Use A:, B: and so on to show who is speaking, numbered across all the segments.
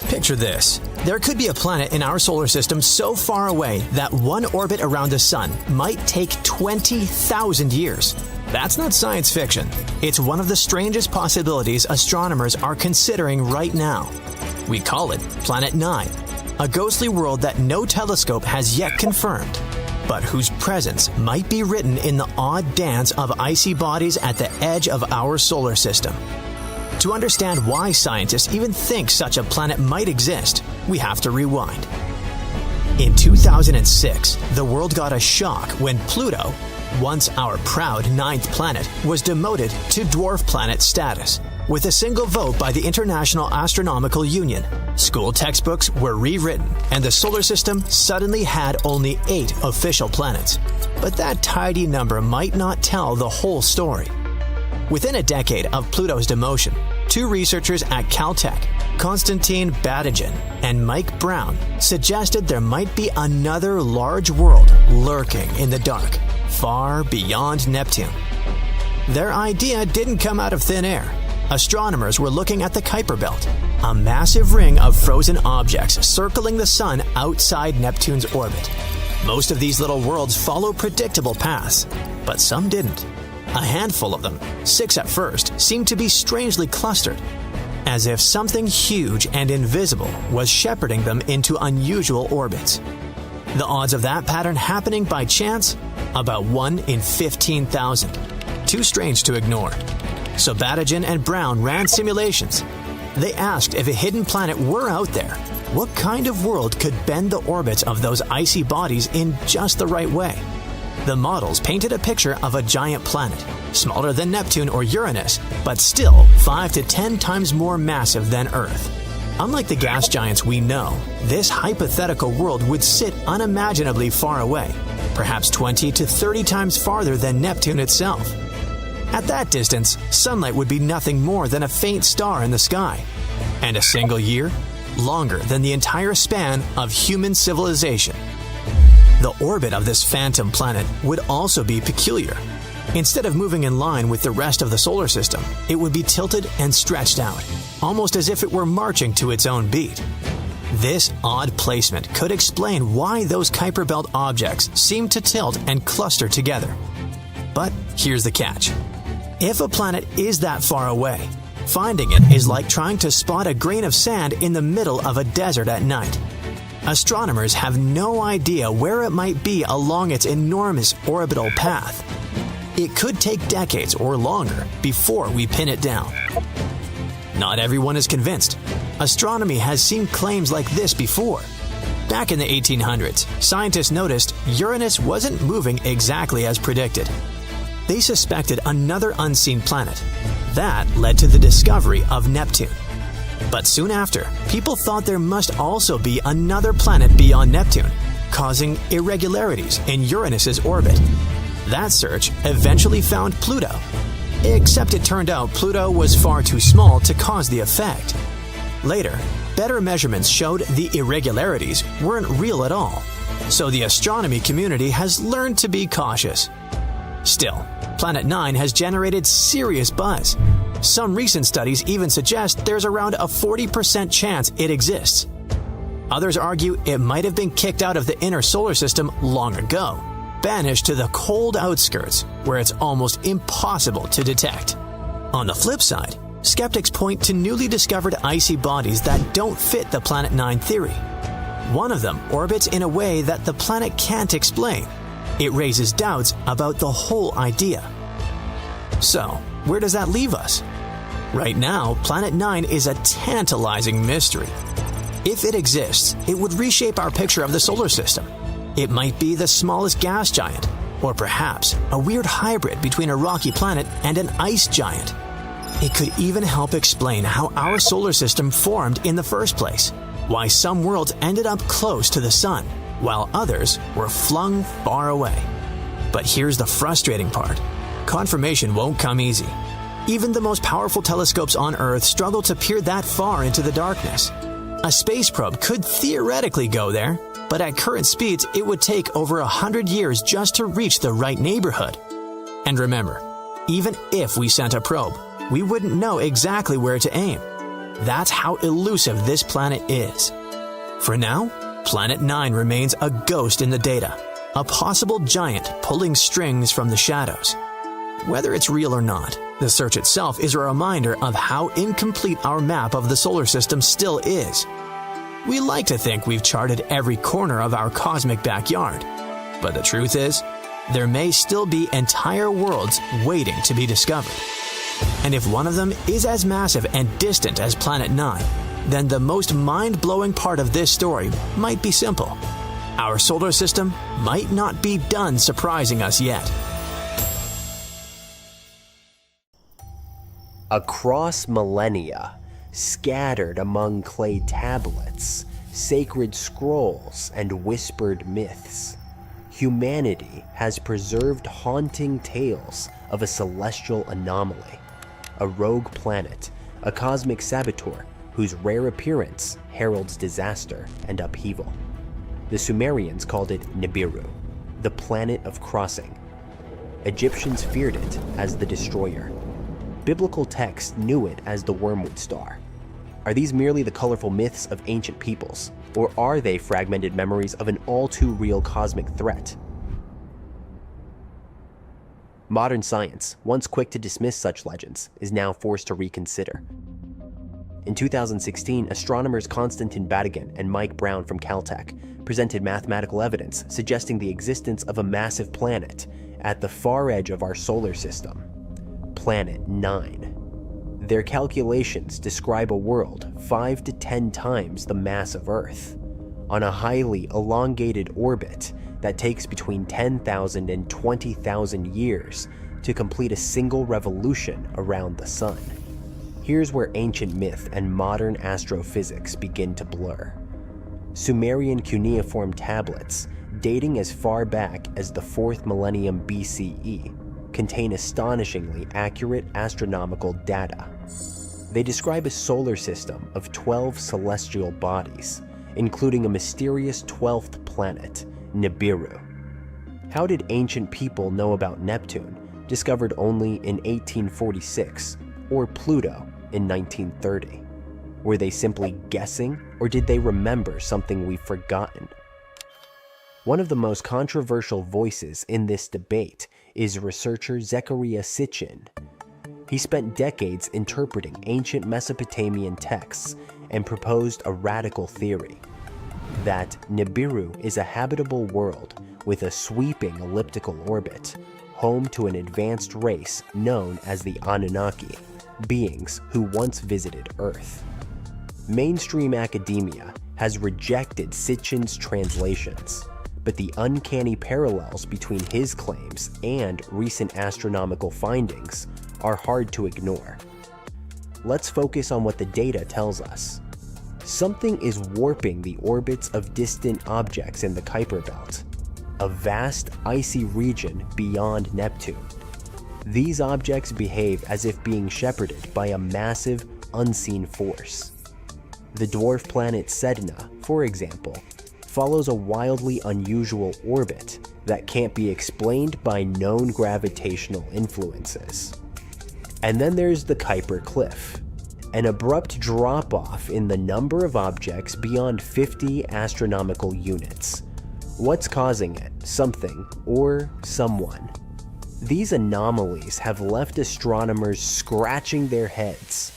A: Picture this. There could be a planet in our solar system so far away that one orbit around the sun might take 20,000 years. That's not science fiction. It's one of the strangest possibilities astronomers are considering right now. We call it Planet 9, a ghostly world that no telescope has yet confirmed, but whose presence might be written in the odd dance of icy bodies at the edge of our solar system. To understand why scientists even think such a planet might exist, we have to rewind. In 2006, the world got a shock when Pluto, once our proud ninth planet, was demoted to dwarf planet status. With a single vote by the International Astronomical Union, school textbooks were rewritten, and the solar system suddenly had only 8 official planets. But that tidy number might not tell the whole story. Within a decade of Pluto's demotion, 2 researchers at Caltech, Konstantin Batygin and Mike Brown, suggested there might be another large world lurking in the dark, far beyond Neptune. Their idea didn't come out of thin air. Astronomers were looking at the Kuiper Belt, a massive ring of frozen objects circling the sun outside Neptune's orbit. Most of these little worlds follow predictable paths, but some didn't. A handful of them, 6 at first, seemed to be strangely clustered, as if something huge and invisible was shepherding them into unusual orbits. The odds of that pattern happening by chance? About 1 in 15,000. Too strange to ignore. So Batygin and Brown ran simulations. They asked if a hidden planet were out there, what kind of world could bend the orbits of those icy bodies in just the right way? The models painted a picture of a giant planet, smaller than Neptune or Uranus, but still 5 to 10 times more massive than Earth. Unlike the gas giants we know, this hypothetical world would sit unimaginably far away, perhaps 20 to 30 times farther than Neptune itself. At that distance, sunlight would be nothing more than a faint star in the sky. And a single year? Longer than the entire span of human civilization. The orbit of this phantom planet would also be peculiar. Instead of moving in line with the rest of the solar system, it would be tilted and stretched out, almost as if it were marching to its own beat. This odd placement could explain why those Kuiper Belt objects seem to tilt and cluster together. But here's the catch. If a planet is that far away, finding it is like trying to spot a grain of sand in the middle of a desert at night. Astronomers have no idea where it might be along its enormous orbital path. It could take decades or longer before we pin it down. Not everyone is convinced. Astronomy has seen claims like this before. Back in the 1800s, scientists noticed Uranus wasn't moving exactly as predicted. They suspected another unseen planet. That led to the discovery of Neptune. But soon after, people thought there must also be another planet beyond Neptune, causing irregularities in Uranus's orbit. That search eventually found Pluto. Except it turned out Pluto was far too small to cause the effect. Later, better measurements showed the irregularities weren't real at all. So the astronomy community has learned to be cautious. Still, Planet 9 has generated serious buzz. Some recent studies even suggest there's around a 40% chance it exists. Others argue it might have been kicked out of the inner solar system long ago, banished to the cold outskirts where it's almost impossible to detect. On the flip side, skeptics point to newly discovered icy bodies that don't fit the Planet 9 theory. One of them orbits in a way that the planet can't explain. It raises doubts about the whole idea. So, where does that leave us? Right now, Planet 9 is a tantalizing mystery. If it exists, it would reshape our picture of the solar system. It might be the smallest gas giant, or perhaps a weird hybrid between a rocky planet and an ice giant. It could even help explain how our solar system formed in the first place, why some worlds ended up close to the sun, while others were flung far away. But here's the frustrating part. Confirmation won't come easy. Even the most powerful telescopes on Earth struggle to peer that far into the darkness. A space probe could theoretically go there, but at current speeds it would take over 100 years just to reach the right neighborhood. And remember, even if we sent a probe, we wouldn't know exactly where to aim. That's how elusive this planet is. For now, Planet 9 remains a ghost in the data, a possible giant pulling strings from the shadows. Whether it's real or not, the search itself is a reminder of how incomplete our map of the solar system still is. We like to think we've charted every corner of our cosmic backyard, but the truth is, there may still be entire worlds waiting to be discovered. And if one of them is as massive and distant as Planet 9, then the most mind-blowing part of this story might be simple. Our solar system might not be done surprising us yet.
B: Across millennia, scattered among clay tablets, sacred scrolls, and whispered myths, humanity has preserved haunting tales of a celestial anomaly, a rogue planet, a cosmic saboteur whose rare appearance heralds disaster and upheaval. The Sumerians called it Nibiru, the planet of crossing. Egyptians feared it as the destroyer. Biblical texts knew it as the wormwood star. Are these merely the colorful myths of ancient peoples, or are they fragmented memories of an all-too-real cosmic threat? Modern science, once quick to dismiss such legends, is now forced to reconsider. In 2016, astronomers Konstantin Batygin and Mike Brown from Caltech presented mathematical evidence suggesting the existence of a massive planet at the far edge of our solar system, Planet 9. Their calculations describe a world 5 to 10 times the mass of Earth, on a highly elongated orbit that takes between 10,000 and 20,000 years to complete a single revolution around the Sun. Here's where ancient myth and modern astrophysics begin to blur. Sumerian cuneiform tablets, dating as far back as the 4th millennium BCE, contain astonishingly accurate astronomical data. They describe a solar system of 12 celestial bodies, including a mysterious 12th planet, Nibiru. How did ancient people know about Neptune, discovered only in 1846, or Pluto in 1930? Were they simply guessing, or did they remember something we've forgotten? One of the most controversial voices in this debate is researcher Zecharia Sitchin. He spent decades interpreting ancient Mesopotamian texts and proposed a radical theory: that Nibiru is a habitable world with a sweeping elliptical orbit, home to an advanced race known as the Anunnaki, beings who once visited Earth. Mainstream academia has rejected Sitchin's translations, but the uncanny parallels between his claims and recent astronomical findings are hard to ignore. Let's focus on what the data tells us. Something is warping the orbits of distant objects in the Kuiper Belt, a vast icy region beyond Neptune. These objects behave as if being shepherded by a massive, unseen force. The dwarf planet Sedna, for example, follows a wildly unusual orbit that can't be explained by known gravitational influences. And then there's the Kuiper Cliff, an abrupt drop-off in the number of objects beyond 50 astronomical units. What's causing it? Something or someone. These anomalies have left astronomers scratching their heads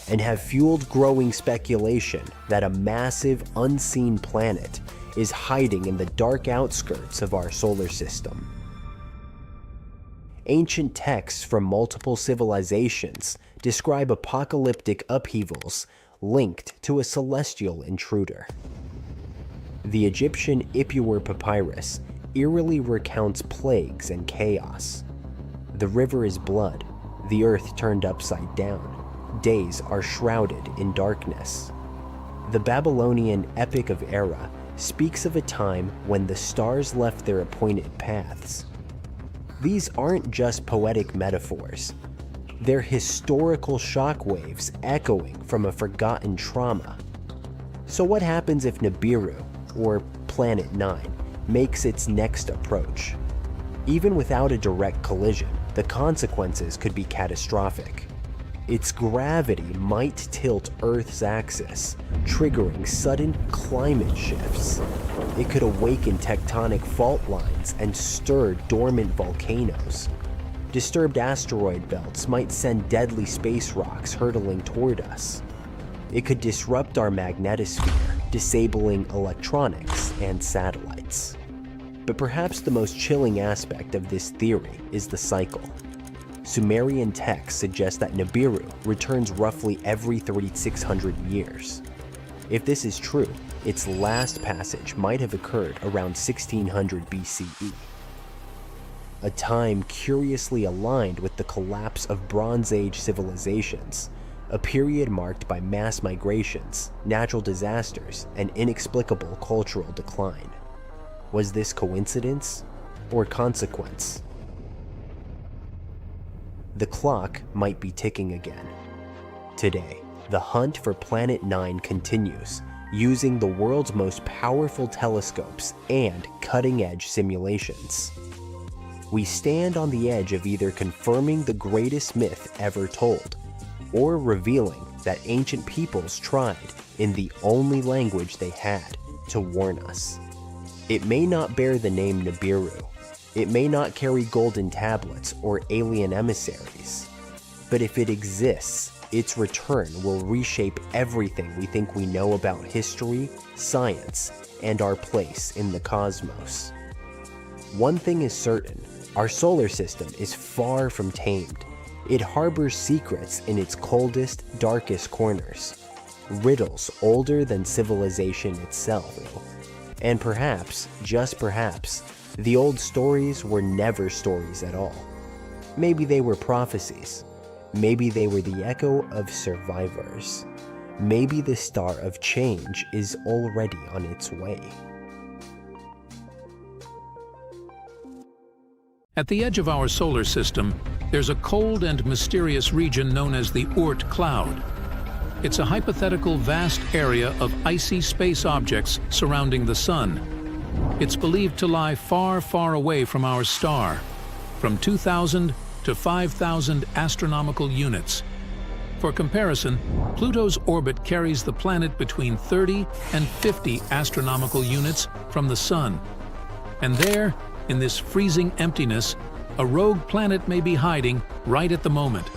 B: and have fueled growing speculation that a massive, unseen planet is hiding in the dark outskirts of our solar system. Ancient texts from multiple civilizations describe apocalyptic upheavals linked to a celestial intruder. The Egyptian Ipuwer papyrus eerily recounts plagues and chaos. The river is blood, the earth turned upside down, days are shrouded in darkness. The Babylonian Epic of Era speaks of a time when the stars left their appointed paths. These aren't just poetic metaphors. They're historical shockwaves echoing from a forgotten trauma. So what happens if Nibiru, or Planet 9, makes its next approach? Even without a direct collision, the consequences could be catastrophic. its gravity might tilt Earth's axis, triggering sudden climate shifts. It could awaken tectonic fault lines and stir dormant volcanoes. Disturbed asteroid belts might send deadly space rocks hurtling toward us. It could disrupt our magnetosphere, disabling electronics and satellites. But perhaps the most chilling aspect of this theory is the cycle. Sumerian texts suggest that Nibiru returns roughly every 3,600 years. If this is true, its last passage might have occurred around 1600 BCE, a time curiously aligned with the collapse of Bronze Age civilizations, a period marked by mass migrations, natural disasters, and inexplicable cultural decline. Was this coincidence or consequence? The clock might be ticking again. Today, the hunt for Planet 9 continues, using the world's most powerful telescopes and cutting-edge simulations. We stand on the edge of either confirming the greatest myth ever told, or revealing that ancient peoples tried, in the only language they had, to warn us. It may not bear the name Nibiru. It may not carry golden tablets or alien emissaries. But if it exists, its return will reshape everything we think we know about history, science, and our place in the cosmos. One thing is certain, our solar system is far from tamed. It harbors secrets in its coldest, darkest corners, riddles older than civilization itself. And perhaps, just perhaps, the old stories were never stories at all. Maybe they were prophecies. Maybe they were the echo of survivors. Maybe the star of change is already on its way.
C: At the edge of our solar system, there's a cold and mysterious region known as the Oort cloud. It's a hypothetical vast area of icy space objects surrounding the Sun. It's believed to lie far, far away from our star, from 2,000 to 5,000 astronomical units. For comparison, Pluto's orbit carries the planet between 30 and 50 astronomical units from the Sun. And there, in this freezing emptiness, a rogue planet may be hiding right at the moment.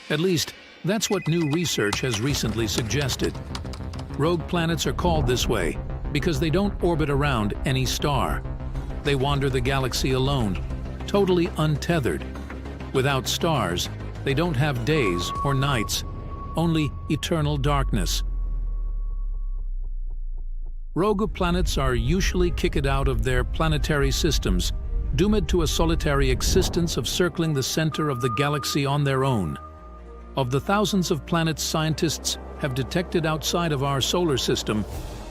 C: At least, that's what new research has recently suggested. Rogue planets are called this way because they don't orbit around any star. They wander the galaxy alone, totally untethered. Without stars, they don't have days or nights, only eternal darkness. Rogue planets are usually kicked out of their planetary systems, doomed to a solitary existence of circling the center of the galaxy on their own. Of the thousands of planets scientists have detected outside of our solar system,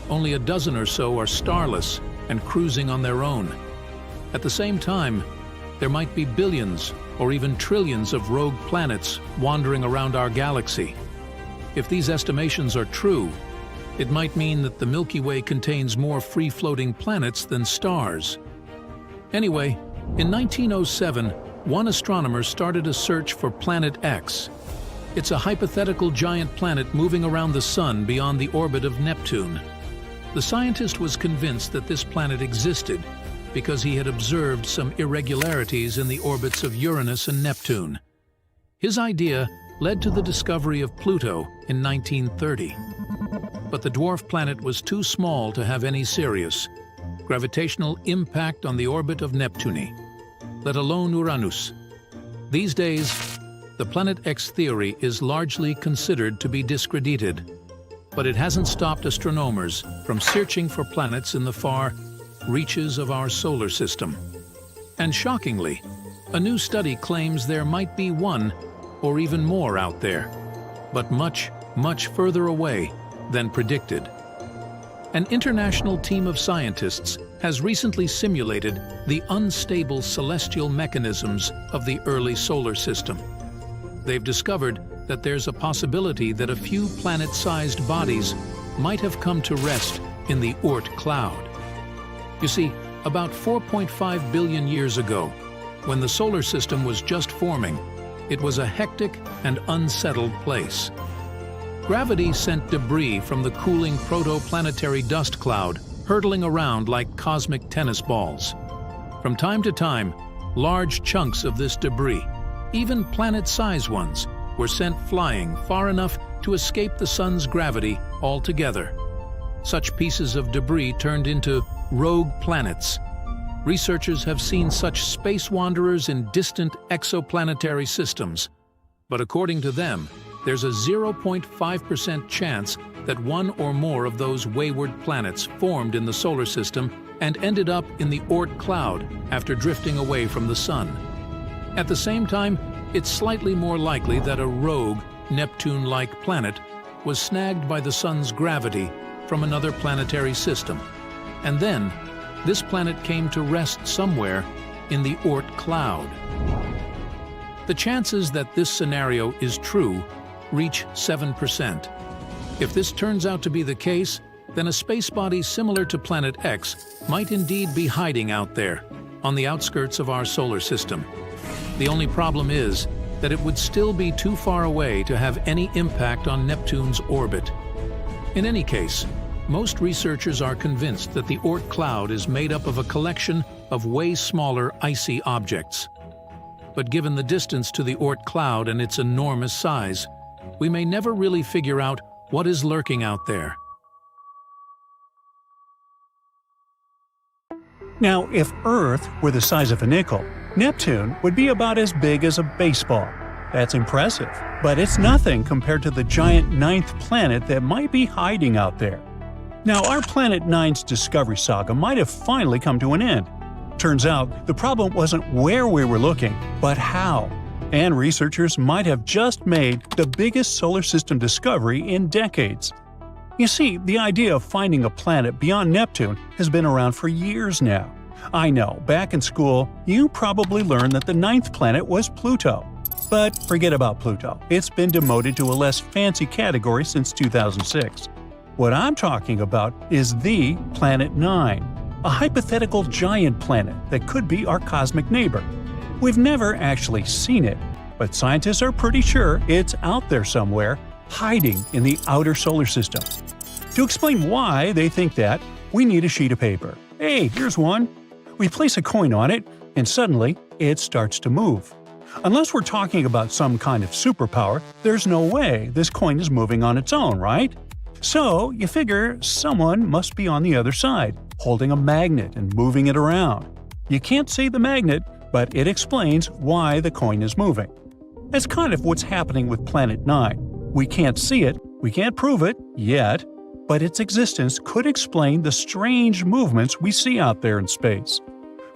C: only a dozen or so are starless and cruising on their own. At the same time, there might be billions or even trillions of rogue planets wandering around our galaxy. If these estimations are true, it might mean that the Milky Way contains more free-floating planets than stars. Anyway, in 1907, one astronomer started a search for Planet X. It's a hypothetical giant planet moving around the Sun beyond the orbit of Neptune. The scientist was convinced that this planet existed because he had observed some irregularities in the orbits of Uranus and Neptune. His idea led to the discovery of Pluto in 1930. But the dwarf planet was too small to have any serious gravitational impact on the orbit of Neptune, let alone Uranus. These days, the Planet X theory is largely considered to be discredited, but it hasn't stopped astronomers from searching for planets in the far reaches of our solar system. And shockingly, a new study claims there might be one or even more out there, but much, much further away than predicted. An international team of scientists has recently simulated the unstable celestial mechanisms of the early solar system. They've discovered that there's a possibility that a few planet-sized bodies might have come to rest in the Oort cloud. You see, about 4.5 billion years ago, when the solar system was just forming, it was a hectic and unsettled place. Gravity sent debris from the cooling protoplanetary dust cloud hurtling around like cosmic tennis balls. From time to time, large chunks of this debris, even planet-sized ones, were sent flying far enough to escape the sun's gravity altogether. Such pieces of debris turned into rogue planets. Researchers have seen such space wanderers in distant exoplanetary systems. But according to them, there's a 0.5% chance that one or more of those wayward planets formed in the solar system and ended up in the Oort cloud after drifting away from the sun. At the same time, it's slightly more likely that a rogue, Neptune-like planet was snagged by the sun's gravity from another planetary system. And then, this planet came to rest somewhere in the Oort cloud. The chances that this scenario is true reach 7%. If this turns out to be the case, then a space body similar to Planet X might indeed be hiding out there, on the outskirts of our solar system. The only problem is that it would still be too far away to have any impact on Neptune's orbit. In any case, most researchers are convinced that the Oort cloud is made up of a collection of way smaller icy objects. But given the distance to the Oort cloud and its enormous size, we may never really figure out what is lurking out there.
D: Now, if Earth were the size of a nickel, Neptune would be about as big as a baseball. That's impressive, but it's nothing compared to the giant ninth planet that might be hiding out there. Now, our Planet 9's discovery saga might have finally come to an end. Turns out, the problem wasn't where we were looking, but how. And researchers might have just made the biggest solar system discovery in decades. You see, the idea of finding a planet beyond Neptune has been around for years now. I know, back in school, you probably learned that the ninth planet was Pluto. But forget about Pluto. It's been demoted to a less fancy category since 2006. What I'm talking about is the Planet 9, a hypothetical giant planet that could be our cosmic neighbor. We've never actually seen it, but scientists are pretty sure it's out there somewhere, hiding in the outer solar system. To explain why they think that, we need a sheet of paper. Hey, here's one. We place a coin on it, and suddenly, it starts to move. Unless we're talking about some kind of superpower, there's no way this coin is moving on its own, right? So, you figure someone must be on the other side, holding a magnet and moving it around. You can't see the magnet, but it explains why the coin is moving. That's kind of what's happening with Planet 9. We can't see it, we can't prove it, yet, but its existence could explain the strange movements we see out there in space.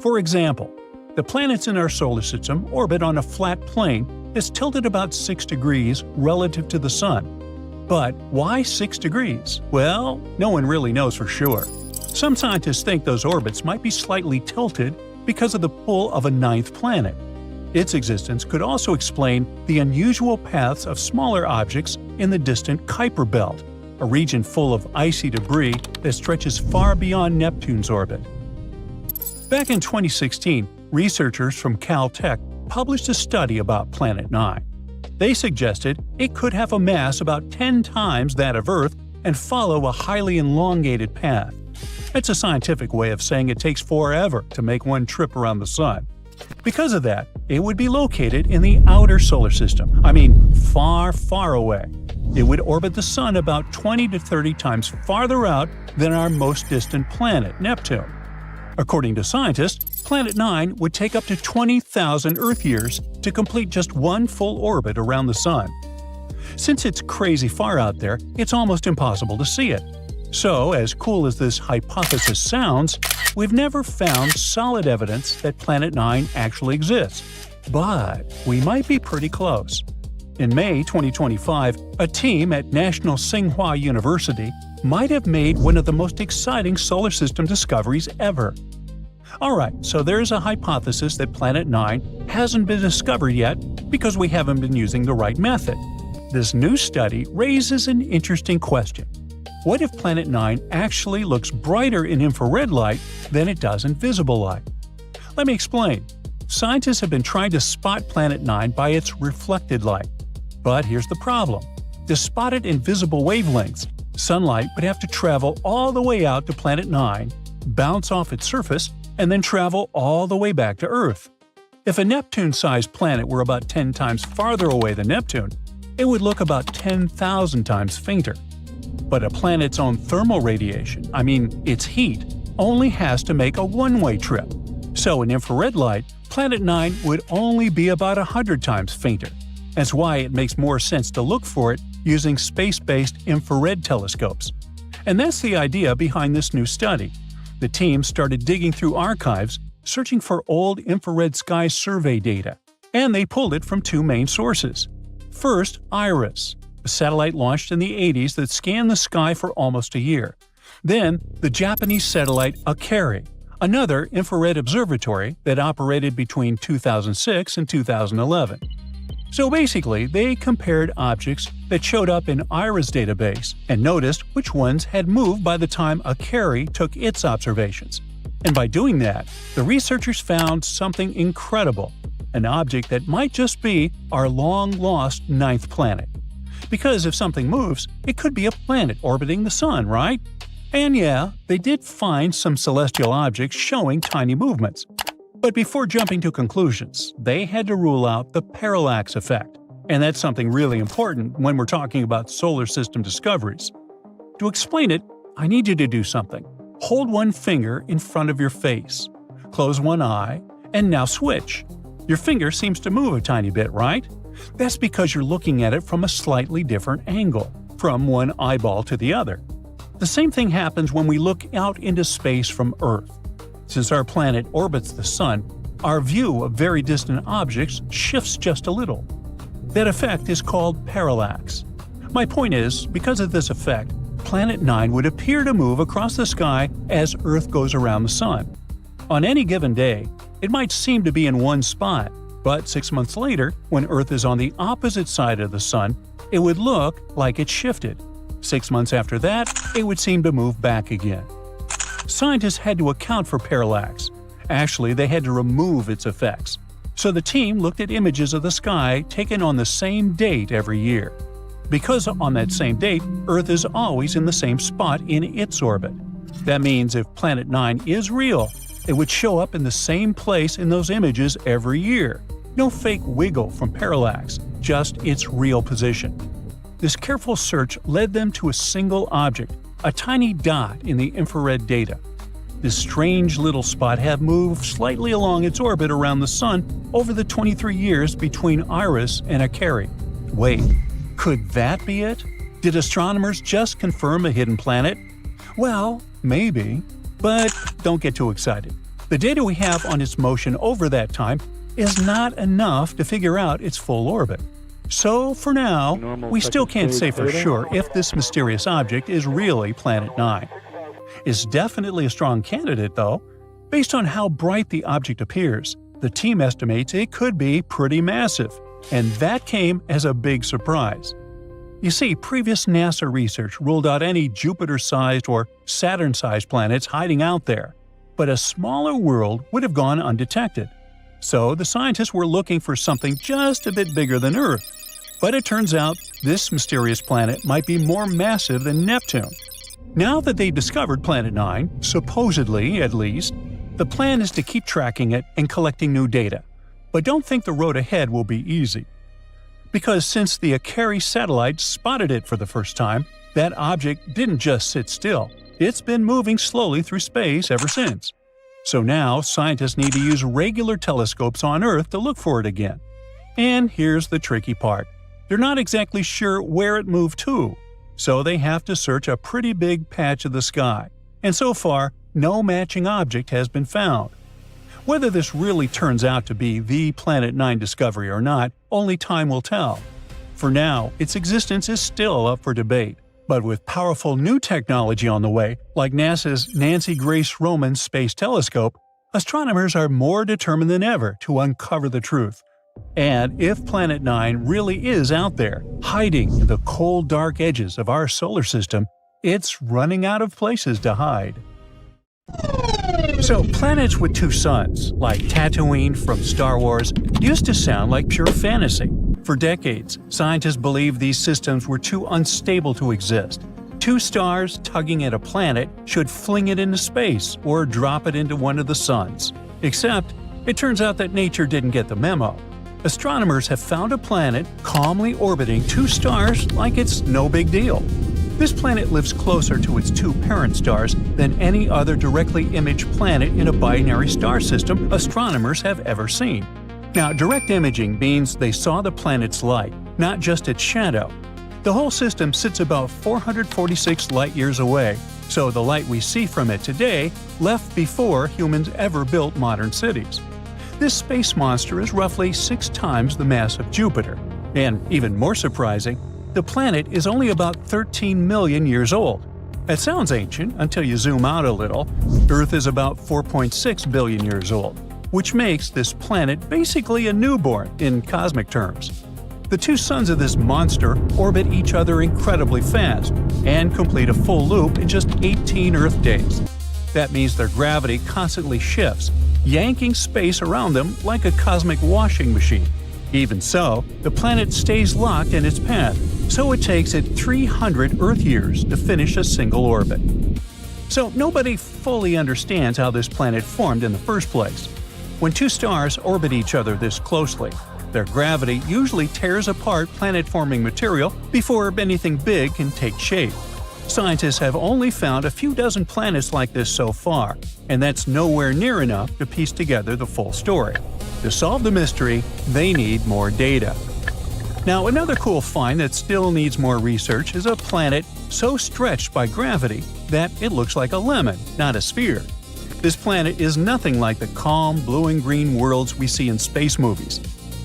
D: For example, the planets in our solar system orbit on a flat plane that's tilted about 6 degrees relative to the Sun. But why 6 degrees? Well, no one really knows for sure. Some scientists think those orbits might be slightly tilted because of the pull of a ninth planet. Its existence could also explain the unusual paths of smaller objects in the distant Kuiper Belt, a region full of icy debris that stretches far beyond Neptune's orbit. Back in 2016, researchers from Caltech published a study about Planet 9. They suggested it could have a mass about 10 times that of Earth and follow a highly elongated path. It's a scientific way of saying it takes forever to make one trip around the Sun. Because of that, it would be located in the outer solar system. I mean, far, far away. It would orbit the Sun about 20 to 30 times farther out than our most distant planet, Neptune. According to scientists, Planet 9 would take up to 20,000 Earth years to complete just one full orbit around the Sun. Since it's crazy far out there, it's almost impossible to see it. So, as cool as this hypothesis sounds, we've never found solid evidence that Planet 9 actually exists. But we might be pretty close. In May 2025, a team at National Tsinghua University might have made one of the most exciting solar system discoveries ever. Alright, so there's a hypothesis that Planet 9 hasn't been discovered yet because we haven't been using the right method. This new study raises an interesting question. What if Planet 9 actually looks brighter in infrared light than it does in visible light? Let me explain. scientists have been trying to spot Planet 9 by its reflected light. But here's the problem. To spot it in visible wavelengths, sunlight would have to travel all the way out to Planet 9, bounce off its surface, and then travel all the way back to Earth. If a Neptune-sized planet were about 10 times farther away than Neptune, it would look about 10,000 times fainter. But a planet's own thermal radiation, its heat, only has to make a one-way trip. So in infrared light, Planet 9 would only be about 100 times fainter. That's why it makes more sense to look for it using space-based infrared telescopes. And that's the idea behind this new study. The team started digging through archives, searching for old infrared sky survey data, and they pulled it from two main sources. First, IRIS, a satellite launched in the 80s that scanned the sky for almost a year. Then, the Japanese satellite Akari, another infrared observatory that operated between 2006 and 2011. So basically, they compared objects that showed up in IRIS database and noticed which ones had moved by the time Akari took its observations. And by doing that, the researchers found something incredible, an object that might just be our long-lost ninth planet. Because if something moves, it could be a planet orbiting the Sun, right? And yeah, they did find some celestial objects showing tiny movements. But before jumping to conclusions, they had to rule out the parallax effect. And that's something really important when we're talking about solar system discoveries. To explain it, I need you to do something. Hold one finger in front of your face. Close one eye, and now switch. Your finger seems to move a tiny bit, right? That's because you're looking at it from a slightly different angle, from one eyeball to the other. The same thing happens when we look out into space from Earth. Since our planet orbits the Sun, our view of very distant objects shifts just a little. That effect is called parallax. My point is, because of this effect, Planet 9 would appear to move across the sky as Earth goes around the Sun. On any given day, it might seem to be in one spot, but 6 months later, when Earth is on the opposite side of the Sun, it would look like it shifted. 6 months after that, it would seem to move back again. Scientists had to account for parallax. Actually, they had to remove its effects. So the team looked at images of the sky taken on the same date every year. Because on that same date, Earth is always in the same spot in its orbit. That means if Planet 9 is real, it would show up in the same place in those images every year. No fake wiggle from parallax, just its real position. This careful search led them to a single object, a tiny dot in the infrared data. This strange little spot had moved slightly along its orbit around the Sun over the 23 years between Iris and Akari. Wait, could that be it? Did astronomers just confirm a hidden planet? Well, maybe. But don't get too excited. The data we have on its motion over that time is not enough to figure out its full orbit. So, for now, we still can't say for sure if this mysterious object is really Planet 9. It's definitely a strong candidate, though. Based on how bright the object appears, the team estimates it could be pretty massive, and that came as a big surprise. You see, previous NASA research ruled out any Jupiter-sized or Saturn-sized planets hiding out there, but a smaller world would have gone undetected. So the scientists were looking for something just a bit bigger than Earth. But it turns out this mysterious planet might be more massive than Neptune. Now that they've discovered Planet 9, supposedly at least, the plan is to keep tracking it and collecting new data. But don't think the road ahead will be easy. Because since the Akari satellite spotted it for the first time, that object didn't just sit still. It's been moving slowly through space ever since. So now scientists need to use regular telescopes on Earth to look for it again. And here's the tricky part. They're not exactly sure where it moved to, so they have to search a pretty big patch of the sky. And so far, no matching object has been found. Whether this really turns out to be the Planet 9 discovery or not, only time will tell. For now, its existence is still up for debate. But with powerful new technology on the way, like NASA's Nancy Grace Roman Space Telescope, astronomers are more determined than ever to uncover the truth. And if Planet 9 really is out there, hiding in the cold, dark edges of our solar system, it's running out of places to hide. So, planets with two suns, like Tatooine from Star Wars, used to sound like pure fantasy. For decades, scientists believed these systems were too unstable to exist. Two stars tugging at a planet should fling it into space or drop it into one of the suns. Except, it turns out that nature didn't get the memo. Astronomers have found a planet calmly orbiting two stars like it's no big deal. This planet lives closer to its two parent stars than any other directly imaged planet in a binary star system astronomers have ever seen. Now, direct imaging means they saw the planet's light, not just its shadow. The whole system sits about 446 light-years away, so the light we see from it today left before humans ever built modern cities. This space monster is roughly 6 times the mass of Jupiter. And even more surprising, the planet is only about 13 million years old. That sounds ancient until you zoom out a little. Earth is about 4.6 billion years old, which makes this planet basically a newborn in cosmic terms. The two suns of this monster orbit each other incredibly fast and complete a full loop in just 18 Earth days. That means their gravity constantly shifts, yanking space around them like a cosmic washing machine. Even so, the planet stays locked in its path, so it takes it 300 Earth years to finish a single orbit. So nobody fully understands how this planet formed in the first place. When two stars orbit each other this closely, their gravity usually tears apart planet-forming material before anything big can take shape. Scientists have only found a few dozen planets like this so far, and that's nowhere near enough to piece together the full story. To solve the mystery, they need more data. Now, another cool find that still needs more research is a planet so stretched by gravity that it looks like a lemon, not a sphere. This planet is nothing like the calm blue and green worlds we see in space movies.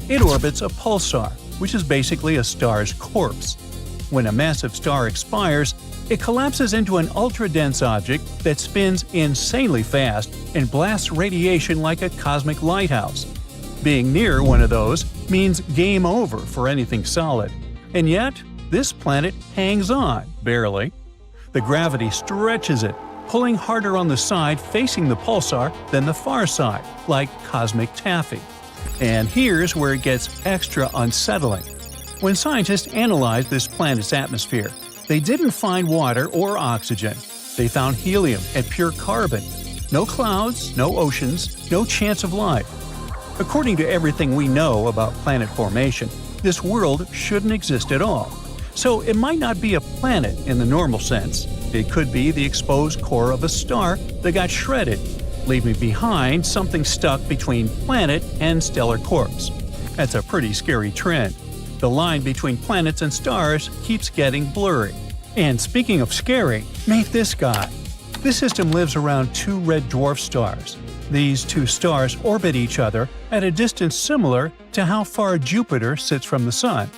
D: It orbits a pulsar, which is basically a star's corpse. When a massive star expires, it collapses into an ultra-dense object that spins insanely fast and blasts radiation like a cosmic lighthouse. Being near one of those means game over for anything solid. And yet, this planet hangs on, barely. The gravity stretches it, pulling harder on the side facing the pulsar than the far side, like cosmic taffy. And here's where it gets extra unsettling. When scientists analyzed this planet's atmosphere, they didn't find water or oxygen. They found helium and pure carbon. No clouds, no oceans, no chance of life. According to everything we know about planet formation, this world shouldn't exist at all. So it might not be a planet in the normal sense. It could be the exposed core of a star that got shredded, leaving behind something stuck between planet and stellar corpse. That's a pretty scary trend. The line between planets and stars keeps getting blurry. And speaking of scary, meet this guy. This system lives around two red dwarf stars. These two stars orbit each other at a distance similar to how far Jupiter sits from the Sun.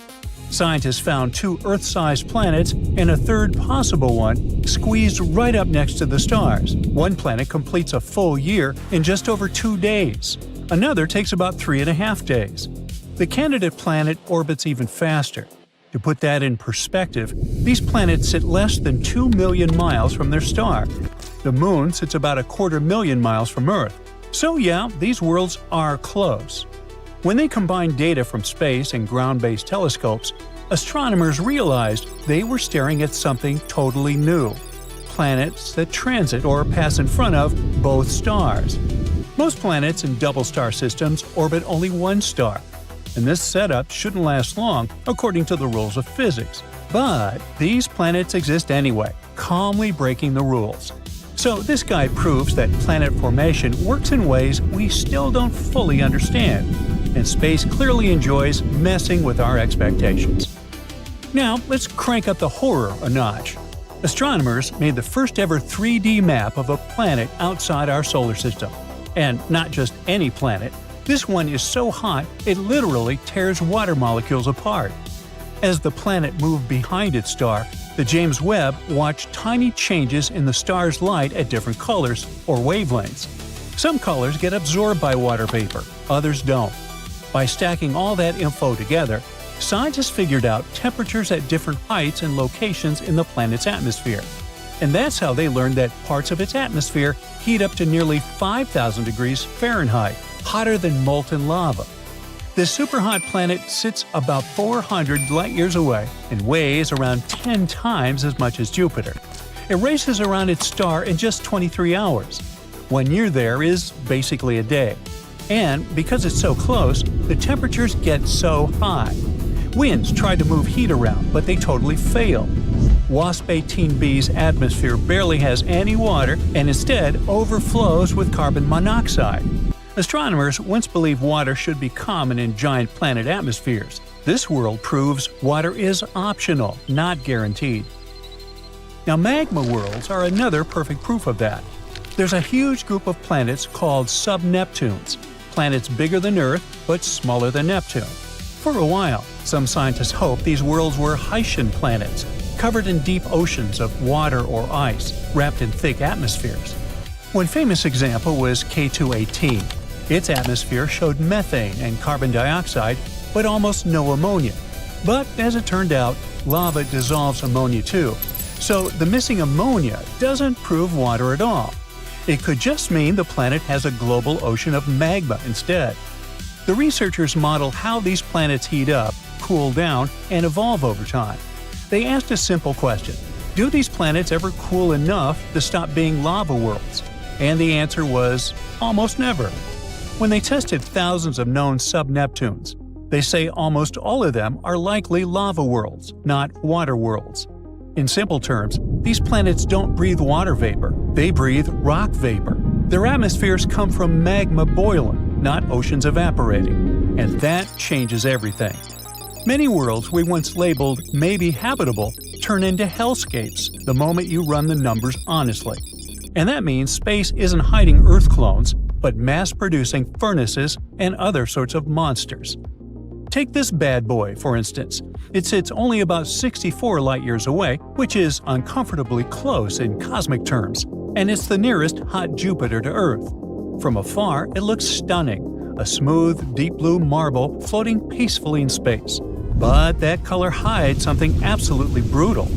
D: Scientists found two Earth-sized planets and a third possible one squeezed right up next to the stars. One planet completes a full year in just over 2 days. Another takes about 3.5 days. The candidate planet orbits even faster. To put that in perspective, these planets sit less than 2 million miles from their star. The Moon sits about 250,000 miles from Earth. So yeah, these worlds are close. When they combined data from space and ground-based telescopes, astronomers realized they were staring at something totally new – planets that transit or pass in front of both stars. Most planets in double-star systems orbit only one star, and this setup shouldn't last long according to the rules of physics. But these planets exist anyway, calmly breaking the rules. So this guy proves that planet formation works in ways we still don't fully understand, and space clearly enjoys messing with our expectations. Now, let's crank up the horror a notch. Astronomers made the first ever 3D map of a planet outside our solar system. And not just any planet. This one is so hot it literally tears water molecules apart. As the planet moved behind its star, the James Webb watched tiny changes in the star's light at different colors or wavelengths. Some colors get absorbed by water vapor, others don't. By stacking all that info together, scientists figured out temperatures at different heights and locations in the planet's atmosphere. And that's how they learned that parts of its atmosphere heat up to nearly 5,000 degrees Fahrenheit, hotter than molten lava. This superhot planet sits about 400 light-years away and weighs around 10 times as much as Jupiter. It races around its star in just 23 hours. 1 year there is basically a day. And because it's so close, the temperatures get so high. Winds try to move heat around, but they totally fail. WASP 18b's atmosphere barely has any water and instead overflows with carbon monoxide. Astronomers once believed water should be common in giant planet atmospheres. This world proves water is optional, not guaranteed. Now, magma worlds are another perfect proof of that. There's a huge group of planets called sub-Neptunes, planets bigger than Earth but smaller than Neptune. For a while, some scientists hoped these worlds were Haitian planets, covered in deep oceans of water or ice, wrapped in thick atmospheres. One famous example was K2-18. Its atmosphere showed methane and carbon dioxide, but almost no ammonia. But as it turned out, lava dissolves ammonia too, so the missing ammonia doesn't prove water at all. It could just mean the planet has a global ocean of magma instead. The researchers model how these planets heat up, cool down, and evolve over time. They asked a simple question: do these planets ever cool enough to stop being lava worlds? And the answer was almost never. When they tested thousands of known sub-Neptunes, they say almost all of them are likely lava worlds, not water worlds. In simple terms, these planets don't breathe water vapor, they breathe rock vapor. Their atmospheres come from magma boiling, not oceans evaporating. And that changes everything. Many worlds we once labeled maybe habitable turn into hellscapes the moment you run the numbers honestly. And that means space isn't hiding Earth clones, but mass-producing furnaces and other sorts of monsters. Take this bad boy, for instance. It sits only about 64 light-years away, which is uncomfortably close in cosmic terms, and it's the nearest hot Jupiter to Earth. From afar, it looks stunning, a smooth, deep blue marble floating peacefully in space. But that color hides something absolutely brutal.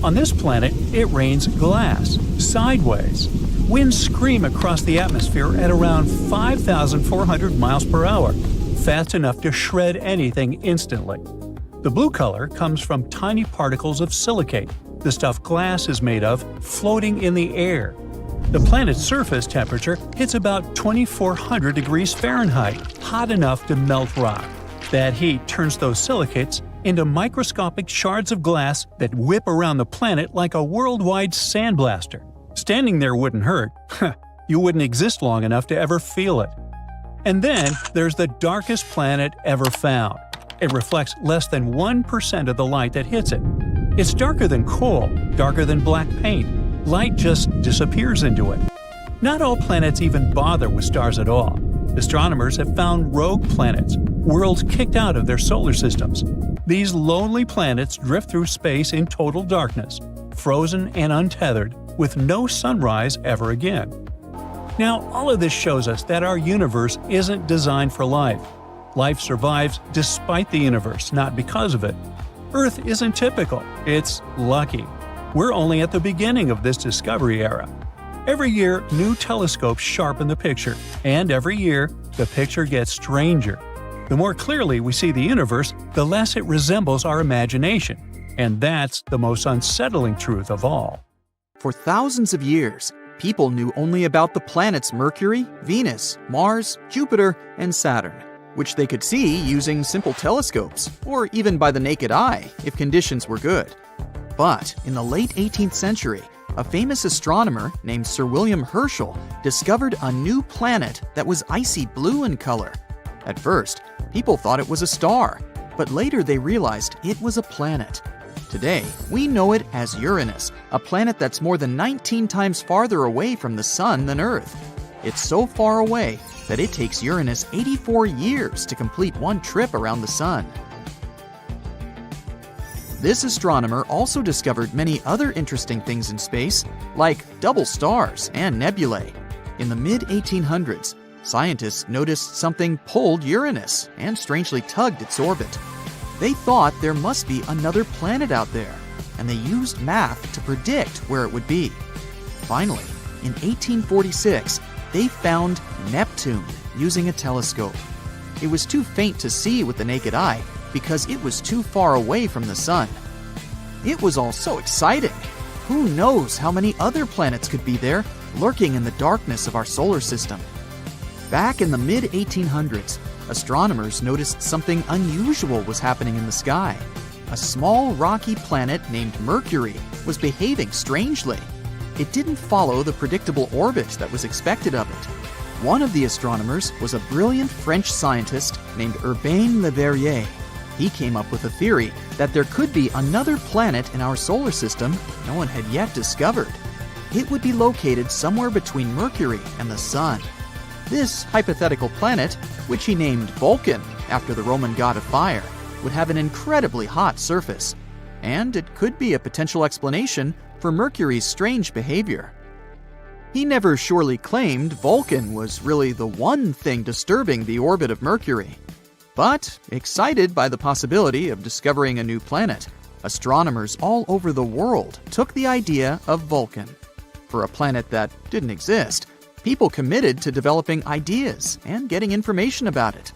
D: On this planet, it rains glass, sideways. Winds scream across the atmosphere at around 5,400 miles per hour, fast enough to shred anything instantly. The blue color comes from tiny particles of silicate, the stuff glass is made of, floating in the air. The planet's surface temperature hits about 2,400 degrees Fahrenheit, hot enough to melt rock. That heat turns those silicates into microscopic shards of glass that whip around the planet like a worldwide sandblaster. Standing there wouldn't hurt. You wouldn't exist long enough to ever feel it. And then there's the darkest planet ever found. It reflects less than 1% of the light that hits it. It's darker than coal, darker than black paint. Light just disappears into it. Not all planets even bother with stars at all. Astronomers have found rogue planets, worlds kicked out of their solar systems. These lonely planets drift through space in total darkness, frozen and untethered, with no sunrise ever again. Now, all of this shows us that our universe isn't designed for life. Life survives despite the universe, not because of it. Earth isn't typical, it's lucky. We're only at the beginning of this discovery era. Every year, new telescopes sharpen the picture, and every year, the picture gets stranger. The more clearly we see the universe, the less it resembles our imagination. And that's the most unsettling truth of all.
E: For thousands of years, people knew only about the planets Mercury, Venus, Mars, Jupiter, and Saturn, which they could see using simple telescopes, or even by the naked eye if conditions were good. But in the late 18th century, a famous astronomer named Sir William Herschel discovered a new planet that was icy blue in color. At first, people thought it was a star, but later they realized it was a planet. Today, we know it as Uranus, a planet that's more than 19 times farther away from the Sun than Earth. It's so far away that it takes Uranus 84 years to complete one trip around the Sun. This astronomer also discovered many other interesting things in space, like double stars and nebulae. In the mid-1800s, scientists noticed something pulled Uranus and strangely tugged its orbit. They thought there must be another planet out there. and they used math to predict where it would be. Finally, in 1846, they found Neptune using a telescope. It was too faint to see with the naked eye because it was too far away from the sun. It was all so exciting. Who knows how many other planets could be there, lurking in the darkness of our solar system? Back in the mid-1800s, astronomers noticed something unusual was happening in the sky. A small rocky planet named Mercury was behaving strangely. It didn't follow the predictable orbit that was expected of it. One of the astronomers was a brilliant French scientist named Urbain Le Verrier. He came up with a theory that there could be another planet in our solar system no one had yet discovered. It would be located somewhere between Mercury and the Sun. This hypothetical planet, which he named Vulcan after the Roman god of fire, would have an incredibly hot surface, and it could be a potential explanation for Mercury's strange behavior. He never surely claimed Vulcan was really the one thing disturbing the orbit of Mercury. But, excited by the possibility of discovering a new planet, astronomers all over the world took the idea of Vulcan. For a planet that didn't exist, people committed to developing ideas and getting information about it.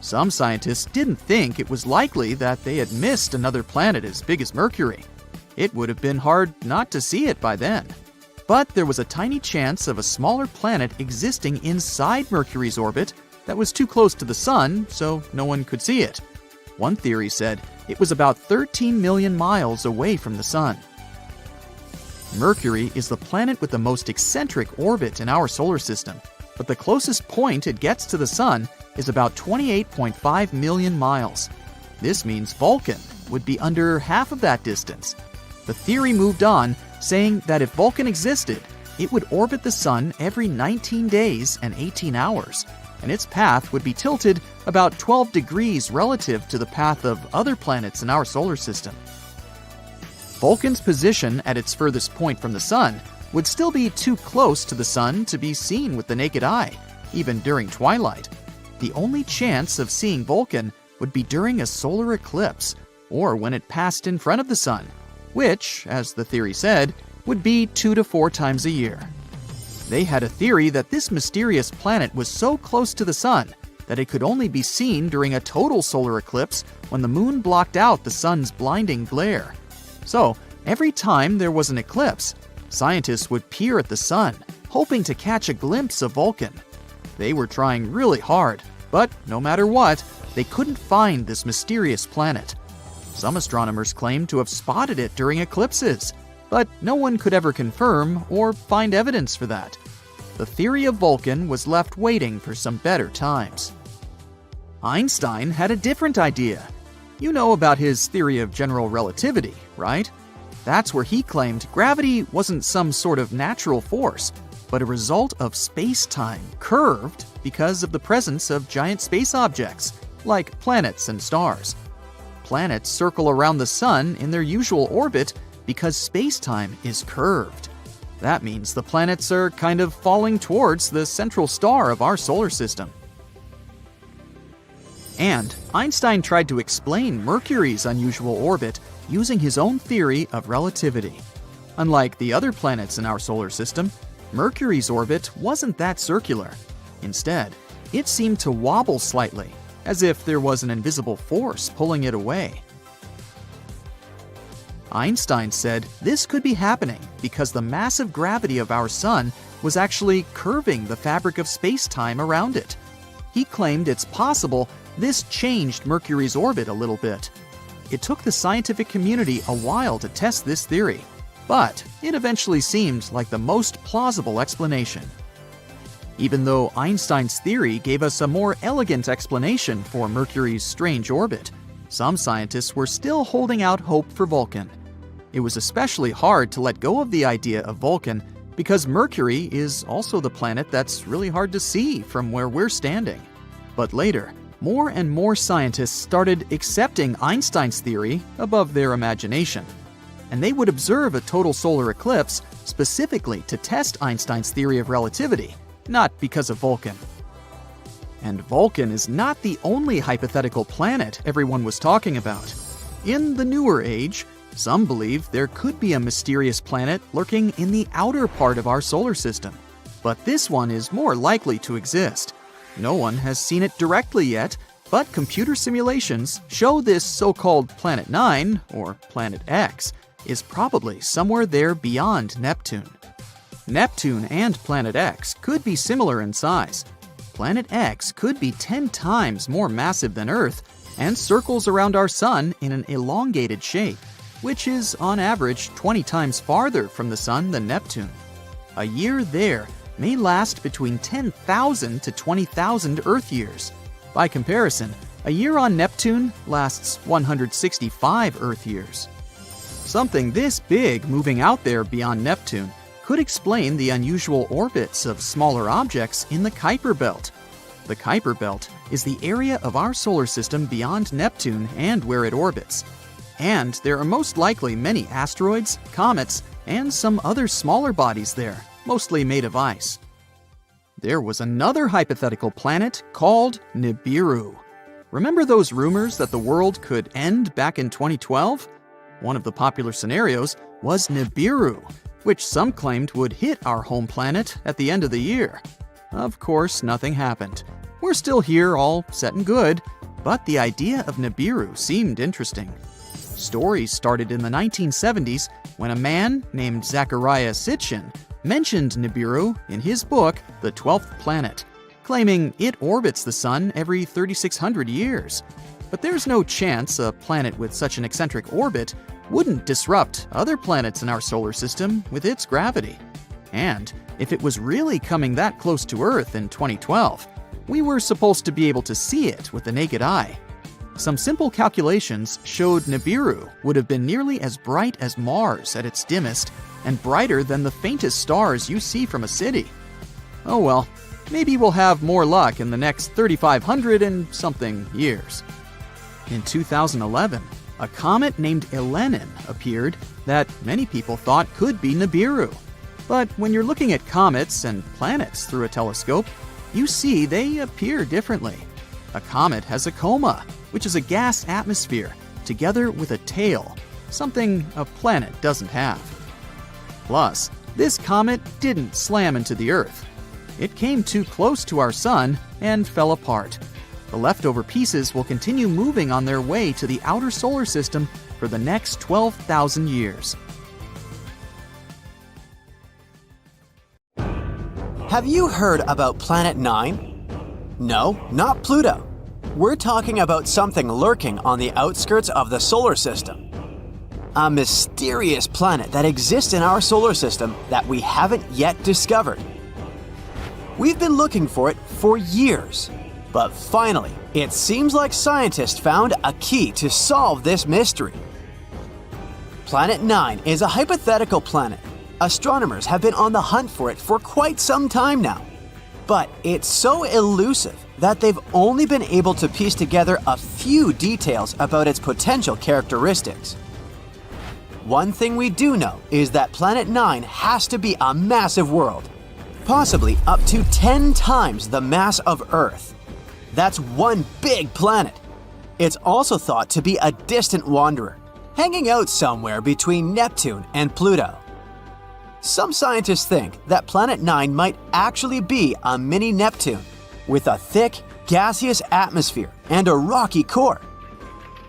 E: Some scientists didn't think it was likely that they had missed another planet as big as Mercury. It would have been hard not to see it by then. But there was a tiny chance of a smaller planet existing inside Mercury's orbit that was too close to the Sun, so no one could see it. One theory said it was about 13 million miles away from the Sun. Mercury is the planet with the most eccentric orbit in our solar system, but the closest point it gets to the Sun is about 28.5 million miles. This means Vulcan would be under half of that distance. The theory moved on, saying that if Vulcan existed, it would orbit the Sun every 19 days and 18 hours, and its path would be tilted about 12 degrees relative to the path of other planets in our solar system. Vulcan's position at its furthest point from the Sun would still be too close to the Sun to be seen with the naked eye, even during twilight. The only chance of seeing Vulcan would be during a solar eclipse, or when it passed in front of the Sun, which, as the theory said, would be 2 to 4 times a year. They had a theory that this mysterious planet was so close to the Sun that it could only be seen during a total solar eclipse when the moon blocked out the Sun's blinding glare. So, every time there was an eclipse, scientists would peer at the Sun, hoping to catch a glimpse of Vulcan. They were trying really hard, but no matter what, they couldn't find this mysterious planet. Some astronomers claimed to have spotted it during eclipses, but no one could ever confirm or find evidence for that. The theory of Vulcan was left waiting for some better times. Einstein had a different idea. You know about his theory of general relativity, right? That's where he claimed gravity wasn't some sort of natural force, but a result of space-time curved because of the presence of giant space objects, like planets and stars. Planets circle around the Sun in their usual orbit because space-time is curved. That means the planets are kind of falling towards the central star of our solar system. And Einstein tried to explain Mercury's unusual orbit using his own theory of relativity. Unlike the other planets in our solar system, Mercury's orbit wasn't that circular. Instead, it seemed to wobble slightly, as if there was an invisible force pulling it away. Einstein said this could be happening because the massive gravity of our Sun was actually curving the fabric of space-time around it. He claimed it's possible this changed Mercury's orbit a little bit. It took the scientific community a while to test this theory, but it eventually seemed like the most plausible explanation. Even though Einstein's theory gave us a more elegant explanation for Mercury's strange orbit, some scientists were still holding out hope for Vulcan. It was especially hard to let go of the idea of Vulcan because Mercury is also the planet that's really hard to see from where we're standing. But later, more and more scientists started accepting Einstein's theory above their imagination, and they would observe a total solar eclipse specifically to test Einstein's theory of relativity, not because of Vulcan. And Vulcan is not the only hypothetical planet everyone was talking about. In the newer age, Some believe there could be a mysterious planet lurking in the outer part of our solar system, but this one is more likely to exist. No one has seen it directly yet, but computer simulations show this so-called Planet 9, or Planet X, is probably somewhere there beyond Neptune. Neptune and Planet X could be similar in size. Planet X could be 10 times more massive than Earth and circles around our Sun in an elongated shape, which is on average 20 times farther from the Sun than Neptune. A year there may last between 10,000 to 20,000 Earth years. By comparison, a year on Neptune lasts 165 Earth years. Something this big moving out there beyond Neptune could explain the unusual orbits of smaller objects in the Kuiper Belt. The Kuiper Belt is the area of our solar system beyond Neptune and where it orbits. And there are most likely many asteroids, comets, and some other smaller bodies there, mostly made of ice. There was another hypothetical planet called Nibiru. Remember those rumors that the world could end back in 2012? One of the popular scenarios was Nibiru, which some claimed would hit our home planet at the end of the year. Of course, nothing happened. We're still here, all set and good, but the idea of Nibiru seemed interesting. Stories started in the 1970s when a man named Zecharia Sitchin mentioned Nibiru in his book, The 12th Planet, claiming it orbits the Sun every 3,600 years. But there's no chance a planet with such an eccentric orbit wouldn't disrupt other planets in our solar system with its gravity. And if it was really coming that close to Earth in 2012, we were supposed to be able to see it with the naked eye. Some simple calculations showed Nibiru would have been nearly as bright as Mars at its dimmest and brighter than the faintest stars you see from a city. Oh well, maybe we'll have more luck in the next 3,500 and something years. In 2011, a comet named Elenin appeared that many people thought could be Nibiru. But when you're looking at comets and planets through a telescope, you see they appear differently. A comet has a coma, which is a gas atmosphere, together with a tail, something a planet doesn't have. Plus, this comet didn't slam into the Earth. It came too close to our Sun and fell apart. The leftover pieces will continue moving on their way to the outer solar system for the next 12,000 years.
A: Have you heard about Planet 9? No, not Pluto. We're talking about something lurking on the outskirts of the solar system. A mysterious planet that exists in our solar system that we haven't yet discovered. We've been looking for it for years, but finally, it seems like scientists found a key to solve this mystery. Planet 9 is a hypothetical planet. Astronomers have been on the hunt for it for quite some time now. But it's so elusive that they've only been able to piece together a few details about its potential characteristics. One thing we do know is that Planet 9 has to be a massive world, possibly up to 10 times the mass of Earth. That's one big planet. It's also thought to be a distant wanderer, hanging out somewhere between Neptune and Pluto. Some scientists think that Planet 9 might actually be a mini Neptune, with a thick, gaseous atmosphere and a rocky core.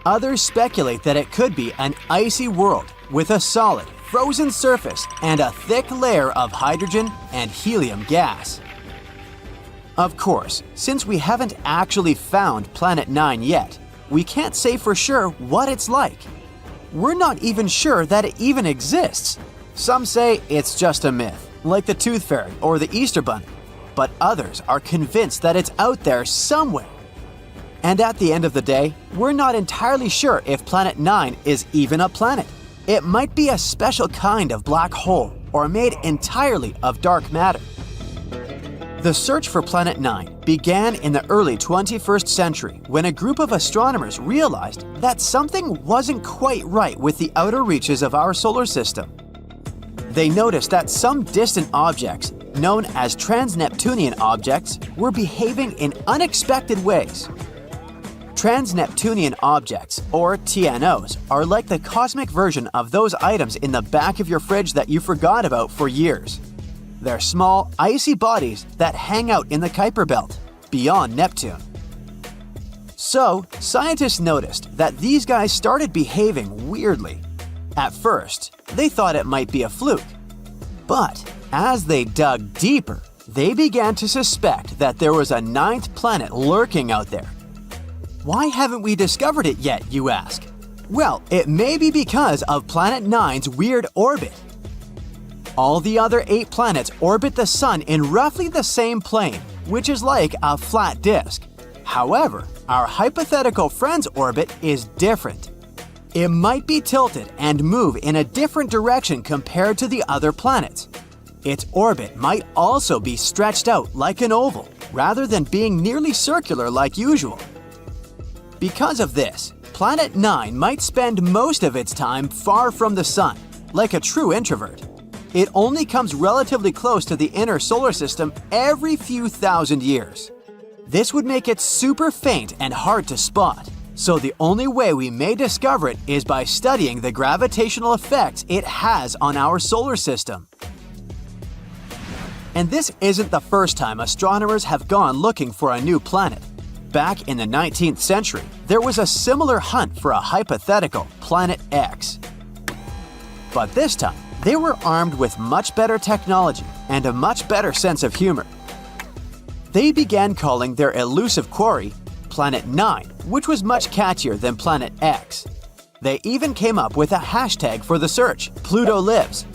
A: Others speculate that it could be an icy world with a solid, frozen surface and a thick layer of hydrogen and helium gas. Of course, since we haven't actually found Planet 9 yet, we can't say for sure what it's like. We're not even sure that it even exists. Some say it's just a myth, like the Tooth Fairy or the Easter Bunny, but others are convinced that it's out there somewhere. And at the end of the day, we're not entirely sure if Planet 9 is even a planet. It might be a special kind of black hole or made entirely of dark matter. The search for Planet 9 began in the early 21st century when a group of astronomers realized that something wasn't quite right with the outer reaches of our solar system. They noticed that some distant objects, known as trans-Neptunian objects, were behaving in unexpected ways. Trans-Neptunian objects, or TNOs, are like the cosmic version of those items in the back of your fridge that you forgot about for years. They're small, icy bodies that hang out in the Kuiper Belt, beyond Neptune. So, scientists noticed that these guys started behaving weirdly. At first, they thought it might be a fluke. But as they dug deeper, they began to suspect that there was a ninth planet lurking out there. Why haven't we discovered it yet, you ask? Well, it may be because of Planet 9's weird orbit. All the other 8 planets orbit the Sun in roughly the same plane, which is like a flat disk. However, our hypothetical friend's orbit is different. It might be tilted and move in a different direction compared to the other planets. Its orbit might also be stretched out like an oval, rather than being nearly circular like usual. Because of this, Planet 9 might spend most of its time far from the Sun, like a true introvert. It only comes relatively close to the inner solar system every few thousand years. This would make it super faint and hard to spot, so the only way we may discover it is by studying the gravitational effects it has on our solar system. And this isn't the first time astronomers have gone looking for a new planet. Back in the 19th century, there was a similar hunt for a hypothetical Planet X. But this time, they were armed with much better technology and a much better sense of humor. They began calling their elusive quarry Planet 9, which was much catchier than Planet X. They even came up with a hashtag for the search, Pluto Lives.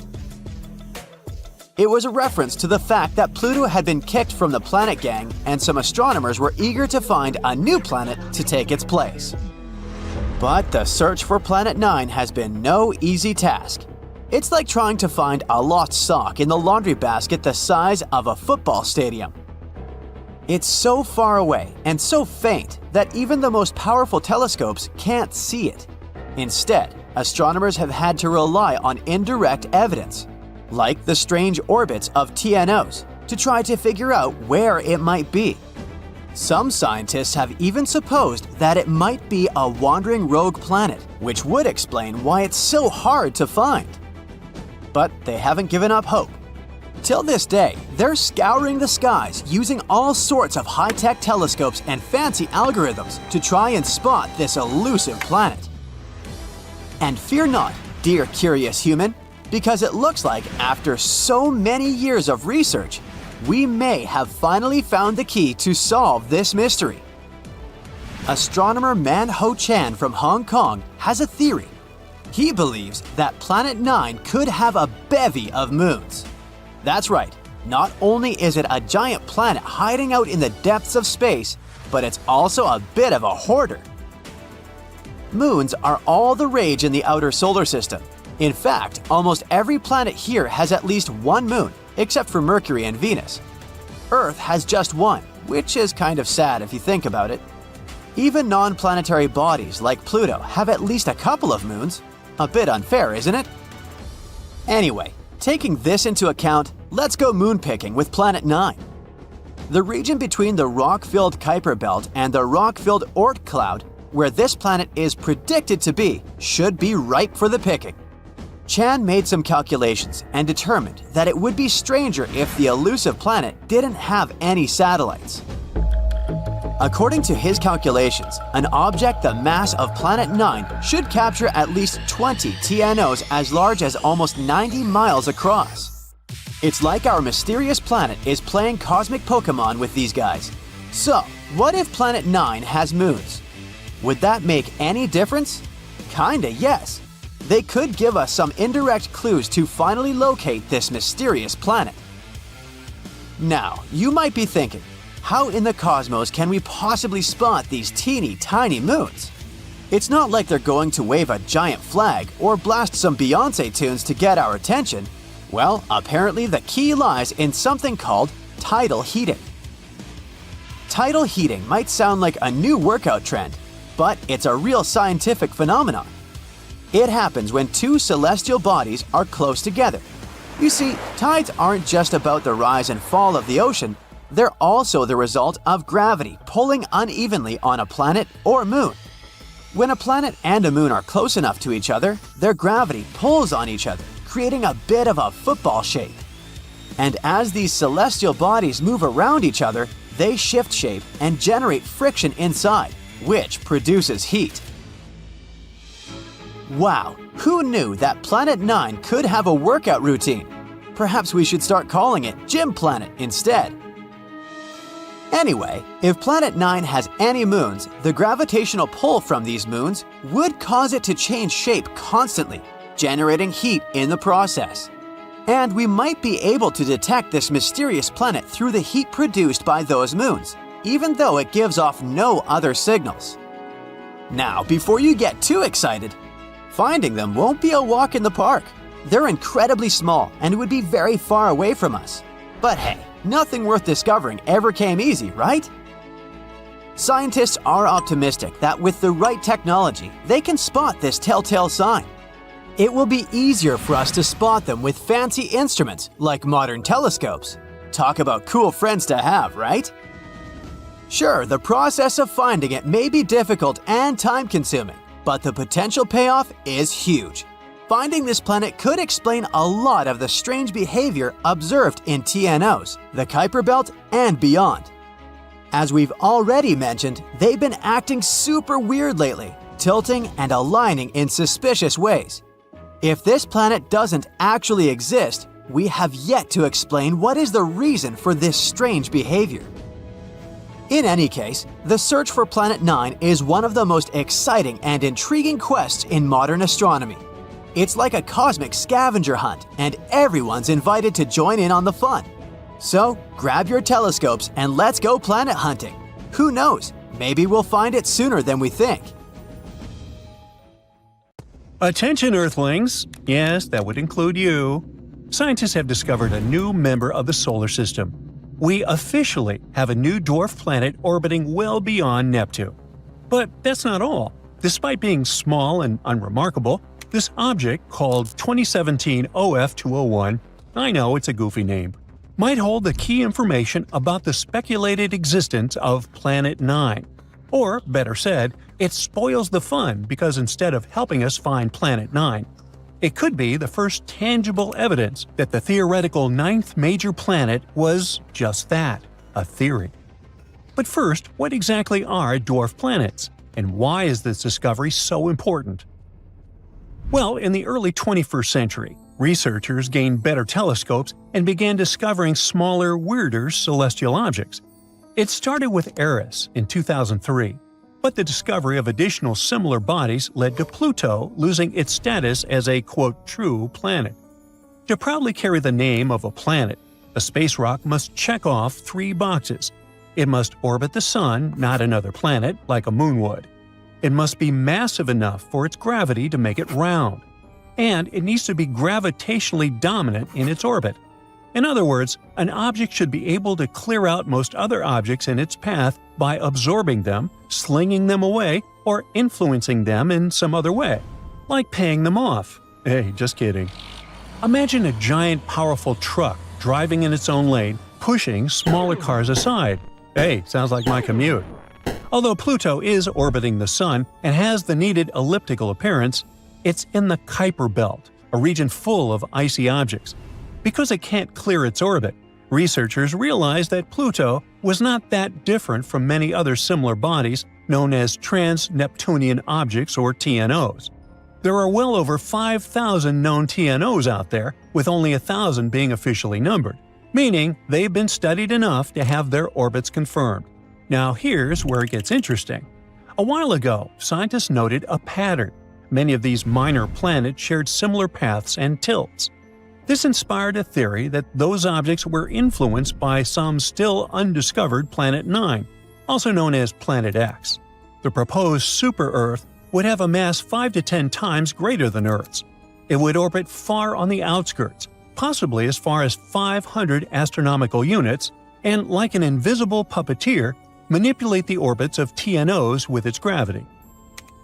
A: It was a reference to the fact that Pluto had been kicked from the planet gang, and some astronomers were eager to find a new planet to take its place. But the search for Planet 9 has been no easy task. It's like trying to find a lost sock in the laundry basket the size of a football stadium. It's so far away and so faint that even the most powerful telescopes can't see it. Instead, astronomers have had to rely on indirect evidence, like the strange orbits of TNOs, to try to figure out where it might be. Some scientists have even supposed that it might be a wandering rogue planet, which would explain why it's so hard to find. But they haven't given up hope. Till this day, they're scouring the skies using all sorts of high-tech telescopes and fancy algorithms to try and spot this elusive planet. And fear not, dear curious human, because it looks like after so many years of research, we may have finally found the key to solve this mystery. Astronomer Man Ho Chan from Hong Kong has a theory. He believes that Planet 9 could have a bevy of moons. That's right, not only is it a giant planet hiding out in the depths of space, but it's also a bit of a hoarder. Moons are all the rage in the outer solar system. In fact, almost every planet here has at least one moon, except for Mercury and Venus. Earth has just one, which is kind of sad if you think about it. Even non-planetary bodies like Pluto have at least a couple of moons. A bit unfair, isn't it? Anyway, taking this into account, let's go moon picking with Planet 9. The region between the rock-filled Kuiper Belt and the rock-filled Oort cloud, where this planet is predicted to be, should be ripe for the picking. Chan made some calculations and determined that it would be stranger if the elusive planet didn't have any satellites. According to his calculations, an object the mass of Planet 9 should capture at least 20 TNOs as large as almost 90 miles across. It's like our mysterious planet is playing cosmic Pokemon with these guys. So, what if Planet 9 has moons? Would that make any difference? Kinda, yes. They could give us some indirect clues to finally locate this mysterious planet. Now, you might be thinking, how in the cosmos can we possibly spot these teeny tiny moons? It's not like they're going to wave a giant flag or blast some Beyoncé tunes to get our attention. Well, apparently the key lies in something called tidal heating. Tidal heating might sound like a new workout trend, but it's a real scientific phenomenon. It happens when two celestial bodies are close together. You see, tides aren't just about the rise and fall of the ocean,
F: They're also the result of gravity pulling unevenly on a planet or moon. When a planet and a moon are close enough to each other, their gravity pulls on each other, creating a bit of a football shape. And as these celestial bodies move around each other, they shift shape and generate friction inside, which produces heat. Wow, who knew that Planet 9 could have a workout routine? Perhaps we should start calling it Gym Planet instead. Anyway, if Planet 9 has any moons, the gravitational pull from these moons would cause it to change shape constantly, generating heat in the process. And we might be able to detect this mysterious planet through the heat produced by those moons, even though it gives off no other signals. Now, before you get too excited, finding them won't be a walk in the park. They're incredibly small and would be very far away from us. But hey, nothing worth discovering ever came easy, right? Scientists are optimistic that with the right technology, they can spot this telltale sign. It will be easier for us to spot them with fancy instruments like modern telescopes. Talk about cool friends to have, right? Sure, the process of finding it may be difficult and time-consuming, but the potential payoff is huge. Finding this planet could explain a lot of the strange behavior observed in TNOs, the Kuiper Belt, and beyond. As we've already mentioned, they've been acting super weird lately, tilting and aligning in suspicious ways. If this planet doesn't actually exist, we have yet to explain what is the reason for this strange behavior. In any case, the search for Planet 9 is one of the most exciting and intriguing quests in modern astronomy. It's like a cosmic scavenger hunt, and everyone's invited to join in on the fun. So, grab your telescopes and let's go planet hunting. Who knows, maybe we'll find it sooner than we think.
D: Attention, Earthlings! Yes, that would include you. Scientists have discovered a new member of the solar system. We officially have a new dwarf planet orbiting well beyond Neptune. But that's not all. Despite being small and unremarkable, this object, called 2017 OF201, I know it's a goofy name, might hold the key information about the speculated existence of Planet 9. Or, better said, it spoils the fun because instead of helping us find Planet 9, it could be the first tangible evidence that the theoretical ninth major planet was just that, a theory. But first, what exactly are dwarf planets, and why is this discovery so important? Well, in the early 21st century, researchers gained better telescopes and began discovering smaller, weirder celestial objects. It started with Eris in 2003, but the discovery of additional similar bodies led to Pluto losing its status as a, quote, true planet. To proudly carry the name of a planet, a space rock must check off 3 boxes. It must orbit the Sun, not another planet, like a moon would. It must be massive enough for its gravity to make it round. And it needs to be gravitationally dominant in its orbit. In other words, an object should be able to clear out most other objects in its path by absorbing them, slinging them away, or influencing them in some other way, like paying them off. Hey, just kidding. Imagine a giant, powerful truck driving in its own lane, pushing smaller cars aside. Hey, sounds like my commute. Although Pluto is orbiting the Sun and has the needed elliptical appearance, it's in the Kuiper Belt, a region full of icy objects. Because it can't clear its orbit, researchers realized that Pluto was not that different from many other similar bodies known as trans-Neptunian objects or TNOs. There are well over 5,000 known TNOs out there, with only 1,000 being officially numbered, meaning they've been studied enough to have their orbits confirmed. Now here's where it gets interesting. A while ago, scientists noted a pattern. Many of these minor planets shared similar paths and tilts. This inspired a theory that those objects were influenced by some still undiscovered Planet 9, also known as Planet X. The proposed super-Earth would have a mass 5 to 10 times greater than Earth's. It would orbit far on the outskirts, possibly as far as 500 astronomical units, and like an invisible puppeteer, manipulate the orbits of TNOs with its gravity.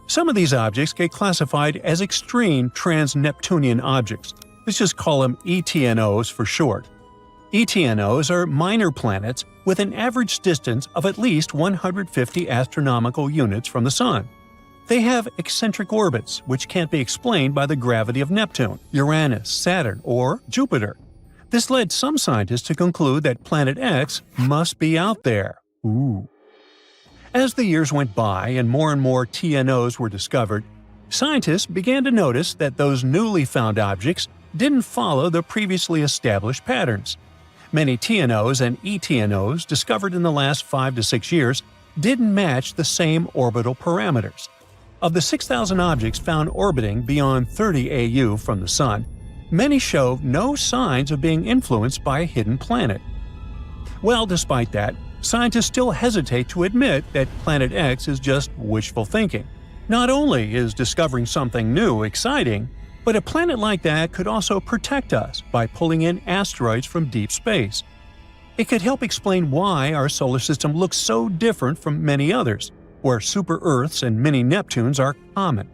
D: Some of these objects get classified as extreme trans-Neptunian objects. Let's just call them ETNOs for short. ETNOs are minor planets with an average distance of at least 150 astronomical units from the Sun. They have eccentric orbits, which can't be explained by the gravity of Neptune, Uranus, Saturn, or Jupiter. This led some scientists to conclude that Planet X must be out there. Ooh. As the years went by and more TNOs were discovered, scientists began to notice that those newly found objects didn't follow the previously established patterns. Many TNOs and ETNOs discovered in the last 5 to 6 years didn't match the same orbital parameters. Of the 6,000 objects found orbiting beyond 30 AU from the Sun, many show no signs of being influenced by a hidden planet. Well, despite that, scientists still hesitate to admit that Planet X is just wishful thinking. Not only is discovering something new exciting, but a planet like that could also protect us by pulling in asteroids from deep space. It could help explain why our solar system looks so different from many others, where super-Earths and mini-Neptunes are common.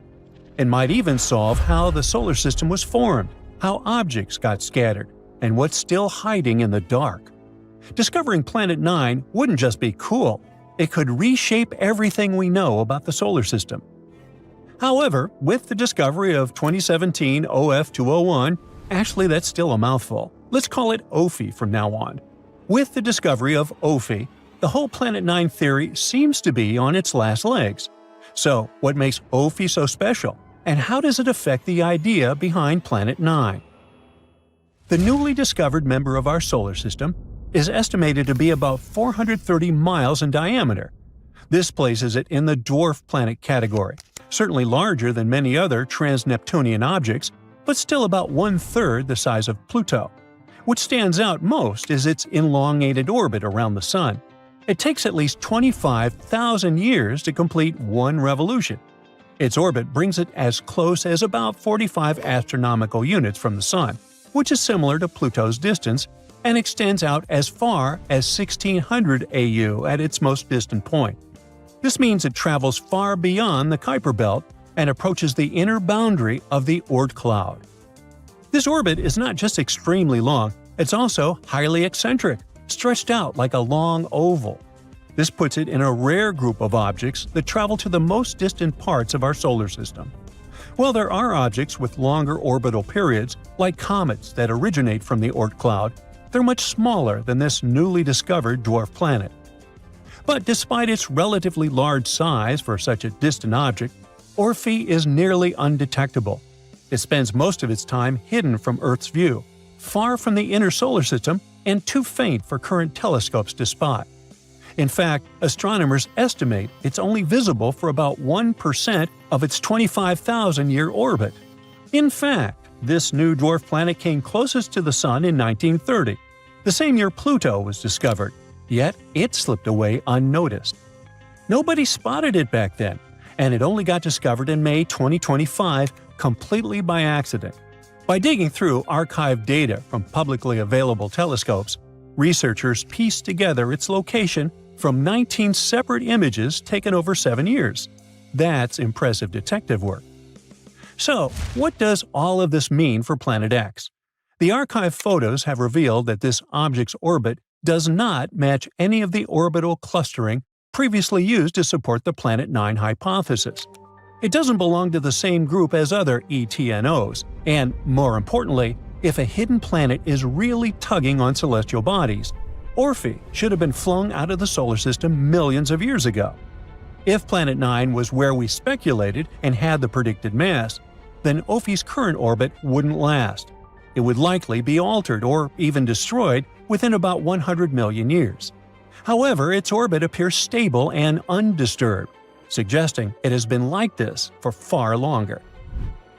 D: It might even solve how the solar system was formed, how objects got scattered, and what's still hiding in the dark. Discovering Planet 9 wouldn't just be cool, it could reshape everything we know about the solar system. However, with the discovery of 2017 OF201, actually that's still a mouthful, let's call it OFI from now on. With the discovery of OFI, the whole Planet 9 theory seems to be on its last legs. So, what makes OFI so special, and how does it affect the idea behind Planet 9? The newly discovered member of our solar system is estimated to be about 430 miles in diameter. This places it in the dwarf planet category, certainly larger than many other trans-Neptunian objects, but still about 1/3 the size of Pluto. What stands out most is its elongated orbit around the Sun. It takes at least 25,000 years to complete one revolution. Its orbit brings it as close as about 45 astronomical units from the Sun, which is similar to Pluto's distance, and extends out as far as 1600 AU at its most distant point. This means it travels far beyond the Kuiper Belt and approaches the inner boundary of the Oort cloud. This orbit is not just extremely long, it's also highly eccentric, stretched out like a long oval. This puts it in a rare group of objects that travel to the most distant parts of our solar system. While there are objects with longer orbital periods, like comets that originate from the Oort cloud, they're much smaller than this newly discovered dwarf planet. But despite its relatively large size for such a distant object, OFI is nearly undetectable. It spends most of its time hidden from Earth's view, far from the inner solar system and too faint for current telescopes to spot. In fact, astronomers estimate it's only visible for about 1% of its 25,000-year orbit. In fact, this new dwarf planet came closest to the Sun in 1930, the same year Pluto was discovered, yet it slipped away unnoticed. Nobody spotted it back then, and it only got discovered in May 2025 completely by accident. By digging through archived data from publicly available telescopes, researchers pieced together its location from 19 separate images taken over 7 years. That's impressive detective work. So, what does all of this mean for Planet X? The archive photos have revealed that this object's orbit does not match any of the orbital clustering previously used to support the Planet 9 hypothesis. It doesn't belong to the same group as other ETNOs, and, more importantly, if a hidden planet is really tugging on celestial bodies, OFI should have been flung out of the solar system millions of years ago. If Planet 9 was where we speculated and had the predicted mass, then OFI's current orbit wouldn't last. It would likely be altered or even destroyed within about 100 million years. However, its orbit appears stable and undisturbed, suggesting it has been like this for far longer.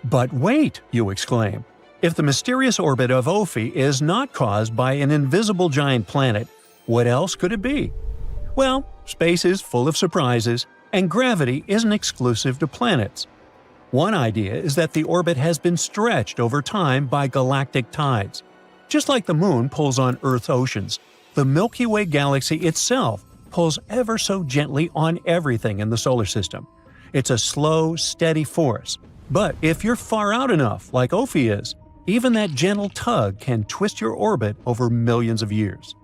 D: But wait, you exclaim. If the mysterious orbit of OFI is not caused by an invisible giant planet, what else could it be? Well, space is full of surprises, and gravity isn't exclusive to planets. One idea is that the orbit has been stretched over time by galactic tides. Just like the Moon pulls on Earth's oceans, the Milky Way galaxy itself pulls ever so gently on everything in the solar system. It's a slow, steady force. But if you're far out enough, like OFI is, Even that gentle tug can twist your orbit over millions of years.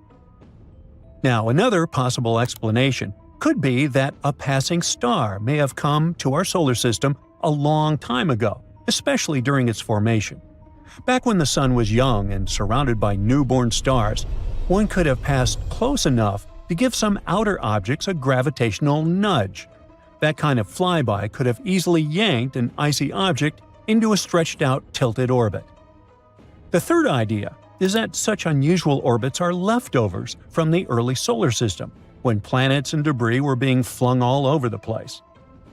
D: Now, another possible explanation could be that a passing star may have come to our solar system a long time ago, especially during its formation. Back when the sun was young and surrounded by newborn stars, one could have passed close enough to give some outer objects a gravitational nudge. That kind of flyby could have easily yanked an icy object into a stretched-out, tilted orbit. The third idea is that such unusual orbits are leftovers from the early solar system, when planets and debris were being flung all over the place.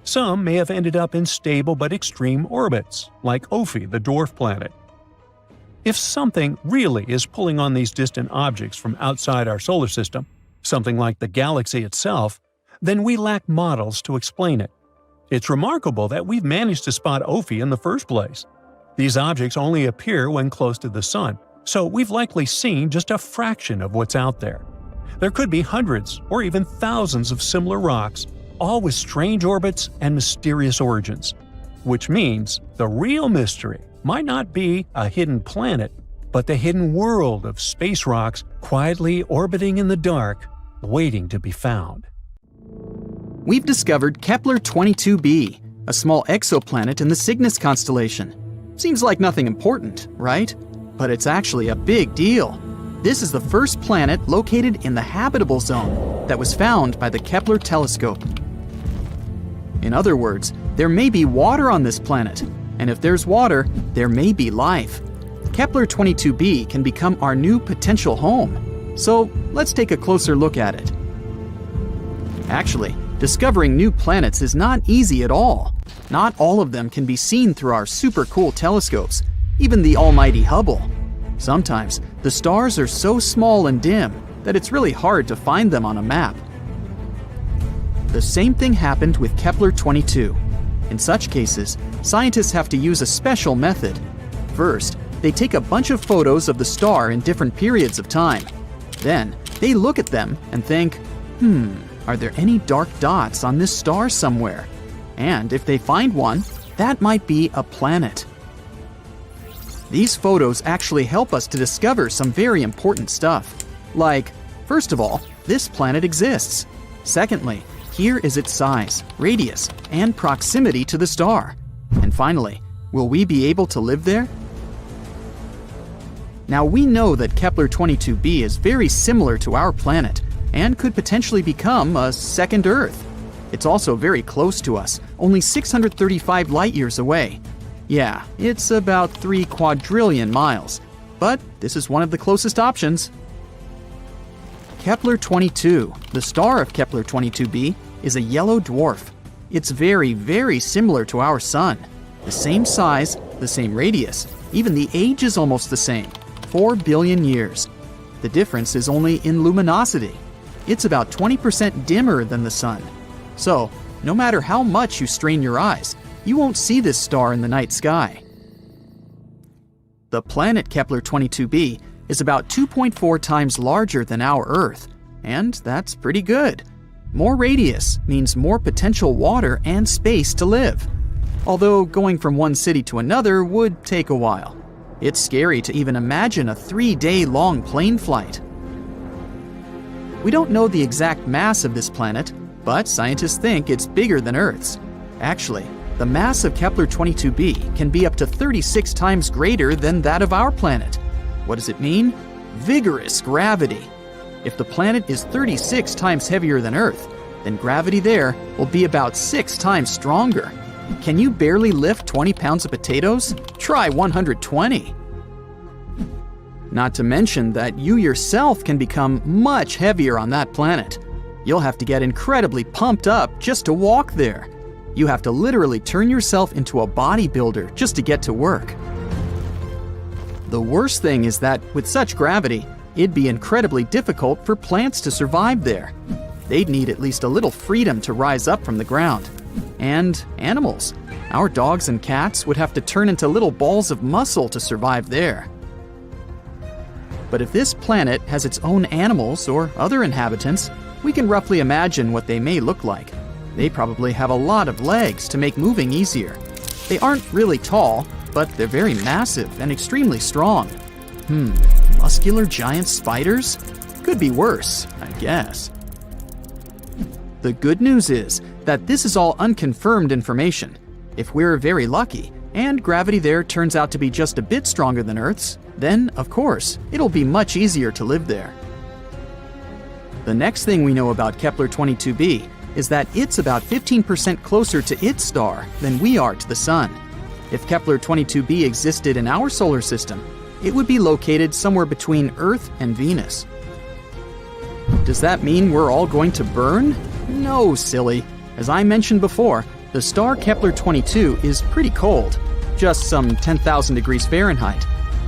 D: Some may have ended up in stable but extreme orbits, like Ophi, the dwarf planet. If something really is pulling on these distant objects from outside our solar system, something like the galaxy itself, then we lack models to explain it. It's remarkable that we've managed to spot Ophi in the first place. These objects only appear when close to the sun, so we've likely seen just a fraction of what's out there. There could be hundreds or even thousands of similar rocks, all with strange orbits and mysterious origins. Which means the real mystery might not be a hidden planet, but the hidden world of space rocks quietly orbiting in the dark, waiting to be found.
E: We've discovered Kepler-22b, a small exoplanet in the Cygnus constellation. Seems like nothing important, right? But it's actually a big deal. This is the first planet located in the habitable zone that was found by the Kepler telescope. In other words, there may be water on this planet, and if there's water, there may be life. Kepler-22b can become our new potential home. So let's take a closer look at it. Actually, discovering new planets is not easy at all. Not all of them can be seen through our super cool telescopes, even the almighty Hubble. Sometimes, the stars are so small and dim that it's really hard to find them on a map. The same thing happened with Kepler-22. In such cases, scientists have to use a special method. First, they take a bunch of photos of the star in different periods of time. Then, they look at them and think, are there any dark dots on this star somewhere? And if they find one, that might be a planet. These photos actually help us to discover some very important stuff. Like, first of all, this planet exists. Secondly, here is its size, radius, and proximity to the star. And finally, will we be able to live there? Now we know that Kepler-22b is very similar to our planet and could potentially become a second Earth. It's also very close to us, only 635 light-years away. Yeah, it's about 3 quadrillion miles, but this is one of the closest options. Kepler-22, the star of Kepler-22b, is a yellow dwarf. It's very, very similar to our Sun. The same size, the same radius, even the age is almost the same, 4 billion years. The difference is only in luminosity. It's about 20% dimmer than the Sun. So, no matter how much you strain your eyes, you won't see this star in the night sky. The planet Kepler-22b is about 2.4 times larger than our Earth, and that's pretty good. More radius means more potential water and space to live. Although going from one city to another would take a while. It's scary to even imagine a 3-day-long plane flight. We don't know the exact mass of this planet, but scientists think it's bigger than Earth's. Actually, the mass of Kepler-22b can be up to 36 times greater than that of our planet. What does it mean? Vigorous gravity. If the planet is 36 times heavier than Earth, then gravity there will be about 6 times stronger. Can you barely lift 20 pounds of potatoes? Try 120. Not to mention that you yourself can become much heavier on that planet. You'll have to get incredibly pumped up just to walk there. You have to literally turn yourself into a bodybuilder just to get to work. The worst thing is that with such gravity, it'd be incredibly difficult for plants to survive there. They'd need at least a little freedom to rise up from the ground. And animals. Our dogs and cats would have to turn into little balls of muscle to survive there. But if this planet has its own animals or other inhabitants, we can roughly imagine what they may look like. They probably have a lot of legs to make moving easier. They aren't really tall, but they're very massive and extremely strong. Muscular giant spiders? Could be worse, I guess. The good news is that this is all unconfirmed information. If we're very lucky, and gravity there turns out to be just a bit stronger than Earth's, then, of course, it'll be much easier to live there. The next thing we know about Kepler-22b is that it's about 15% closer to its star than we are to the Sun. If Kepler-22b existed in our solar system, it would be located somewhere between Earth and Venus. Does that mean we're all going to burn? No, silly. As I mentioned before, the star Kepler-22 is pretty cold, just some 10,000 degrees Fahrenheit.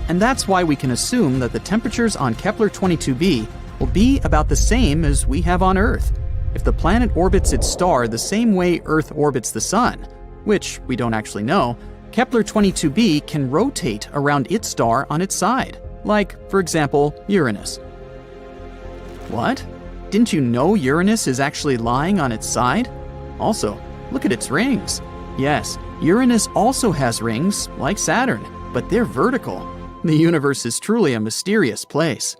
E: And that's why we can assume that the temperatures on Kepler-22b will be about the same as we have on Earth. If the planet orbits its star the same way Earth orbits the Sun, which we don't actually know, Kepler-22b can rotate around its star on its side, like, for example, Uranus. What? Didn't you know Uranus is actually lying on its side? Also, look at its rings. Yes, Uranus also has rings, like Saturn, but they're vertical. The universe is truly a mysterious place.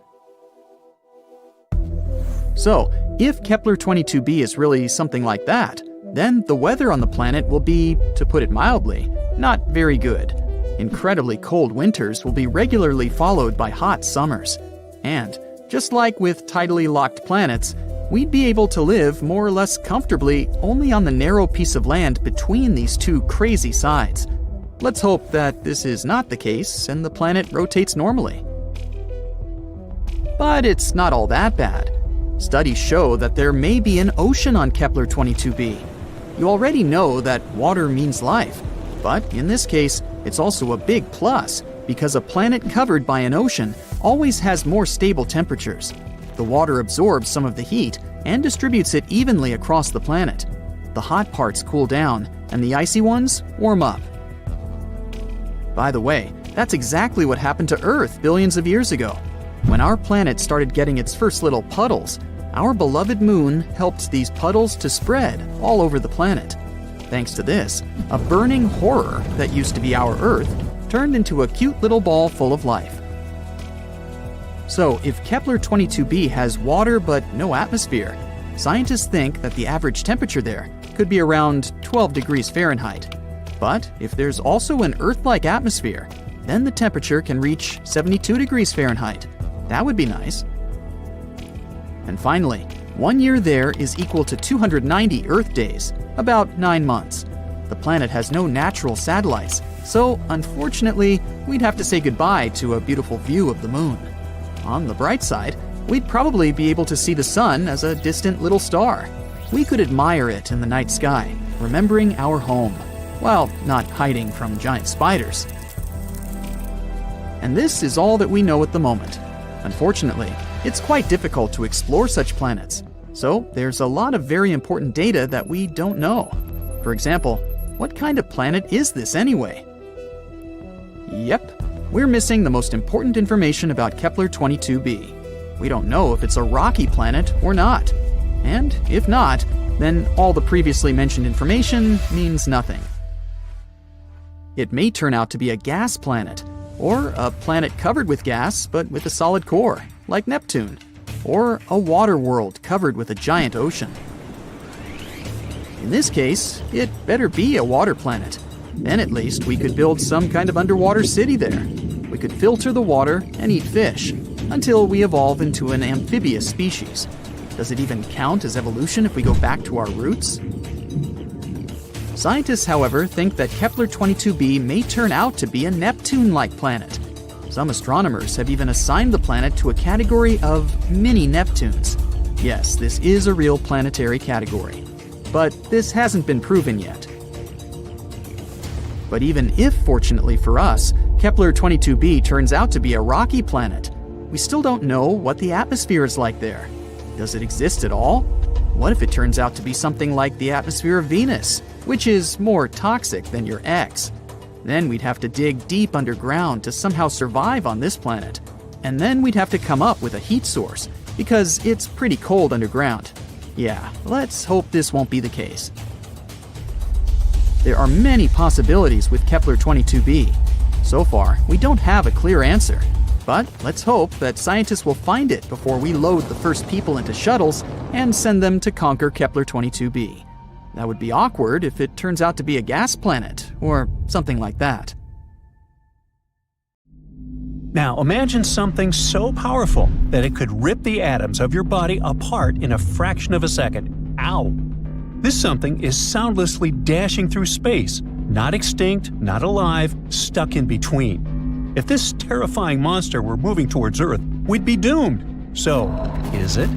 E: So, if Kepler-22b is really something like that, then the weather on the planet will be, to put it mildly, not very good. Incredibly cold winters will be regularly followed by hot summers. And, just like with tidally locked planets, we'd be able to live more or less comfortably only on the narrow piece of land between these two crazy sides. Let's hope that this is not the case and the planet rotates normally. But it's not all that bad. Studies show that there may be an ocean on Kepler-22b. You already know that water means life, but in this case, it's also a big plus because a planet covered by an ocean always has more stable temperatures. The water absorbs some of the heat and distributes it evenly across the planet. The hot parts cool down, and the icy ones warm up. By the way, that's exactly what happened to Earth billions of years ago. When our planet started getting its first little puddles, our beloved moon helped these puddles to spread all over the planet. Thanks to this, a burning horror that used to be our Earth turned into a cute little ball full of life. So, if Kepler-22b has water but no atmosphere, scientists think that the average temperature there could be around 12 degrees Fahrenheit. But if there's also an Earth-like atmosphere, then the temperature can reach 72 degrees Fahrenheit. That would be nice. And finally, 1 year there is equal to 290 Earth days, about 9 months. The planet has no natural satellites, so unfortunately, we'd have to say goodbye to a beautiful view of the moon. On the bright side, we'd probably be able to see the sun as a distant little star. We could admire it in the night sky, remembering our home, while not hiding from giant spiders. And this is all that we know at the moment. Unfortunately, it's quite difficult to explore such planets, so there's a lot of very important data that we don't know. For example, what kind of planet is this anyway? Yep, we're missing the most important information about Kepler-22b. We don't know if it's a rocky planet or not. And if not, then all the previously mentioned information means nothing. It may turn out to be a gas planet, or a planet covered with gas but with a solid core, like Neptune, or a water world covered with a giant ocean. In this case, it better be a water planet. Then at least we could build some kind of underwater city there. We could filter the water and eat fish, until we evolve into an amphibious species. Does it even count as evolution if we go back to our roots? Scientists, however, think that Kepler-22b may turn out to be a Neptune-like planet. Some astronomers have even assigned the planet to a category of mini-Neptunes. Yes, this is a real planetary category. But this hasn't been proven yet. But even if, fortunately for us, Kepler-22b turns out to be a rocky planet, we still don't know what the atmosphere is like there. Does it exist at all? What if it turns out to be something like the atmosphere of Venus, which is more toxic than your ex? Then we'd have to dig deep underground to somehow survive on this planet. And then we'd have to come up with a heat source, because it's pretty cold underground. Yeah, let's hope this won't be the case. There are many possibilities with Kepler-22b. So far, we don't have a clear answer. But let's hope that scientists will find it before we load the first people into shuttles and send them to conquer Kepler-22b. That would be awkward if it turns out to be a gas planet, or something like that.
D: Now imagine something so powerful that it could rip the atoms of your body apart in a fraction of a second. Ow! This something is soundlessly dashing through space, not extinct, not alive, stuck in between. If this terrifying monster were moving towards Earth, we'd be doomed. So, is it?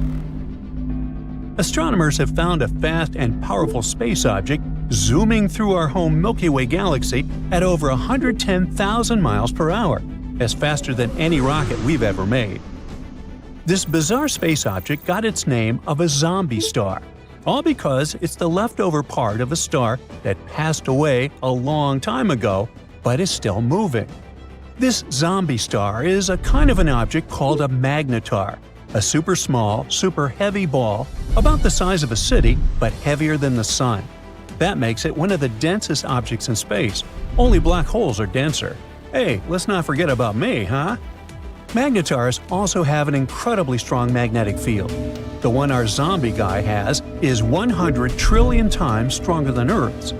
D: Astronomers have found a fast and powerful space object zooming through our home Milky Way galaxy at over 110,000 miles per hour. As faster than any rocket we've ever made. This bizarre space object got its name of a zombie star, all because it's the leftover part of a star that passed away a long time ago, but is still moving. This zombie star is a kind of an object called a magnetar, a super small, super heavy ball about the size of a city but heavier than the Sun. That makes it one of the densest objects in space. Only black holes are denser. Hey, let's not forget about me, huh? Magnetars also have an incredibly strong magnetic field. The one our zombie guy has is 100 trillion times stronger than Earth's.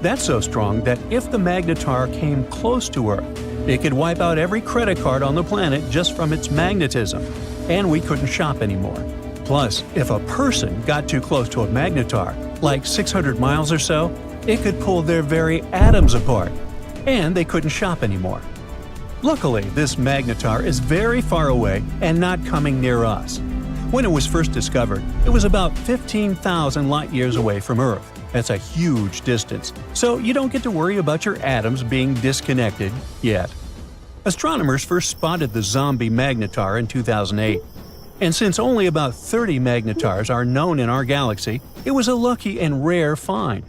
D: That's so strong that if the magnetar came close to Earth, it could wipe out every credit card on the planet just from its magnetism, and we couldn't shop anymore. Plus, if a person got too close to a magnetar, like 600 miles or so, it could pull their very atoms apart. And they couldn't shop anymore. Luckily, this magnetar is very far away and not coming near us. When it was first discovered, it was about 15,000 light-years away from Earth. That's a huge distance, so you don't get to worry about your atoms being disconnected yet. Astronomers first spotted the zombie magnetar in 2008. And since only about 30 magnetars are known in our galaxy, it was a lucky and rare find.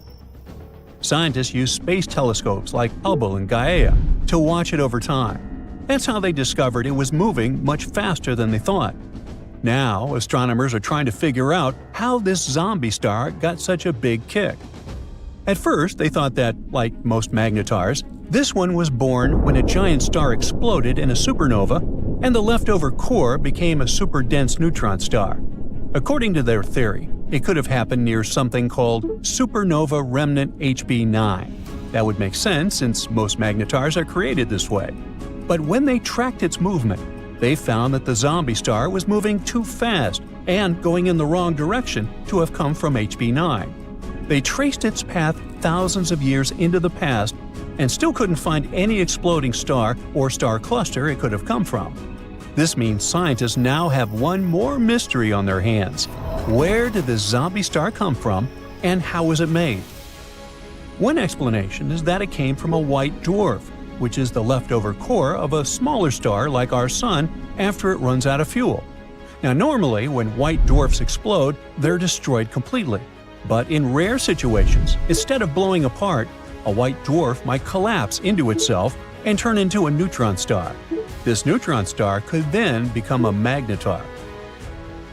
D: Scientists use space telescopes like Hubble and Gaia to watch it over time. That's how they discovered it was moving much faster than they thought. Now, astronomers are trying to figure out how this zombie star got such a big kick. At first, they thought that, like most magnetars, this one was born when a giant star exploded in a supernova and the leftover core became a super-dense neutron star. According to their theory, it could have happened near something called supernova remnant HB9. That would make sense since most magnetars are created this way. But when they tracked its movement, they found that the zombie star was moving too fast and going in the wrong direction to have come from HB9. They traced its path thousands of years into the past and still couldn't find any exploding star or star cluster it could have come from. This means scientists now have one more mystery on their hands. Where did this zombie star come from, and how was it made? One explanation is that it came from a white dwarf, which is the leftover core of a smaller star like our Sun after it runs out of fuel. Now normally, when white dwarfs explode, they're destroyed completely. But in rare situations, instead of blowing apart, a white dwarf might collapse into itself and turn into a neutron star. This neutron star could then become a magnetar.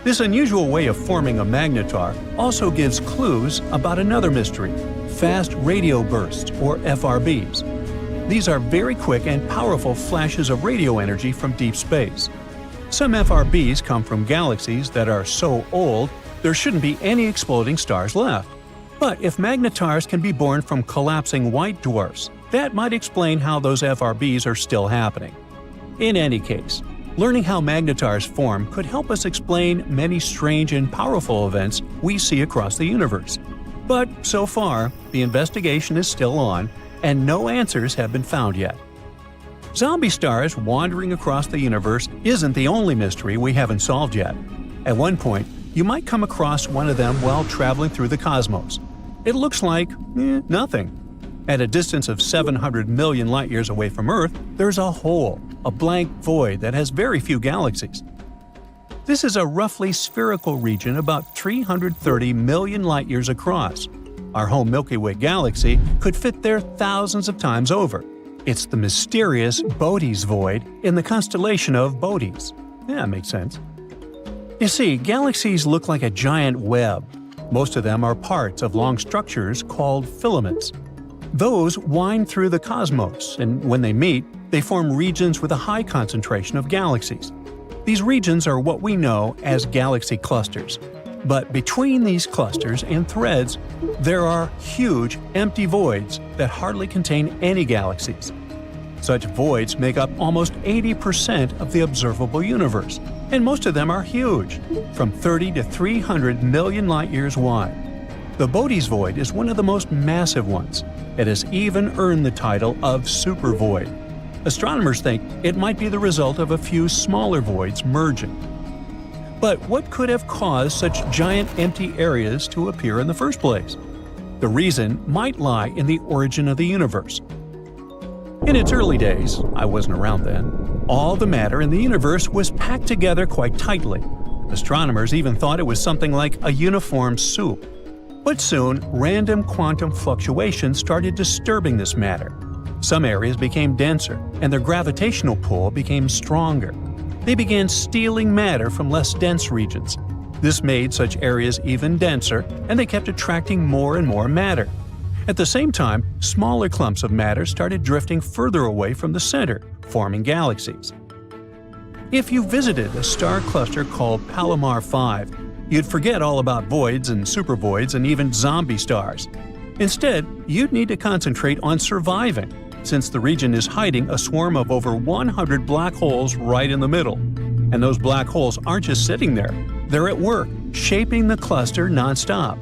D: This unusual way of forming a magnetar also gives clues about another mystery: fast radio bursts, or FRBs. These are very quick and powerful flashes of radio energy from deep space. Some FRBs come from galaxies that are so old there shouldn't be any exploding stars left. But if magnetars can be born from collapsing white dwarfs, that might explain how those FRBs are still happening. In any case, learning how magnetars form could help us explain many strange and powerful events we see across the universe. But so far, the investigation is still on, and no answers have been found yet. Zombie stars wandering across the universe isn't the only mystery we haven't solved yet. At one point, you might come across one of them while traveling through the cosmos. It looks like nothing. At a distance of 700 million light-years away from Earth, there's a hole, a blank void that has very few galaxies. This is a roughly spherical region about 330 million light-years across. Our home Milky Way galaxy could fit there thousands of times over. It's the mysterious Bode's void in the constellation of Bodes. Yeah, makes sense. You see, galaxies look like a giant web. Most of them are parts of long structures called filaments. Those wind through the cosmos, and when they meet, they form regions with a high concentration of galaxies. These regions are what we know as galaxy clusters. But between these clusters and threads, there are huge, empty voids that hardly contain any galaxies. Such voids make up almost 80% of the observable universe, and most of them are huge, from 30 to 300 million light-years wide. The Bode's void is one of the most massive ones. It has even earned the title of supervoid. Astronomers think it might be the result of a few smaller voids merging. But what could have caused such giant empty areas to appear in the first place? The reason might lie in the origin of the universe. In its early days, I wasn't around then, all the matter in the universe was packed together quite tightly. Astronomers even thought it was something like a uniform soup. But soon, random quantum fluctuations started disturbing this matter. Some areas became denser, and their gravitational pull became stronger. They began stealing matter from less dense regions. This made such areas even denser, and they kept attracting more and more matter. At the same time, smaller clumps of matter started drifting further away from the center, forming galaxies. If you visited a star cluster called Palomar 5, you'd forget all about voids and supervoids and even zombie stars. Instead, you'd need to concentrate on surviving, since the region is hiding a swarm of over 100 black holes right in the middle. And those black holes aren't just sitting there, they're at work, shaping the cluster nonstop.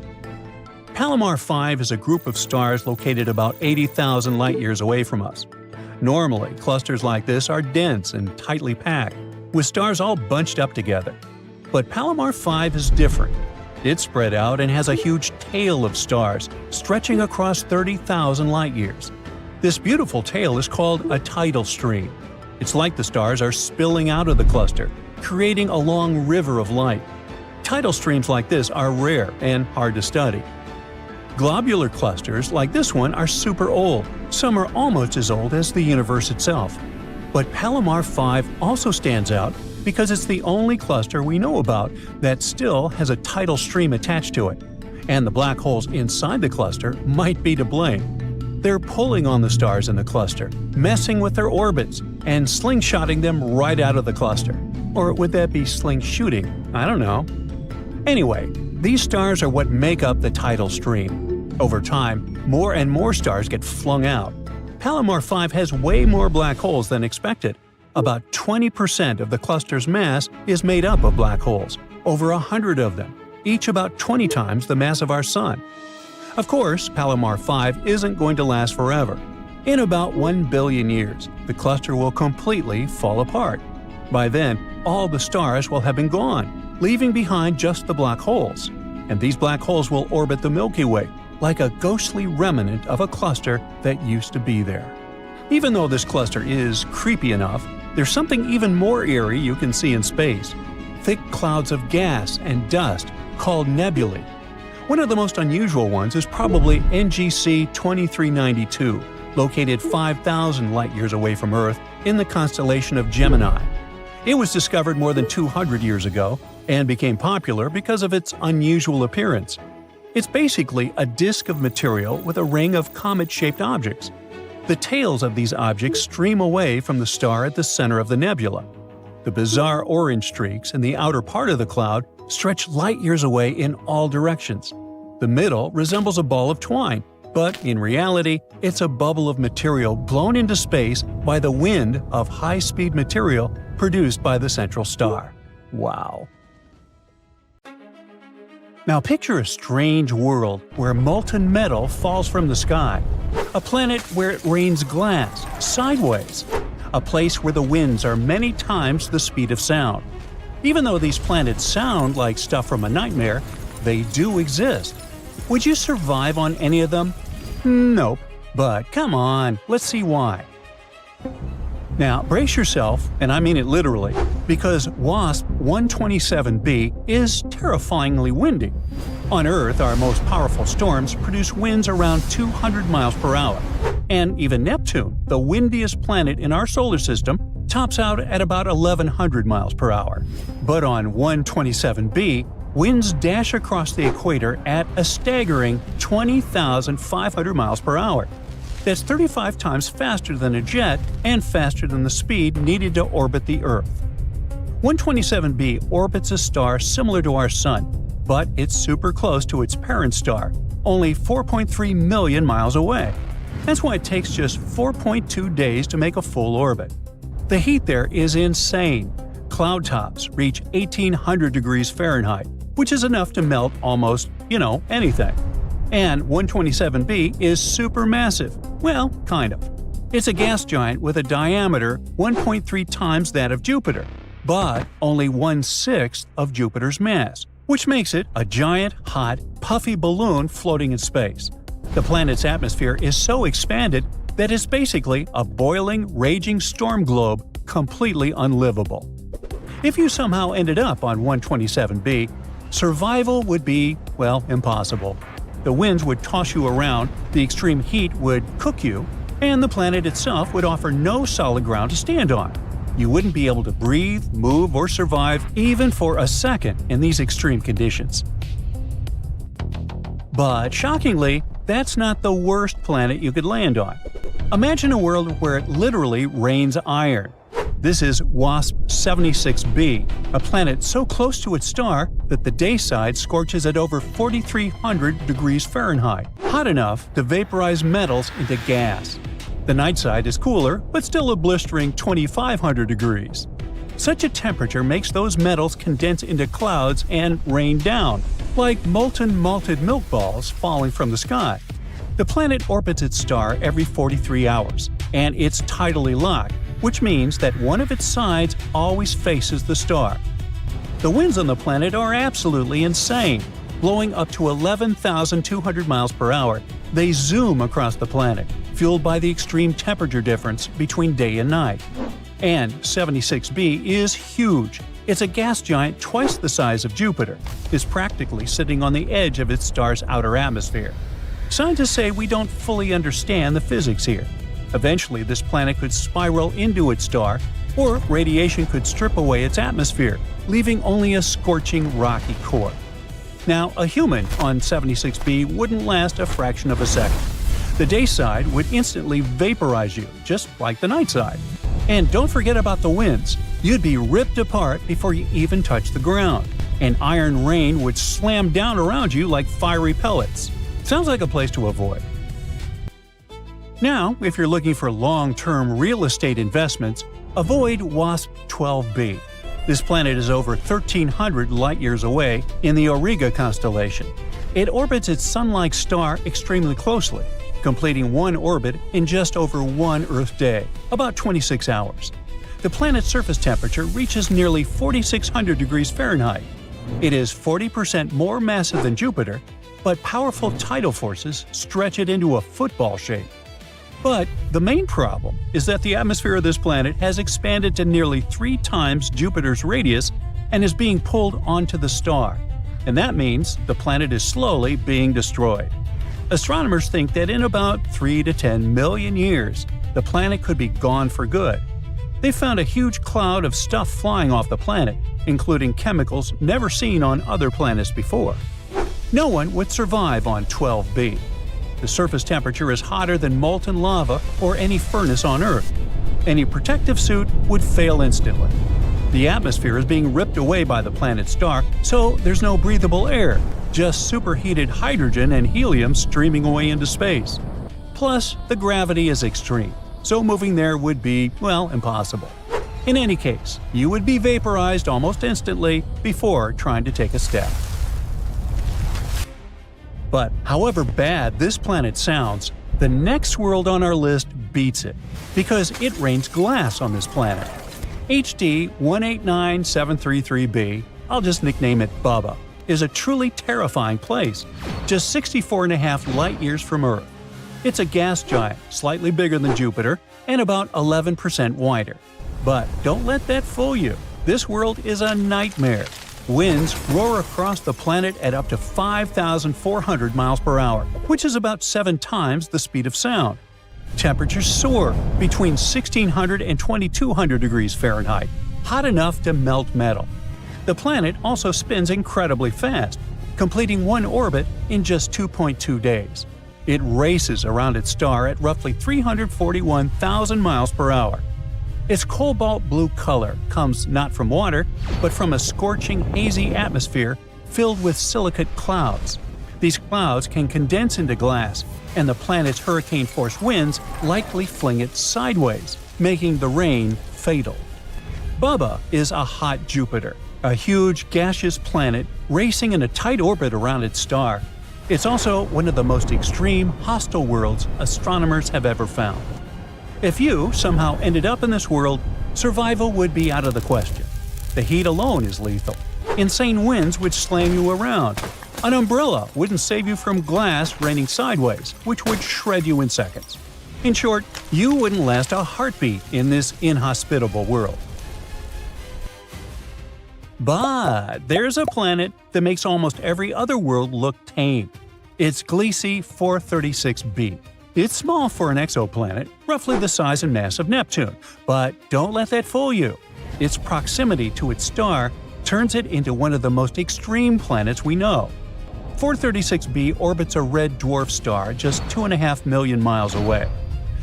D: Palomar 5 is a group of stars located about 80,000 light-years away from us. Normally, clusters like this are dense and tightly packed, with stars all bunched up together. But Palomar 5 is different. It's spread out and has a huge tail of stars, stretching across 30,000 light-years. This beautiful tail is called a tidal stream. It's like the stars are spilling out of the cluster, creating a long river of light. Tidal streams like this are rare and hard to study. Globular clusters like this one are super old. Some are almost as old as the universe itself. But Palomar 5 also stands out because it's the only cluster we know about that still has a tidal stream attached to it. And the black holes inside the cluster might be to blame. They're pulling on the stars in the cluster, messing with their orbits, and slingshotting them right out of the cluster. Or would that be sling shooting? I don't know. Anyway, these stars are what make up the tidal stream. Over time, more and more stars get flung out. Palomar 5 has way more black holes than expected. About 20% of the cluster's mass is made up of black holes, over 100 of them, each about 20 times the mass of our Sun. Of course, Palomar 5 isn't going to last forever. In about 1 billion years, the cluster will completely fall apart. By then, all the stars will have been gone, leaving behind just the black holes. And these black holes will orbit the Milky Way, like a ghostly remnant of a cluster that used to be there. Even though this cluster is creepy enough, there's something even more eerie you can see in space: thick clouds of gas and dust called nebulae. One of the most unusual ones is probably NGC 2392, located 5,000 light-years away from Earth in the constellation of Gemini. It was discovered more than 200 years ago and became popular because of its unusual appearance. It's basically a disk of material with a ring of comet-shaped objects. The tails of these objects stream away from the star at the center of the nebula. The bizarre orange streaks in the outer part of the cloud stretch light-years away in all directions. The middle resembles a ball of twine, but in reality, it's a bubble of material blown into space by the wind of high-speed material produced by the central star. Wow. Now picture a strange world where molten metal falls from the sky, a planet where it rains glass sideways, a place where the winds are many times the speed of sound. Even though these planets sound like stuff from a nightmare, they do exist. Would you survive on any of them? Nope. But come on, let's see why. Now, brace yourself, and I mean it literally, because WASP 127b is terrifyingly windy. On Earth, our most powerful storms produce winds around 200 miles per hour. And even Neptune, the windiest planet in our solar system, tops out at about 1,100 miles per hour. But on 127b, winds dash across the equator at a staggering 20,500 miles per hour. that's 35 times faster than a jet and faster than the speed needed to orbit the Earth. 127b orbits a star similar to our Sun, but it's super close to its parent star, only 4.3 million miles away. That's why it takes just 4.2 days to make a full orbit. The heat there is insane. Cloud tops reach 1800 degrees Fahrenheit, which is enough to melt almost, anything. And 127b is supermassive. Well, kind of. It's a gas giant with a diameter 1.3 times that of Jupiter, but only 1/6 of Jupiter's mass, which makes it a giant, hot, puffy balloon floating in space. The planet's atmosphere is so expanded that it's basically a boiling, raging storm globe, completely unlivable. If you somehow ended up on 127b, survival would be, impossible. The winds would toss you around, the extreme heat would cook you, and the planet itself would offer no solid ground to stand on. You wouldn't be able to breathe, move, or survive even for a second in these extreme conditions. But shockingly, that's not the worst planet you could land on. Imagine a world where it literally rains iron. This is WASP 76b, a planet so close to its star that the day side scorches at over 4,300 degrees Fahrenheit, hot enough to vaporize metals into gas. The night side is cooler, but still a blistering 2,500 degrees. Such a temperature makes those metals condense into clouds and rain down, like molten malted milk balls falling from the sky. The planet orbits its star every 43 hours, and it's tidally locked, which means that one of its sides always faces the star. The winds on the planet are absolutely insane, blowing up to 11,200 miles per hour. They zoom across the planet, fueled by the extreme temperature difference between day and night. And 76b is huge. It's a gas giant twice the size of Jupiter, is practically sitting on the edge of its star's outer atmosphere. Scientists say we don't fully understand the physics here. Eventually, this planet could spiral into its star, or radiation could strip away its atmosphere, leaving only a scorching rocky core. Now, a human on 76b wouldn't last a fraction of a second. The day side would instantly vaporize you, just like the night side. And don't forget about the winds. You'd be ripped apart before you even touch the ground. And iron rain would slam down around you like fiery pellets. Sounds like a place to avoid. Now, if you're looking for long-term real estate investments, avoid WASP 12b. This planet is over 1,300 light-years away in the Auriga constellation. It orbits its sun-like star extremely closely, completing one orbit in just over one Earth day, about 26 hours. The planet's surface temperature reaches nearly 4,600 degrees Fahrenheit. It is 40% more massive than Jupiter, but powerful tidal forces stretch it into a football shape. But the main problem is that the atmosphere of this planet has expanded to nearly 3 times Jupiter's radius and is being pulled onto the star. And that means the planet is slowly being destroyed. Astronomers think that in about 3 to 10 million years, the planet could be gone for good. They found a huge cloud of stuff flying off the planet, including chemicals never seen on other planets before. No one would survive on 12b. The surface temperature is hotter than molten lava or any furnace on Earth. Any protective suit would fail instantly. The atmosphere is being ripped away by the planet's star, so there's no breathable air, just superheated hydrogen and helium streaming away into space. Plus, the gravity is extreme, so moving there would be, impossible. In any case, you would be vaporized almost instantly before trying to take a step. But however bad this planet sounds, the next world on our list beats it, because it rains glass on this planet. HD 189733b, I'll just nickname it Bubba, is a truly terrifying place, just 64.5 light-years from Earth. It's a gas giant, slightly bigger than Jupiter, and about 11% wider. But don't let that fool you. This world is a nightmare. Winds roar across the planet at up to 5,400 miles per hour, which is about 7 times the speed of sound. Temperatures soar between 1,600 and 2,200 degrees Fahrenheit, hot enough to melt metal. The planet also spins incredibly fast, completing one orbit in just 2.2 days. It races around its star at roughly 341,000 miles per hour. Its cobalt blue color comes not from water, but from a scorching, hazy atmosphere filled with silicate clouds. These clouds can condense into glass, and the planet's hurricane-force winds likely fling it sideways, making the rain fatal. Bubba is a hot Jupiter, a huge gaseous planet racing in a tight orbit around its star. It's also one of the most extreme, hostile worlds astronomers have ever found. If you somehow ended up in this world, survival would be out of the question. The heat alone is lethal. Insane winds would slam you around. An umbrella wouldn't save you from glass raining sideways, which would shred you in seconds. In short, you wouldn't last a heartbeat in this inhospitable world. But there's a planet that makes almost every other world look tame. It's Gliese 436b. It's small for an exoplanet, roughly the size and mass of Neptune, but don't let that fool you. Its proximity to its star turns it into one of the most extreme planets we know. 436b orbits a red dwarf star just 2.5 million miles away.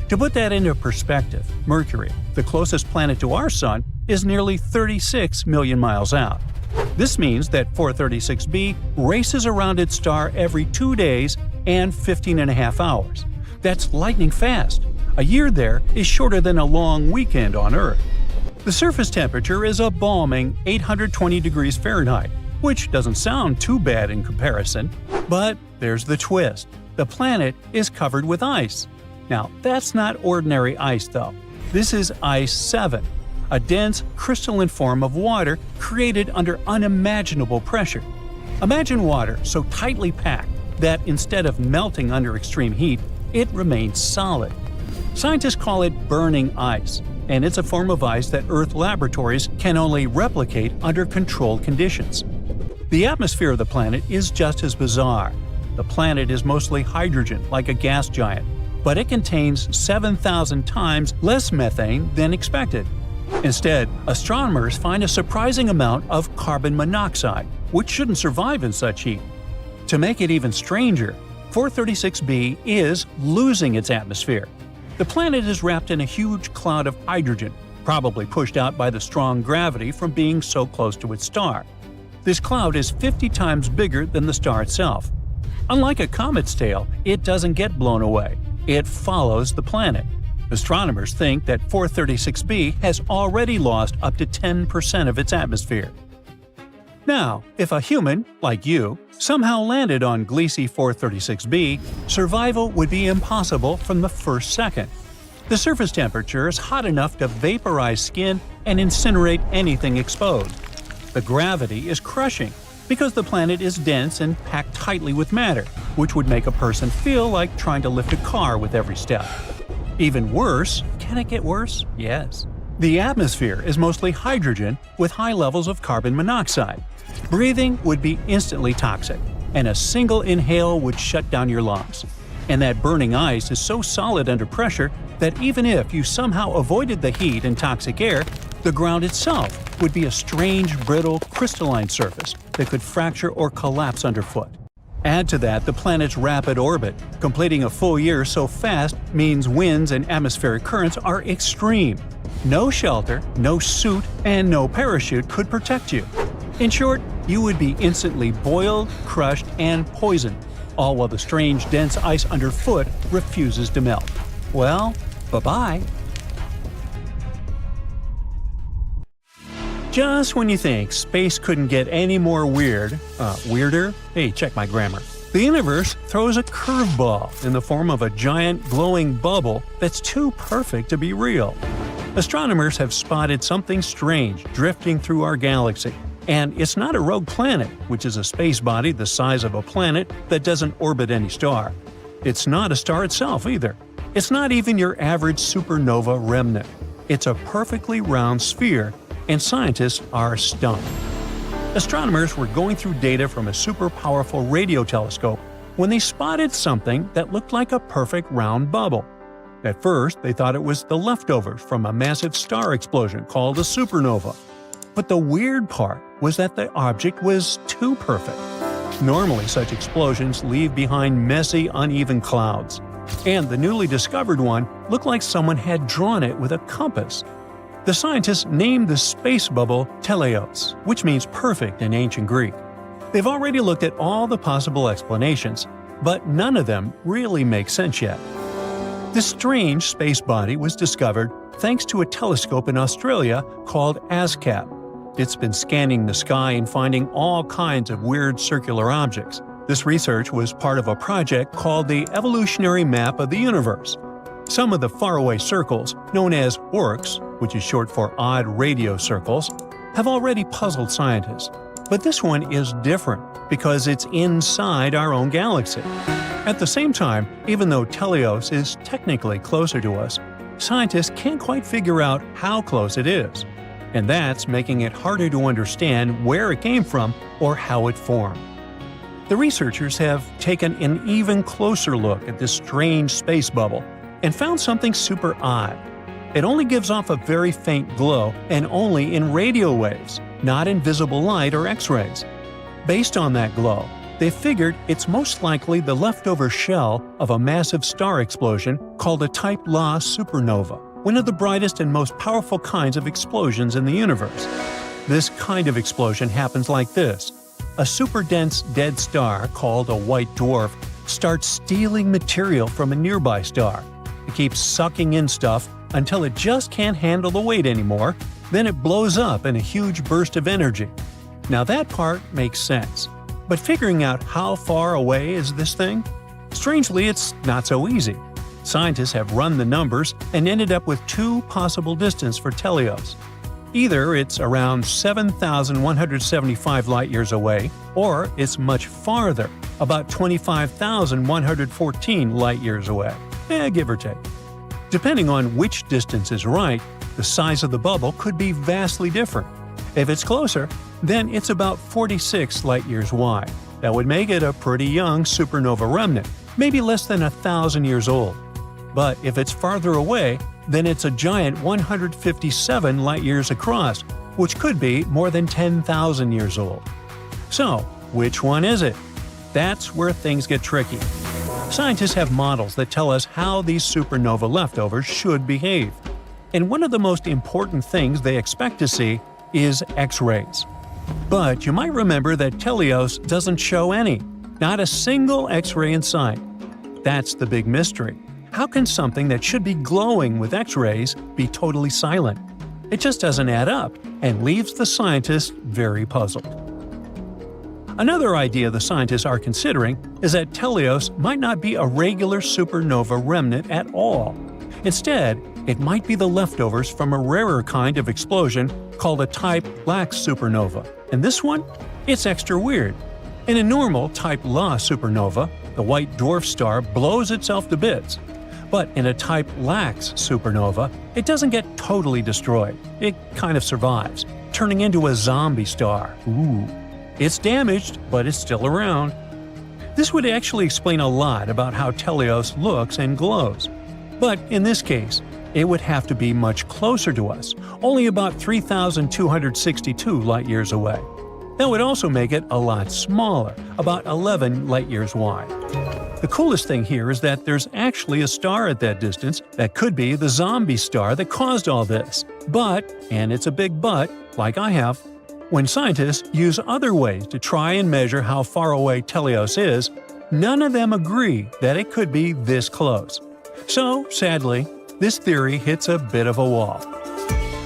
D: To put that into perspective, Mercury, the closest planet to our Sun, is nearly 36 million miles out. This means that 436b races around its star every 2 days and 15.5 hours. That's lightning fast. A year there is shorter than a long weekend on Earth. The surface temperature is a balming 820 degrees Fahrenheit, which doesn't sound too bad in comparison. But there's the twist. The planet is covered with ice. Now, that's not ordinary ice, though. This is Ice 7, a dense, crystalline form of water created under unimaginable pressure. Imagine water so tightly packed that instead of melting under extreme heat, it remains solid. Scientists call it burning ice, and it's a form of ice that Earth laboratories can only replicate under controlled conditions. The atmosphere of the planet is just as bizarre. The planet is mostly hydrogen, like a gas giant, but it contains 7,000 times less methane than expected. Instead, astronomers find a surprising amount of carbon monoxide, which shouldn't survive in such heat. To make it even stranger, 436b is losing its atmosphere. The planet is wrapped in a huge cloud of hydrogen, probably pushed out by the strong gravity from being so close to its star. This cloud is 50 times bigger than the star itself. Unlike a comet's tail, it doesn't get blown away. It follows the planet. Astronomers think that 436b has already lost up to 10% of its atmosphere. Now, if a human, like you, somehow landed on Gliese 436b, survival would be impossible from the first second. The surface temperature is hot enough to vaporize skin and incinerate anything exposed. The gravity is crushing because the planet is dense and packed tightly with matter, which would make a person feel like trying to lift a car with every step. Even worse, can it get worse? Yes. The atmosphere is mostly hydrogen with high levels of carbon monoxide. Breathing would be instantly toxic, and a single inhale would shut down your lungs. And that burning ice is so solid under pressure that even if you somehow avoided the heat and toxic air, the ground itself would be a strange, brittle, crystalline surface that could fracture or collapse underfoot. Add to that the planet's rapid orbit. Completing a full year so fast means winds and atmospheric currents are extreme. No shelter, no suit, and no parachute could protect you. In short, you would be instantly boiled, crushed, and poisoned, all while the strange, dense ice underfoot refuses to melt. Well, bye-bye. Just when you think space couldn't get any more weirder? Hey, check my grammar. The universe throws a curveball in the form of a giant glowing bubble that's too perfect to be real. Astronomers have spotted something strange drifting through our galaxy. And it's not a rogue planet, which is a space body the size of a planet that doesn't orbit any star. It's not a star itself either. It's not even your average supernova remnant. It's a perfectly round sphere, and scientists are stunned. Astronomers were going through data from a super powerful radio telescope when they spotted something that looked like a perfect round bubble. At first, they thought it was the leftovers from a massive star explosion called a supernova. But the weird part was that the object was too perfect. Normally, such explosions leave behind messy, uneven clouds. And the newly discovered one looked like someone had drawn it with a compass. The scientists named the space bubble teleos, which means perfect in ancient Greek. They've already looked at all the possible explanations, but none of them really make sense yet. This strange space body was discovered thanks to a telescope in Australia called ASCAP. It's been scanning the sky and finding all kinds of weird circular objects. This research was part of a project called the Evolutionary Map of the Universe. Some of the faraway circles, known as ORCs, which is short for odd radio circles, have already puzzled scientists. But this one is different because it's inside our own galaxy. At the same time, even though Teleos is technically closer to us, scientists can't quite figure out how close it is. And that's making it harder to understand where it came from or how it formed. The researchers have taken an even closer look at this strange space bubble and found something super odd. It only gives off a very faint glow and only in radio waves, not in visible light or X-rays. Based on that glow, they figured it's most likely the leftover shell of a massive star explosion called a Type Ia supernova, one of the brightest and most powerful kinds of explosions in the universe. This kind of explosion happens like this. A super-dense dead star called a white dwarf starts stealing material from a nearby star. It keeps sucking in stuff until it just can't handle the weight anymore, then it blows up in a huge burst of energy. Now that part makes sense. But figuring out how far away is this thing? Strangely, it's not so easy. Scientists have run the numbers and ended up with two possible distances for Teleos. Either it's around 7,175 light-years away, or it's much farther, about 25,114 light-years away, give or take. Depending on which distance is right, the size of the bubble could be vastly different. If it's closer, then it's about 46 light-years wide. That would make it a pretty young supernova remnant, maybe less than 1,000 years old. But if it's farther away, then it's a giant 157 light-years across, which could be more than 10,000 years old. So, which one is it? That's where things get tricky. Scientists have models that tell us how these supernova leftovers should behave. And one of the most important things they expect to see is X-rays. But you might remember that Teleos doesn't show any, not a single X-ray in sight. That's the big mystery. How can something that should be glowing with X-rays be totally silent? It just doesn't add up and leaves the scientists very puzzled. Another idea the scientists are considering is that Teleos might not be a regular supernova remnant at all. Instead, it might be the leftovers from a rarer kind of explosion called a Type Lax supernova. And this one? It's extra weird. In a normal Type La supernova, the white dwarf star blows itself to bits. But in a Type Lax supernova, it doesn't get totally destroyed. It kind of survives, turning into a zombie star. It's damaged, but it's still around. This would actually explain a lot about how Teleos looks and glows. But in this case, it would have to be much closer to us, only about 3,262 light-years away. That would also make it a lot smaller, about 11 light-years wide. The coolest thing here is that there's actually a star at that distance that could be the zombie star that caused all this. But, and it's a big but, like I have, when scientists use other ways to try and measure how far away Teleos is, none of them agree that it could be this close. So, sadly, this theory hits a bit of a wall.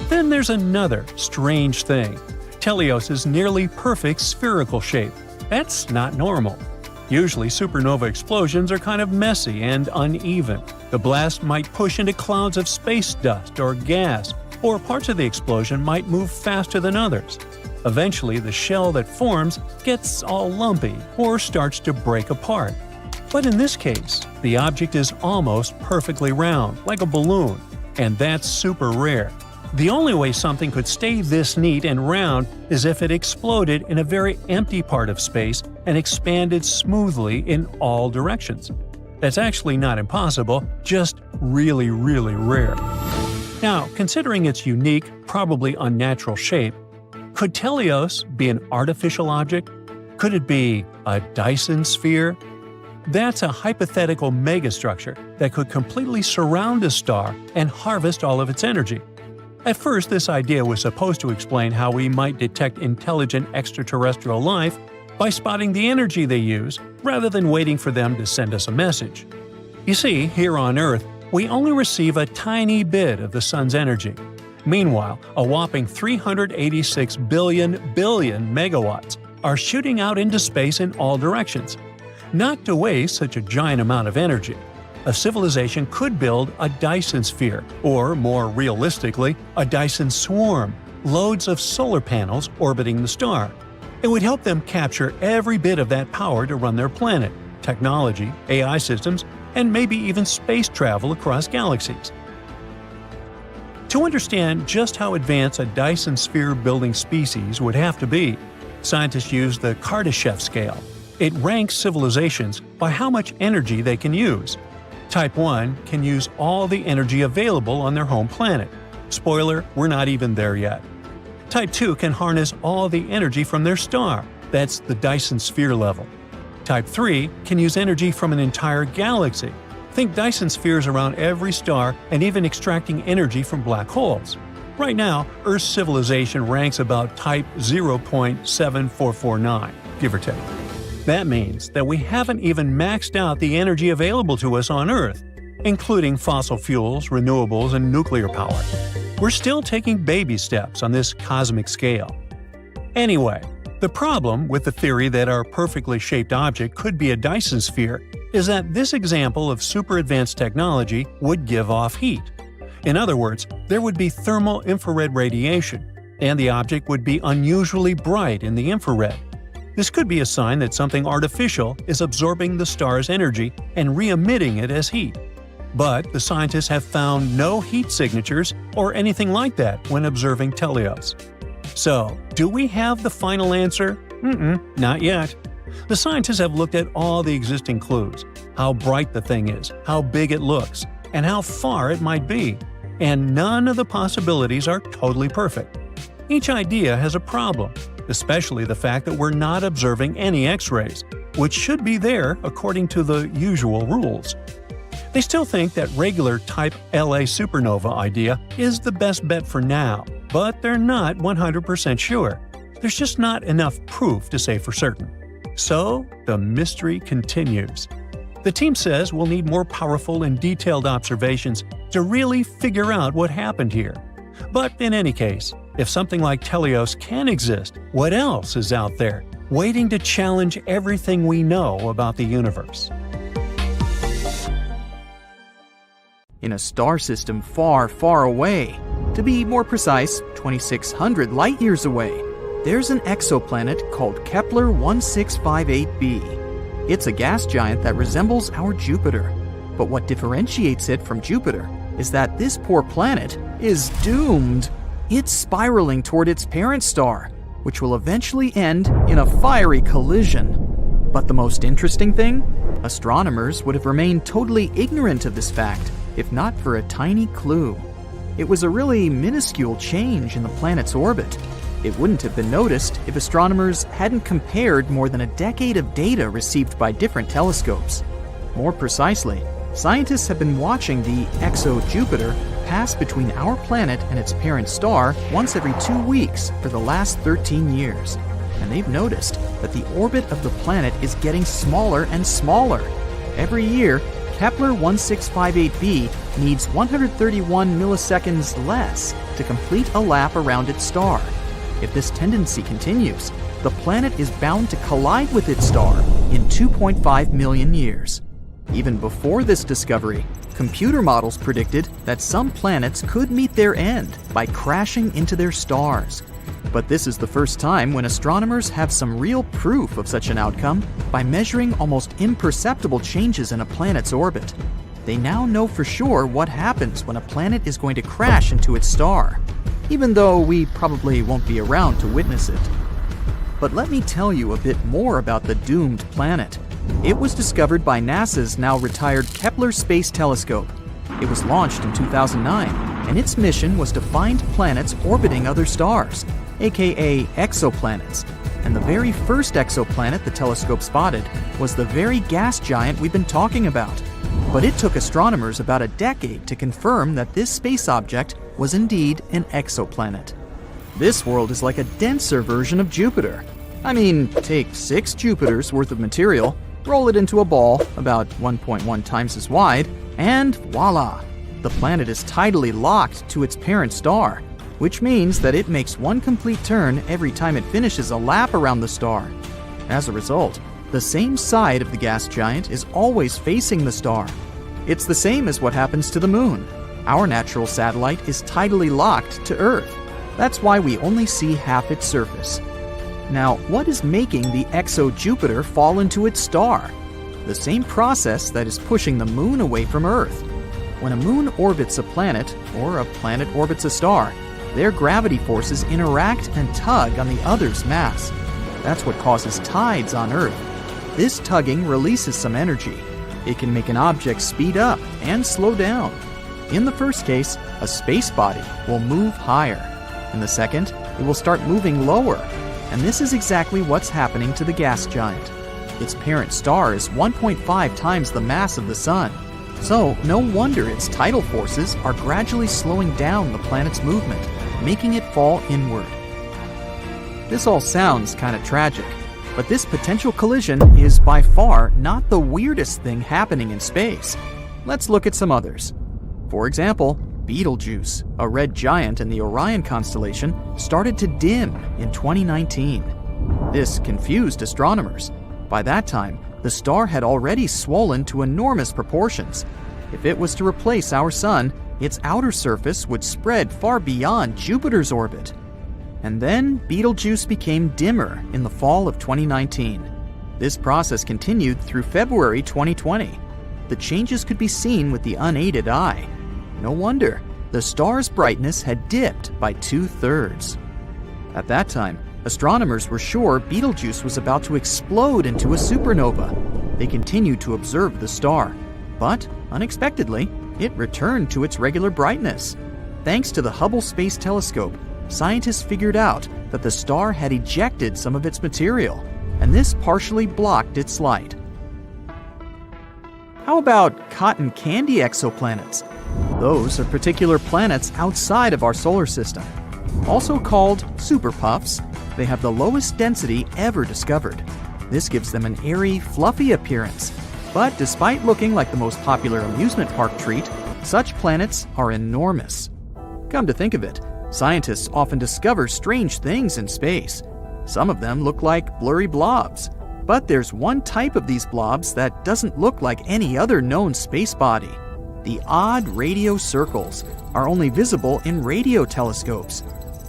D: Then there's another strange thing. Teleos' nearly perfect spherical shape. That's not normal. Usually supernova explosions are kind of messy and uneven. The blast might push into clouds of space dust or gas, or parts of the explosion might move faster than others. Eventually, the shell that forms gets all lumpy or starts to break apart. But in this case, the object is almost perfectly round, like a balloon, and that's super rare. The only way something could stay this neat and round is if it exploded in a very empty part of space and expanded smoothly in all directions. That's actually not impossible, just really, really rare. Now, considering its unique, probably unnatural shape, could Teleos be an artificial object? Could it be a Dyson sphere? That's a hypothetical megastructure that could completely surround a star and harvest all of its energy. At first, this idea was supposed to explain how we might detect intelligent extraterrestrial life by spotting the energy they use rather than waiting for them to send us a message. You see, here on Earth, we only receive a tiny bit of the sun's energy. Meanwhile, a whopping 386 billion megawatts are shooting out into space in all directions. Not to waste such a giant amount of energy, a civilization could build a Dyson sphere, or more realistically, a Dyson swarm, loads of solar panels orbiting the star. It would help them capture every bit of that power to run their planet, technology, AI systems, and maybe even space travel across galaxies. To understand just how advanced a Dyson sphere-building species would have to be, scientists use the Kardashev scale. It ranks civilizations by how much energy they can use. Type 1 can use all the energy available on their home planet. Spoiler, we're not even there yet. Type 2 can harness all the energy from their star. That's the Dyson sphere level. Type 3 can use energy from an entire galaxy. Think Dyson spheres around every star and even extracting energy from black holes. Right now, Earth's civilization ranks about type 0.7449, give or take. That means that we haven't even maxed out the energy available to us on Earth, including fossil fuels, renewables, and nuclear power. We're still taking baby steps on this cosmic scale. Anyway, the problem with the theory that our perfectly shaped object could be a Dyson sphere is that this example of super advanced technology would give off heat. In other words, there would be thermal infrared radiation, and the object would be unusually bright in the infrared. This could be a sign that something artificial is absorbing the star's energy and re-emitting it as heat. But the scientists have found no heat signatures or anything like that when observing Teleos. So, do we have the final answer? Not yet. The scientists have looked at all the existing clues, how bright the thing is, how big it looks, and how far it might be, and none of the possibilities are totally perfect. Each idea has a problem, especially the fact that we're not observing any X-rays, which should be there according to the usual rules. They still think that regular type LA supernova idea is the best bet for now, but they're not 100% sure. There's just not enough proof to say for certain. So, the mystery continues. The team says we'll need more powerful and detailed observations to really figure out what happened here. But in any case, if something like Teleos can exist, what else is out there, waiting to challenge everything we know about the universe?
E: In a star system far, far away, to be more precise, 2,600 light-years away, there's an exoplanet called Kepler 1658b. It's a gas giant that resembles our Jupiter. But what differentiates it from Jupiter is that this poor planet is doomed. It's spiraling toward its parent star, which will eventually end in a fiery collision. But the most interesting thing? Astronomers would have remained totally ignorant of this fact if not for a tiny clue. It was a really minuscule change in the planet's orbit. It wouldn't have been noticed if astronomers hadn't compared more than a decade of data received by different telescopes. More precisely, scientists have been watching the exo-Jupiter pass between our planet and its parent star once every 2 weeks for the last 13 years. And they've noticed that the orbit of the planet is getting smaller and smaller. Every year, Kepler 1658b needs 131 milliseconds less to complete a lap around its star. If this tendency continues, the planet is bound to collide with its star in 2.5 million years. Even before this discovery, computer models predicted that some planets could meet their end by crashing into their stars. But this is the first time when astronomers have some real proof of such an outcome by measuring almost imperceptible changes in a planet's orbit. They now know for sure what happens when a planet is going to crash into its star, even though we probably won't be around to witness it. But let me tell you a bit more about the doomed planet. It was discovered by NASA's now retired Kepler Space Telescope. It was launched in 2009, and its mission was to find planets orbiting other stars, aka exoplanets. And the very first exoplanet the telescope spotted was the very gas giant we've been talking about. But it took astronomers about a decade to confirm that this space object was indeed an exoplanet. This world is like a denser version of Jupiter. I mean, take 6 Jupiters worth of material, roll it into a ball about 1.1 times as wide, and voila! The planet is tidally locked to its parent star, which means that it makes one complete turn every time it finishes a lap around the star. As a result, the same side of the gas giant is always facing the star. It's the same as what happens to the Moon. Our natural satellite is tidally locked to Earth. That's why we only see half its surface. Now, what is making the exo-Jupiter fall into its star? The same process that is pushing the Moon away from Earth. When a moon orbits a planet, or a planet orbits a star, their gravity forces interact and tug on the other's mass. That's what causes tides on Earth. This tugging releases some energy. It can make an object speed up and slow down. In the first case, a space body will move higher. In the second, it will start moving lower. And this is exactly what's happening to the gas giant. Its parent star is 1.5 times the mass of the Sun. So, no wonder its tidal forces are gradually slowing down the planet's movement, making it fall inward. This all sounds kind of tragic, but this potential collision is by far not the weirdest thing happening in space. Let's look at some others. For example, Betelgeuse, a red giant in the Orion constellation, started to dim in 2019. This confused astronomers. By that time, the star had already swollen to enormous proportions. If it was to replace our Sun, its outer surface would spread far beyond Jupiter's orbit. And then Betelgeuse became dimmer in the fall of 2019. This process continued through February 2020. The changes could be seen with the unaided eye. No wonder, the star's brightness had dipped by 2/3. At that time, astronomers were sure Betelgeuse was about to explode into a supernova. They continued to observe the star, but unexpectedly, it returned to its regular brightness. Thanks to the Hubble Space Telescope, scientists figured out that the star had ejected some of its material, and this partially blocked its light. How about cotton candy exoplanets? Those are particular planets outside of our solar system. Also called superpuffs, they have the lowest density ever discovered. This gives them an airy, fluffy appearance. But despite looking like the most popular amusement park treat, such planets are enormous. Come to think of it, scientists often discover strange things in space. Some of them look like blurry blobs. But there's one type of these blobs that doesn't look like any other known space body. The odd radio circles are only visible in radio telescopes.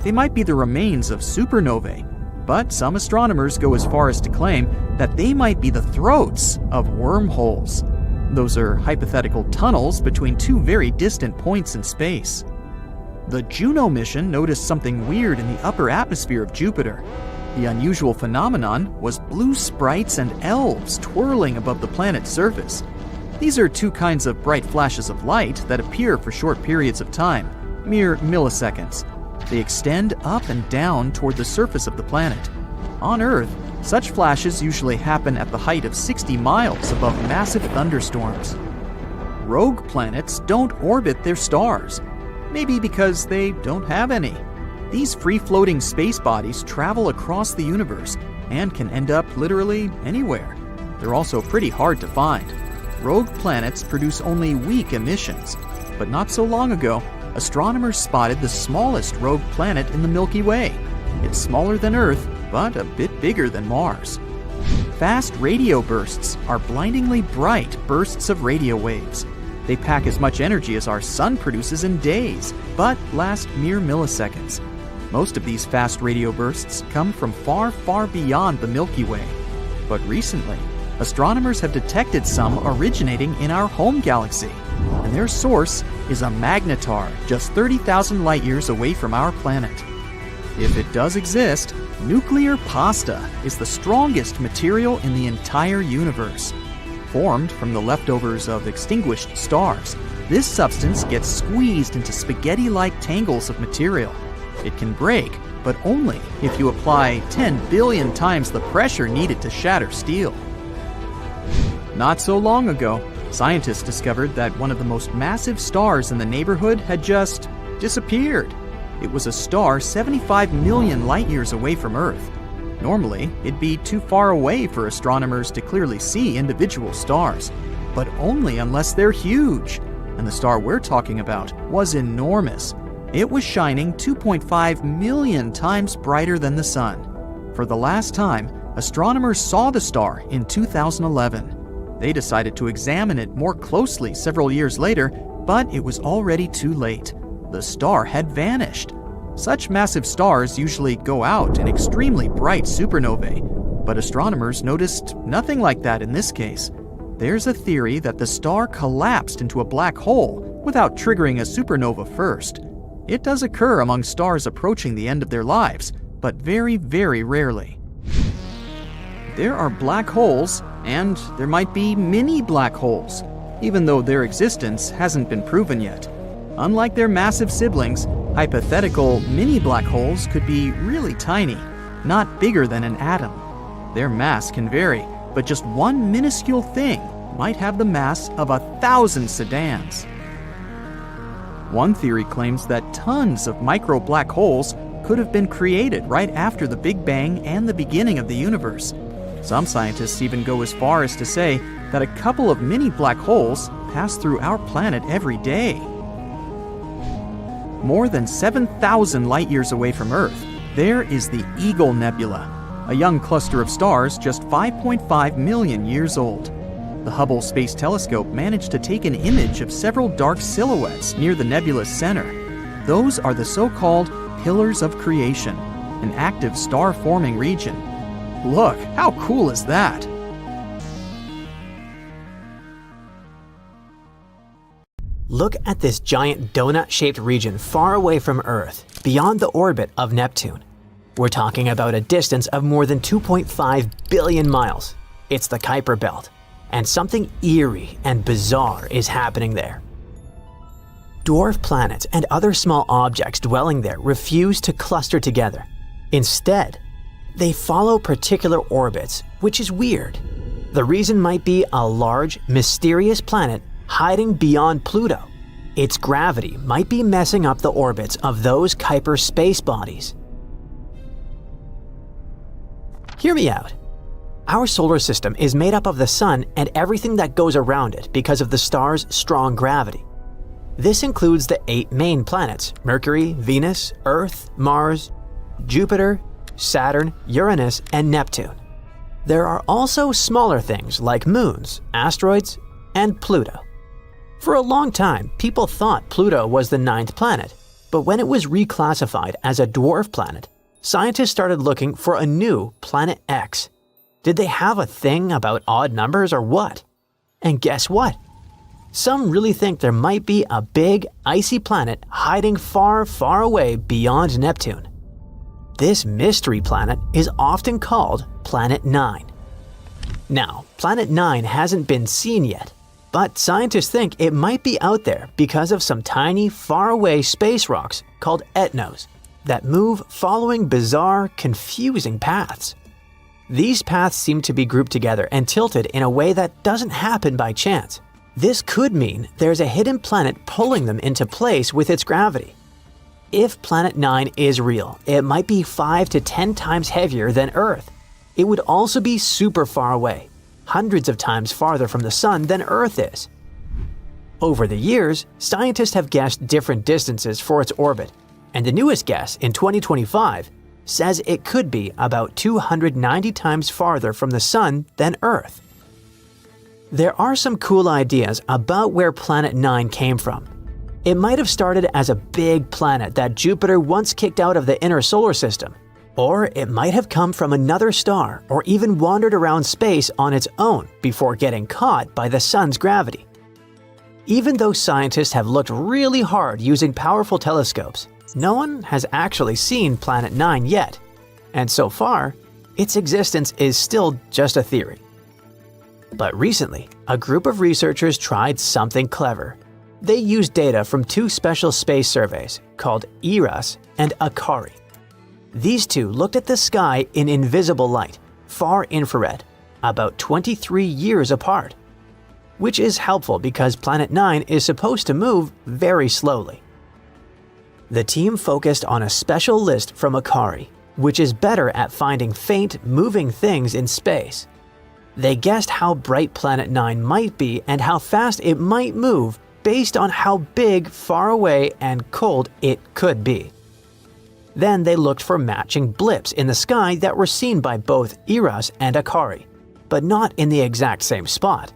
E: They might be the remains of supernovae, but some astronomers go as far as to claim that they might be the throats of wormholes. Those are hypothetical tunnels between two very distant points in space. The Juno mission noticed something weird in the upper atmosphere of Jupiter. The unusual phenomenon was blue sprites and elves twirling above the planet's surface. These are two kinds of bright flashes of light that appear for short periods of time, mere milliseconds. They extend up and down toward the surface of the planet. On Earth, such flashes usually happen at the height of 60 miles above massive thunderstorms. Rogue planets don't orbit their stars, maybe because they don't have any. These free-floating space bodies travel across the universe and can end up literally anywhere. They're also pretty hard to find. Rogue planets produce only weak emissions, but not so long ago, astronomers spotted the smallest rogue planet in the Milky Way. It's smaller than Earth, but a bit bigger than Mars. Fast radio bursts are blindingly bright bursts of radio waves. They pack as much energy as our Sun produces in days, but last mere milliseconds. Most of these fast radio bursts come from far, far beyond the Milky Way. But recently, astronomers have detected some originating in our home galaxy, and their source is a magnetar just 30,000 light-years away from our planet. If it does exist, nuclear pasta is the strongest material in the entire universe. Formed from the leftovers of extinguished stars, this substance gets squeezed into spaghetti-like tangles of material. It can break, but only if you apply 10 billion times the pressure needed to shatter steel. Not so long ago, scientists discovered that one of the most massive stars in the neighborhood had just disappeared. It was a star 75 million light-years away from Earth. Normally, it'd be too far away for astronomers to clearly see individual stars, but only unless they're huge. And the star we're talking about was enormous. It was shining 2.5 million times brighter than the sun. For the last time, astronomers saw the star in 2011. They decided to examine it more closely several years later, but it was already too late. The star had vanished. Such massive stars usually go out in extremely bright supernovae, but astronomers noticed nothing like that in this case. There's a theory that the star collapsed into a black hole without triggering a supernova first. It does occur among stars approaching the end of their lives, but very, very rarely. There are black holes, and there might be mini black holes, even though their existence hasn't been proven yet. Unlike their massive siblings, hypothetical mini black holes could be really tiny, not bigger than an atom. Their mass can vary, but just one minuscule thing might have the mass of 1,000 sedans. One theory claims that tons of micro black holes could have been created right after the Big Bang and the beginning of the universe. Some scientists even go as far as to say that a couple of mini black holes pass through our planet every day. More than 7,000 light-years away from Earth, there is the Eagle Nebula, a young cluster of stars just 5.5 million years old. The Hubble Space Telescope managed to take an image of several dark silhouettes near the nebula's center. Those are the so-called pillars of creation, an active star-forming region. Look, how cool is that?
A: Look at this giant donut-shaped region far away from Earth, beyond the orbit of Neptune. We're talking about a distance of more than 2.5 billion miles. It's the Kuiper Belt, and something eerie and bizarre is happening there. Dwarf planets and other small objects dwelling there refuse to cluster together. Instead, they follow particular orbits, which is weird. The reason might be a large, mysterious planet hiding beyond Pluto. Its gravity might be messing up the orbits of those Kuiper space bodies. Hear me out. Our solar system is made up of the sun and everything that goes around it because of the star's strong gravity. This includes the 8 main planets: Mercury, Venus, Earth, Mars, Jupiter, Saturn, Uranus, and Neptune. There are also smaller things like moons, asteroids, and Pluto. For a long time, people thought Pluto was the 9th planet, but when it was reclassified as a dwarf planet, scientists started looking for a new Planet X. Did they have a thing about odd numbers or what? And guess what? Some really think there might be a big, icy planet hiding far, far away beyond Neptune. This mystery planet is often called Planet 9. Now, Planet 9 hasn't been seen yet, but scientists think it might be out there because of some tiny, faraway space rocks called etnos that move following bizarre, confusing paths. These paths seem to be grouped together and tilted in a way that doesn't happen by chance. This could mean there's a hidden planet pulling them into place with its gravity. If Planet 9 is real, it might be 5 to 10 times heavier than Earth. It would also be super far away, hundreds of times farther from the Sun than Earth is. Over the years, scientists have guessed different distances for its orbit, and the newest guess in 2025 says it could be about 290 times farther from the Sun than Earth. There are some cool ideas about where Planet 9 came from. It might have started as a big planet that Jupiter once kicked out of the inner solar system, or it might have come from another star or even wandered around space on its own before getting caught by the Sun's gravity. Even though scientists have looked really hard using powerful telescopes, no one has actually seen Planet 9 yet, and so far, its existence is still just a theory. But recently, a group of researchers tried something clever. They used data from 2 special space surveys called ERAS and ACARI.
F: These two looked at the sky in invisible light, far infrared, about 23 years apart, which is helpful because Planet 9 is supposed to move very slowly. The team focused on a special list from Akari, which is better at finding faint, moving things in space. They guessed how bright Planet 9 might be and how fast it might move based on how big, far away, and cold it could be. Then they looked for matching blips in the sky that were seen by both Eros and Akari, but not in the exact same spot.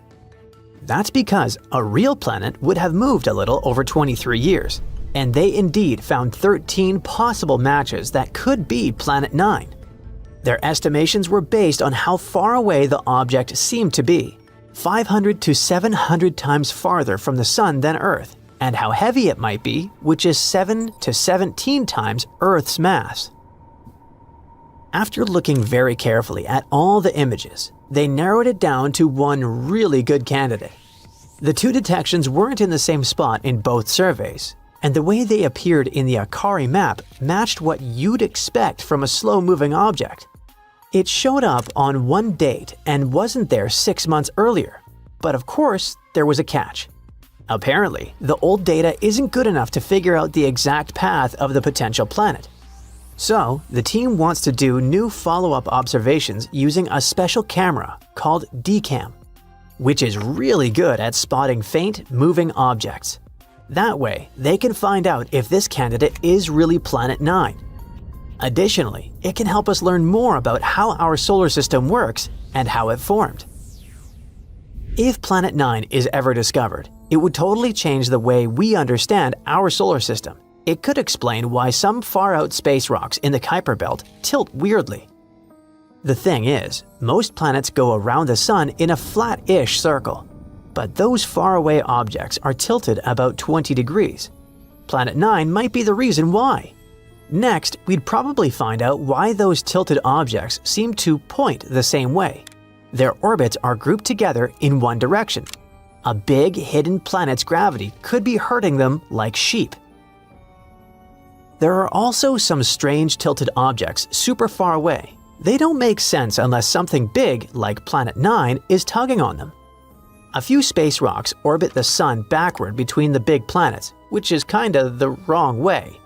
F: That's because a real planet would have moved a little over 23 years, and they indeed found 13 possible matches that could be Planet 9. Their estimations were based on how far away the object seemed to be, 500 to 700 times farther from the Sun than Earth, and how heavy it might be, which is 7 to 17 times Earth's mass. After looking very carefully at all the images, they narrowed it down to one really good candidate. The two detections weren't in the same spot in both surveys, and the way they appeared in the Akari map matched what you'd expect from a slow-moving object. It showed up on one date and wasn't there 6 months earlier, but of course, there was a catch. Apparently, the old data isn't good enough to figure out the exact path of the potential planet. So, the team wants to do new follow-up observations using a special camera called DCAM, which is really good at spotting faint, moving objects. That way, they can find out if this candidate is really Planet 9. Additionally, it can help us learn more about how our solar system works and how it formed. If Planet 9 is ever discovered, it would totally change the way we understand our solar system. It could explain why some far-out space rocks in the Kuiper Belt tilt weirdly. The thing is, most planets go around the Sun in a flat-ish circle, but those faraway objects are tilted about 20 degrees. Planet 9 might be the reason why. Next, we'd probably find out why those tilted objects seem to point the same way. Their orbits are grouped together in one direction. A big hidden planet's gravity could be hurting them like sheep. There are also some strange tilted objects super far away. They don't make sense unless something big, like Planet 9, is tugging on them. A few space rocks orbit the Sun backward between the big planets, which is kinda the wrong way.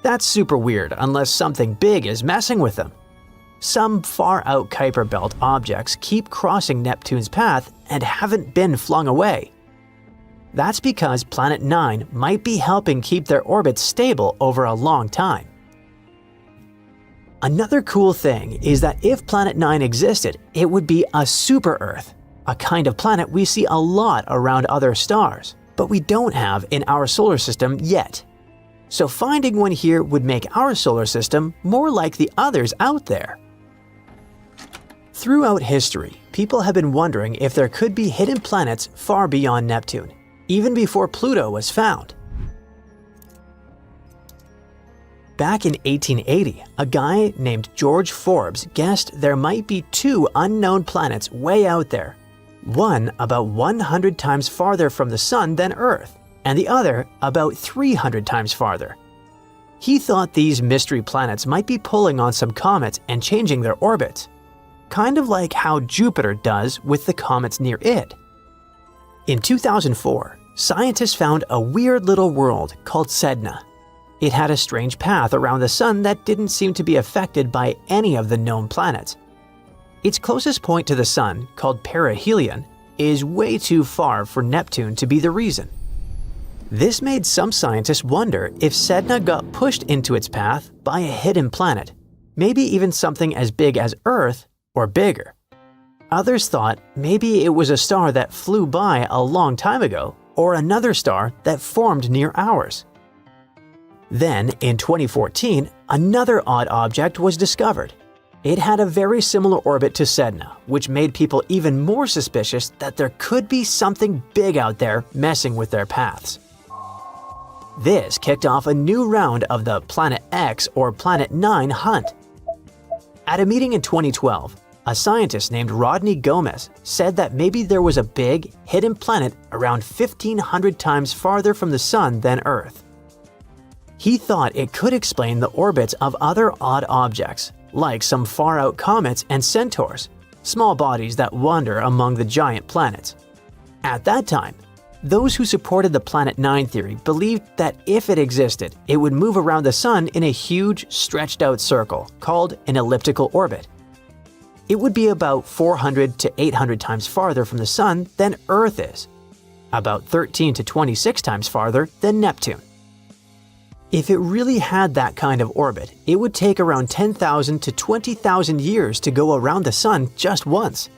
F: That's super weird unless something big is messing with them. Some far-out Kuiper Belt objects keep crossing Neptune's path and haven't been flung away. That's because Planet 9 might be helping keep their orbits stable over a long time. Another cool thing is that if Planet 9 existed, it would be a super-Earth, a kind of planet we see a lot around other stars, but we don't have in our solar system yet. So finding one here would make our solar system more like the others out there. Throughout history, people have been wondering if there could be hidden planets far beyond Neptune, even before Pluto was found. Back in 1880, a guy named George Forbes guessed there might be two unknown planets way out there, one about 100 times farther from the Sun than Earth, and the other about 300 times farther. He thought these mystery planets might be pulling on some comets and changing their orbits, kind of like how Jupiter does with the comets near it. In 2004, scientists found a weird little world called Sedna. It had a strange path around the Sun that didn't seem to be affected by any of the known planets. Its closest point to the Sun, called perihelion, is way too far for Neptune to be the reason. This made some scientists wonder if Sedna got pushed into its path by a hidden planet, maybe even something as big as Earth or bigger. Others thought maybe it was a star that flew by a long time ago, or another star that formed near ours. Then, in 2014, another odd object was discovered. It had a very similar orbit to Sedna, which made people even more suspicious that there could be something big out there messing with their paths. This kicked off a new round of the Planet X or Planet 9 hunt. At a meeting in 2012, a scientist named Rodney Gomez said that maybe there was a big, hidden planet around 1,500 times farther from the Sun than Earth.
A: He thought it could explain the orbits of other odd objects, like some far-out comets and centaurs, small bodies that wander among the giant planets. At that time, those who supported the Planet 9 theory believed that if it existed, it would move around the Sun in a huge, stretched-out circle called an elliptical orbit. It would be about 400 to 800 times farther from the Sun than Earth is, about 13 to 26 times farther than Neptune. If it really had that kind of orbit, it would take around 10,000 to 20,000 years to go around the Sun just once.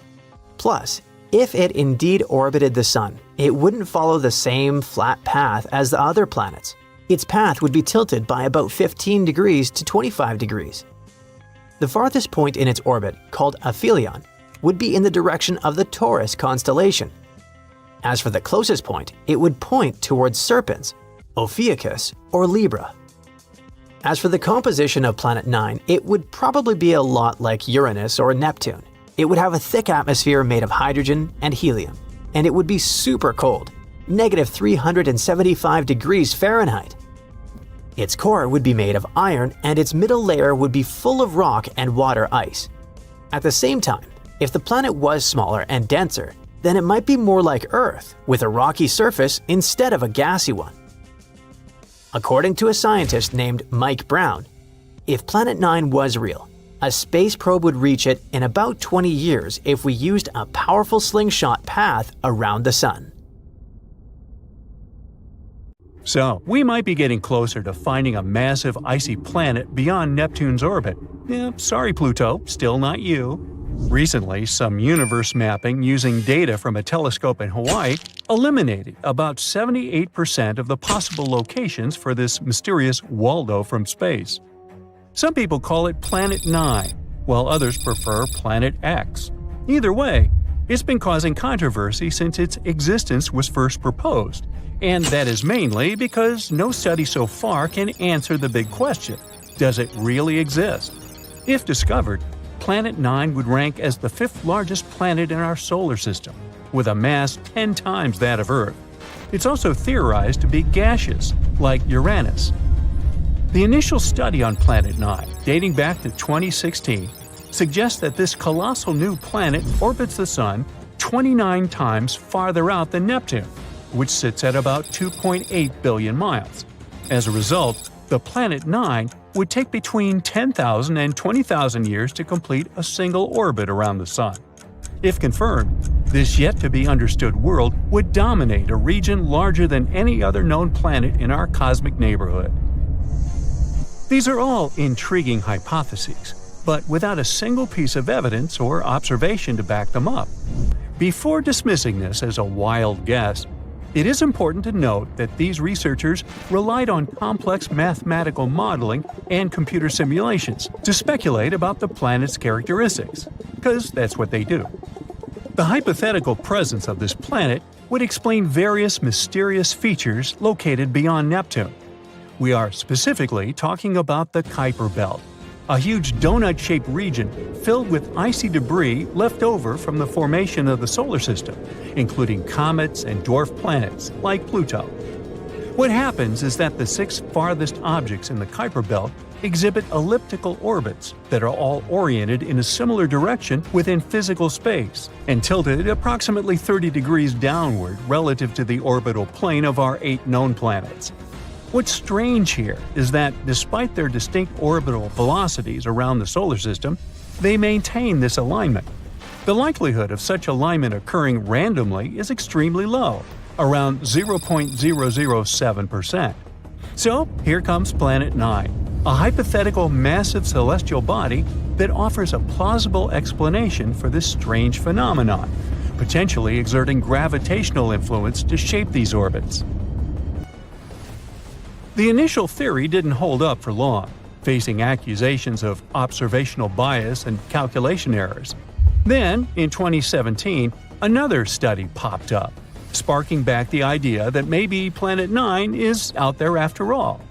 A: Plus, if it indeed orbited the Sun, it wouldn't follow the same flat path as the other planets. Its path would be tilted by about 15 degrees to 25 degrees. The farthest point in its orbit, called aphelion, would be in the direction of the Taurus constellation. As for the closest point, it would point towards Serpens, Ophiuchus, or Libra. As for the composition of Planet 9, it would probably be a lot like Uranus or Neptune. It would have a thick atmosphere made of hydrogen and helium, and it would be super cold, negative 375 degrees Fahrenheit. Its core would be made of iron, and its middle layer would be full of rock and water ice. At the same time, if the planet was smaller and denser, then it might be more like Earth, with a rocky surface instead of a gassy one. According to a scientist named Mike Brown, if Planet 9 was real, a space probe would reach it in about 20 years if we used a powerful slingshot path around the Sun.
D: So, we might be getting closer to finding a massive icy planet beyond Neptune's orbit. Sorry Pluto, still not you. Recently, some universe mapping using data from a telescope in Hawaii eliminated about 78% of the possible locations for this mysterious Waldo from space. Some people call it Planet 9, while others prefer Planet X. Either way, it's been causing controversy since its existence was first proposed, and that is mainly because no study so far can answer the big question: does it really exist? If discovered, Planet 9 would rank as the 5th largest planet in our solar system, with a mass 10 times that of Earth. It's also theorized to be gaseous, like Uranus. The initial study on Planet 9, dating back to 2016, suggests that this colossal new planet orbits the Sun 29 times farther out than Neptune, which sits at about 2.8 billion miles. As a result, the Planet 9 would take between 10,000 and 20,000 years to complete a single orbit around the Sun. If confirmed, this yet-to-be-understood world would dominate a region larger than any other known planet in our cosmic neighborhood. These are all intriguing hypotheses, but without a single piece of evidence or observation to back them up. Before dismissing this as a wild guess, it is important to note that these researchers relied on complex mathematical modeling and computer simulations to speculate about the planet's characteristics, because that's what they do. The hypothetical presence of this planet would explain various mysterious features located beyond Neptune. We are specifically talking about the Kuiper Belt, a huge donut-shaped region filled with icy debris left over from the formation of the solar system, including comets and dwarf planets like Pluto. What happens is that the 6 farthest objects in the Kuiper Belt exhibit elliptical orbits that are all oriented in a similar direction within physical space and tilted approximately 30 degrees downward relative to the orbital plane of our 8 known planets. What's strange here is that, despite their distinct orbital velocities around the solar system, they maintain this alignment. The likelihood of such alignment occurring randomly is extremely low, around 0.007%. So, here comes Planet 9, a hypothetical massive celestial body that offers a plausible explanation for this strange phenomenon, potentially exerting gravitational influence to shape these orbits. The initial theory didn't hold up for long, facing accusations of observational bias and calculation errors. Then, in 2017, another study popped up, sparking back the idea that maybe Planet 9 is out there after all.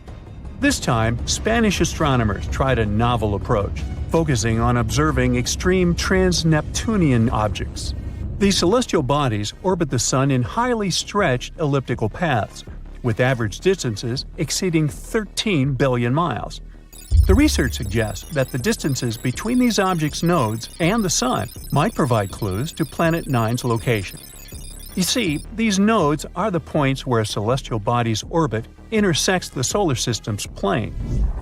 D: This time, Spanish astronomers tried a novel approach, focusing on observing extreme trans-Neptunian objects. These celestial bodies orbit the Sun in highly stretched elliptical paths, with average distances exceeding 13 billion miles. The research suggests that the distances between these objects' nodes and the Sun might provide clues to Planet 9's location. You see, these nodes are the points where a celestial body's orbit intersects the solar system's plane.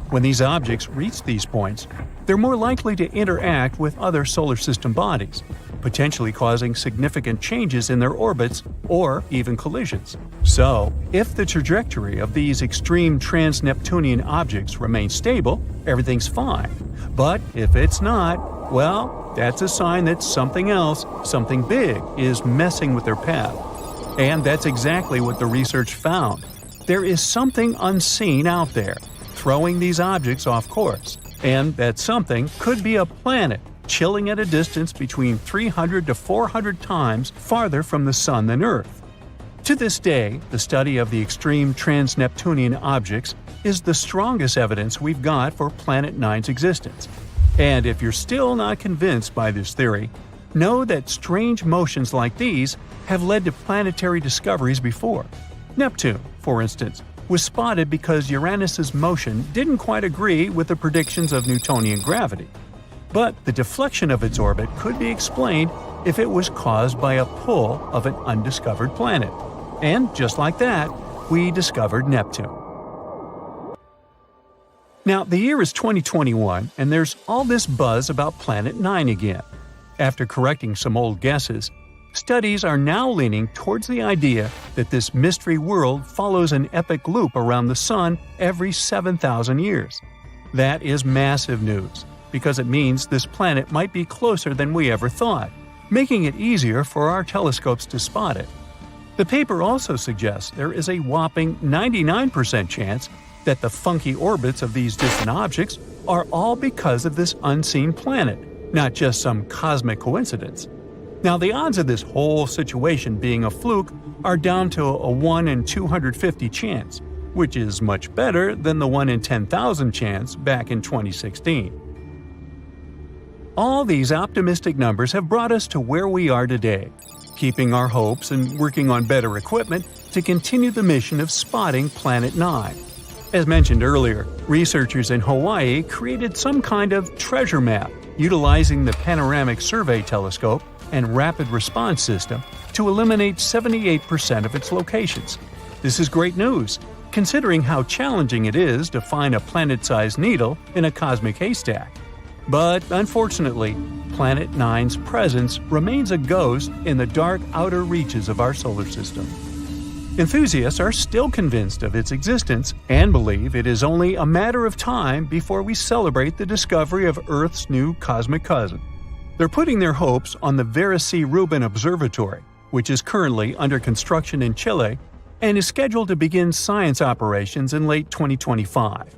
D: When these objects reach these points, they're more likely to interact with other solar system bodies, potentially causing significant changes in their orbits or even collisions. So, if the trajectory of these extreme trans-Neptunian objects remains stable, everything's fine. But if it's not, well, that's a sign that something else, something big, is messing with their path. And that's exactly what the research found. There is something unseen out there, throwing these objects off course. And that something could be a planet, chilling at a distance between 300 to 400 times farther from the Sun than Earth. To this day, the study of the extreme trans-Neptunian objects is the strongest evidence we've got for Planet 9's existence. And if you're still not convinced by this theory, know that strange motions like these have led to planetary discoveries before. Neptune, for instance, was spotted because Uranus's motion didn't quite agree with the predictions of Newtonian gravity. But the deflection of its orbit could be explained if it was caused by a pull of an undiscovered planet. And just like that, we discovered Neptune. Now, the year is 2021, and there's all this buzz about Planet 9 again. After correcting some old guesses, studies are now leaning towards the idea that this mystery world follows an epic loop around the Sun every 7,000 years. That is massive news, because it means this planet might be closer than we ever thought, making it easier for our telescopes to spot it. The paper also suggests there is a whopping 99% chance that the funky orbits of these distant objects are all because of this unseen planet, not just some cosmic coincidence. Now, the odds of this whole situation being a fluke are down to a 1 in 250 chance, which is much better than the 1 in 10,000 chance back in 2016. All these optimistic numbers have brought us to where we are today, keeping our hopes and working on better equipment to continue the mission of spotting Planet 9. As mentioned earlier, researchers in Hawaii created some kind of treasure map utilizing the Panoramic Survey Telescope and Rapid Response System to eliminate 78% of its locations. This is great news, considering how challenging it is to find a planet-sized needle in a cosmic haystack. But unfortunately, Planet 9's presence remains a ghost in the dark outer reaches of our solar system. Enthusiasts are still convinced of its existence and believe it is only a matter of time before we celebrate the discovery of Earth's new cosmic cousin. They're putting their hopes on the Vera C. Rubin Observatory, which is currently under construction in Chile and is scheduled to begin science operations in late 2025.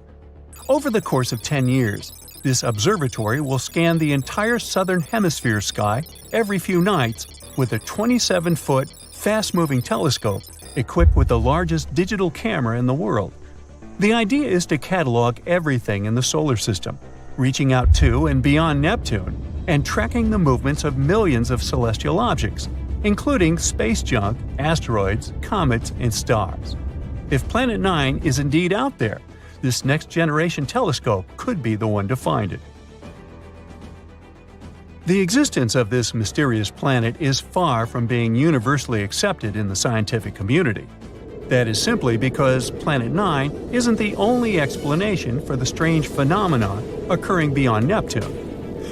D: Over the course of 10 years, this observatory will scan the entire southern hemisphere sky every few nights with a 27-foot, fast-moving telescope equipped with the largest digital camera in the world. The idea is to catalog everything in the solar system, reaching out to and beyond Neptune, and tracking the movements of millions of celestial objects, including space junk, asteroids, comets, and stars. If Planet 9 is indeed out there, this next-generation telescope could be the one to find it. The existence of this mysterious planet is far from being universally accepted in the scientific community. That is simply because Planet 9 isn't the only explanation for the strange phenomenon occurring beyond Neptune.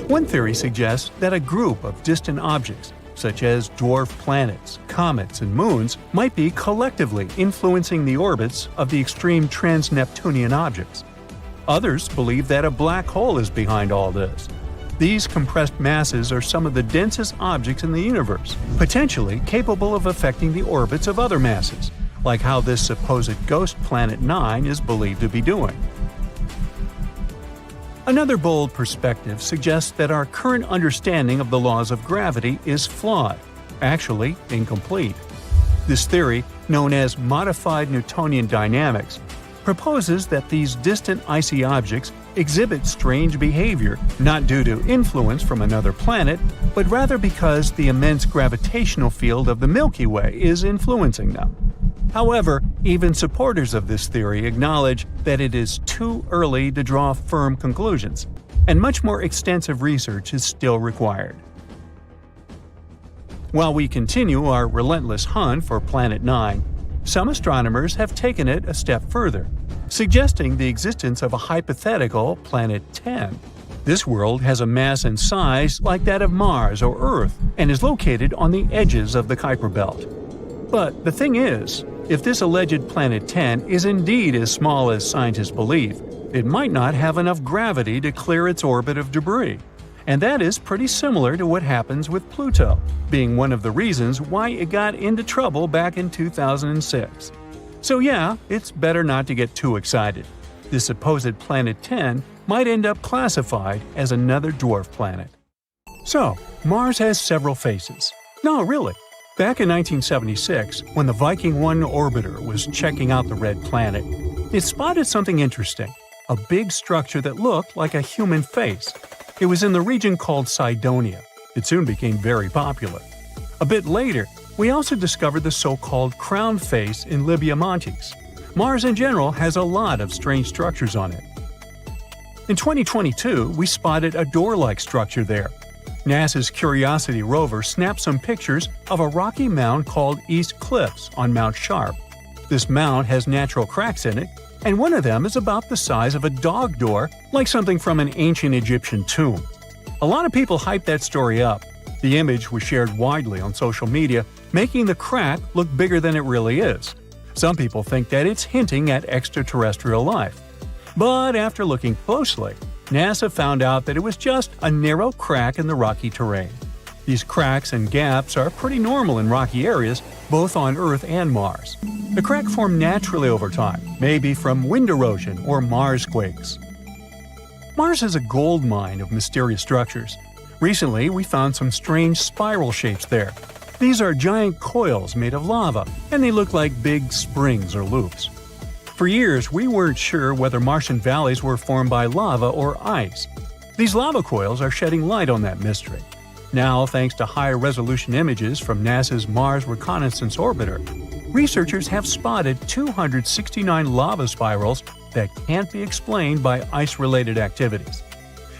D: One theory suggests that a group of distant objects, such as dwarf planets, comets, and moons, might be collectively influencing the orbits of the extreme trans-Neptunian objects. Others believe that a black hole is behind all this. These compressed masses are some of the densest objects in the universe, potentially capable of affecting the orbits of other masses, like how this supposed ghost Planet 9 is believed to be doing. Another bold perspective suggests that our current understanding of the laws of gravity is flawed, actually incomplete. This theory, known as modified Newtonian dynamics, proposes that these distant icy objects exhibit strange behavior not due to influence from another planet, but rather because the immense gravitational field of the Milky Way is influencing them. However, Even supporters of this theory acknowledge that it is too early to draw firm conclusions, and much more extensive research is still required. While we continue our relentless hunt for Planet 9, some astronomers have taken it a step further, suggesting the existence of a hypothetical Planet 10. This world has a mass and size like that of Mars or Earth and is located on the edges of the Kuiper Belt. But the thing is, if this alleged Planet 10 is indeed as small as scientists believe, it might not have enough gravity to clear its orbit of debris. And that is pretty similar to what happens with Pluto, being one of the reasons why it got into trouble back in 2006. So yeah, it's better not to get too excited. This supposed Planet 10 might end up classified as another dwarf planet. So, Mars has several faces. No, really. Back in 1976, when the Viking 1 orbiter was checking out the red planet, it spotted something interesting, a big structure that looked like a human face. It was in the region called Cydonia. It soon became very popular. A bit later, we also discovered the so-called crown face in Libya Montes. Mars in general has a lot of strange structures on it. In 2022, we spotted a door-like structure there. NASA's Curiosity rover snapped some pictures of a rocky mound called East Cliffs on Mount Sharp. This mound has natural cracks in it, and one of them is about the size of a dog door, like something from an ancient Egyptian tomb. A lot of people hyped that story up. The image was shared widely on social media, making the crack look bigger than it really is. Some people think that it's hinting at extraterrestrial life. But after looking closely, NASA found out that it was just a narrow crack in the rocky terrain. These cracks and gaps are pretty normal in rocky areas, both on Earth and Mars. The crack formed naturally over time, maybe from wind erosion or Mars quakes. Mars is a gold mine of mysterious structures. Recently, we found some strange spiral shapes there. These are giant coils made of lava, and they look like big springs or loops. For years, we weren't sure whether Martian valleys were formed by lava or ice. These lava coils are shedding light on that mystery. Now, thanks to high-resolution images from NASA's Mars Reconnaissance Orbiter, researchers have spotted 269 lava spirals that can't be explained by ice-related activities.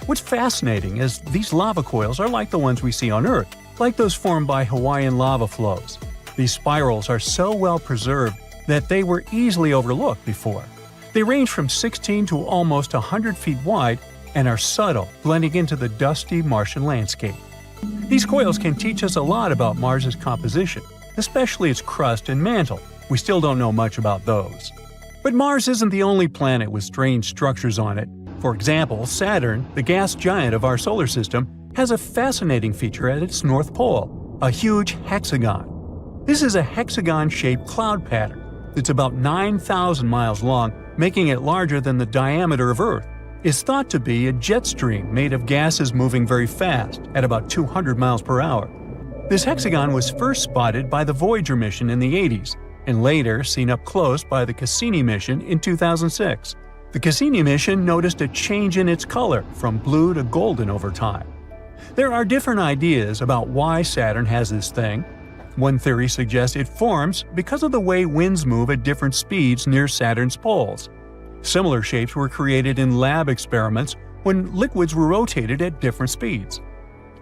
D: What's fascinating is these lava coils are like the ones we see on Earth, like those formed by Hawaiian lava flows. These spirals are so well preserved that they were easily overlooked before. They range from 16 to almost 100 feet wide and are subtle, blending into the dusty Martian landscape. These coils can teach us a lot about Mars's composition, especially its crust and mantle. We still don't know much about those. But Mars isn't the only planet with strange structures on it. For example, Saturn, the gas giant of our solar system, has a fascinating feature at its north pole, a huge hexagon. This is a hexagon-shaped cloud pattern. It's about 9,000 miles long, making it larger than the diameter of Earth. It's thought to be a jet stream made of gases moving very fast, at about 200 miles per hour. This hexagon was first spotted by the Voyager mission in the 80s, and later seen up close by the Cassini mission in 2006. The Cassini mission noticed a change in its color from blue to golden over time. There are different ideas about why Saturn has this thing. One theory suggests it forms because of the way winds move at different speeds near Saturn's poles. Similar shapes were created in lab experiments when liquids were rotated at different speeds.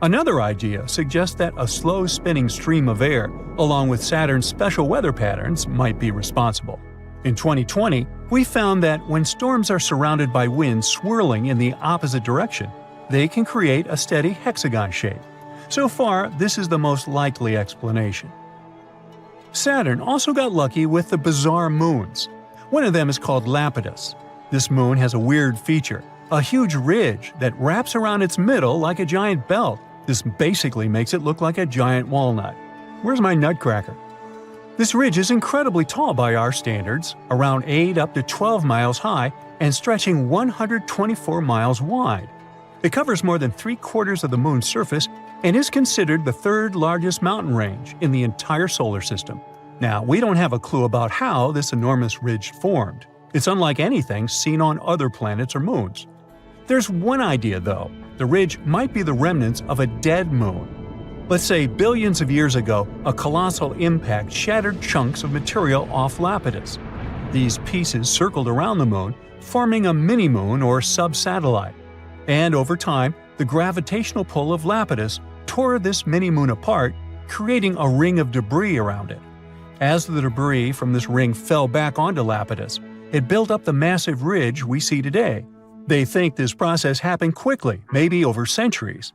D: Another idea suggests that a slow spinning stream of air, along with Saturn's special weather patterns, might be responsible. In 2020, we found that when storms are surrounded by winds swirling in the opposite direction, they can create a steady hexagon shape. So far, this is the most likely explanation. Saturn also got lucky with the bizarre moons. One of them is called Lapidus. This moon has a weird feature, a huge ridge that wraps around its middle like a giant belt. This basically makes it look like a giant walnut. Where's my nutcracker? This ridge is incredibly tall by our standards, around 8 up to 12 miles high and stretching 124 miles wide. It covers more than 3/4 of the moon's surface and is considered the third largest mountain range in the entire solar system. Now, we don't have a clue about how this enormous ridge formed. It's unlike anything seen on other planets or moons. There's one idea, though. The ridge might be the remnants of a dead moon. Let's say billions of years ago, a colossal impact shattered chunks of material off Lapidus. These pieces circled around the moon, forming a mini-moon or sub-satellite. And over time, the gravitational pull of Lapidus tore this mini-moon apart, creating a ring of debris around it. As the debris from this ring fell back onto Lapidus, it built up the massive ridge we see today. They think this process happened quickly, maybe over centuries.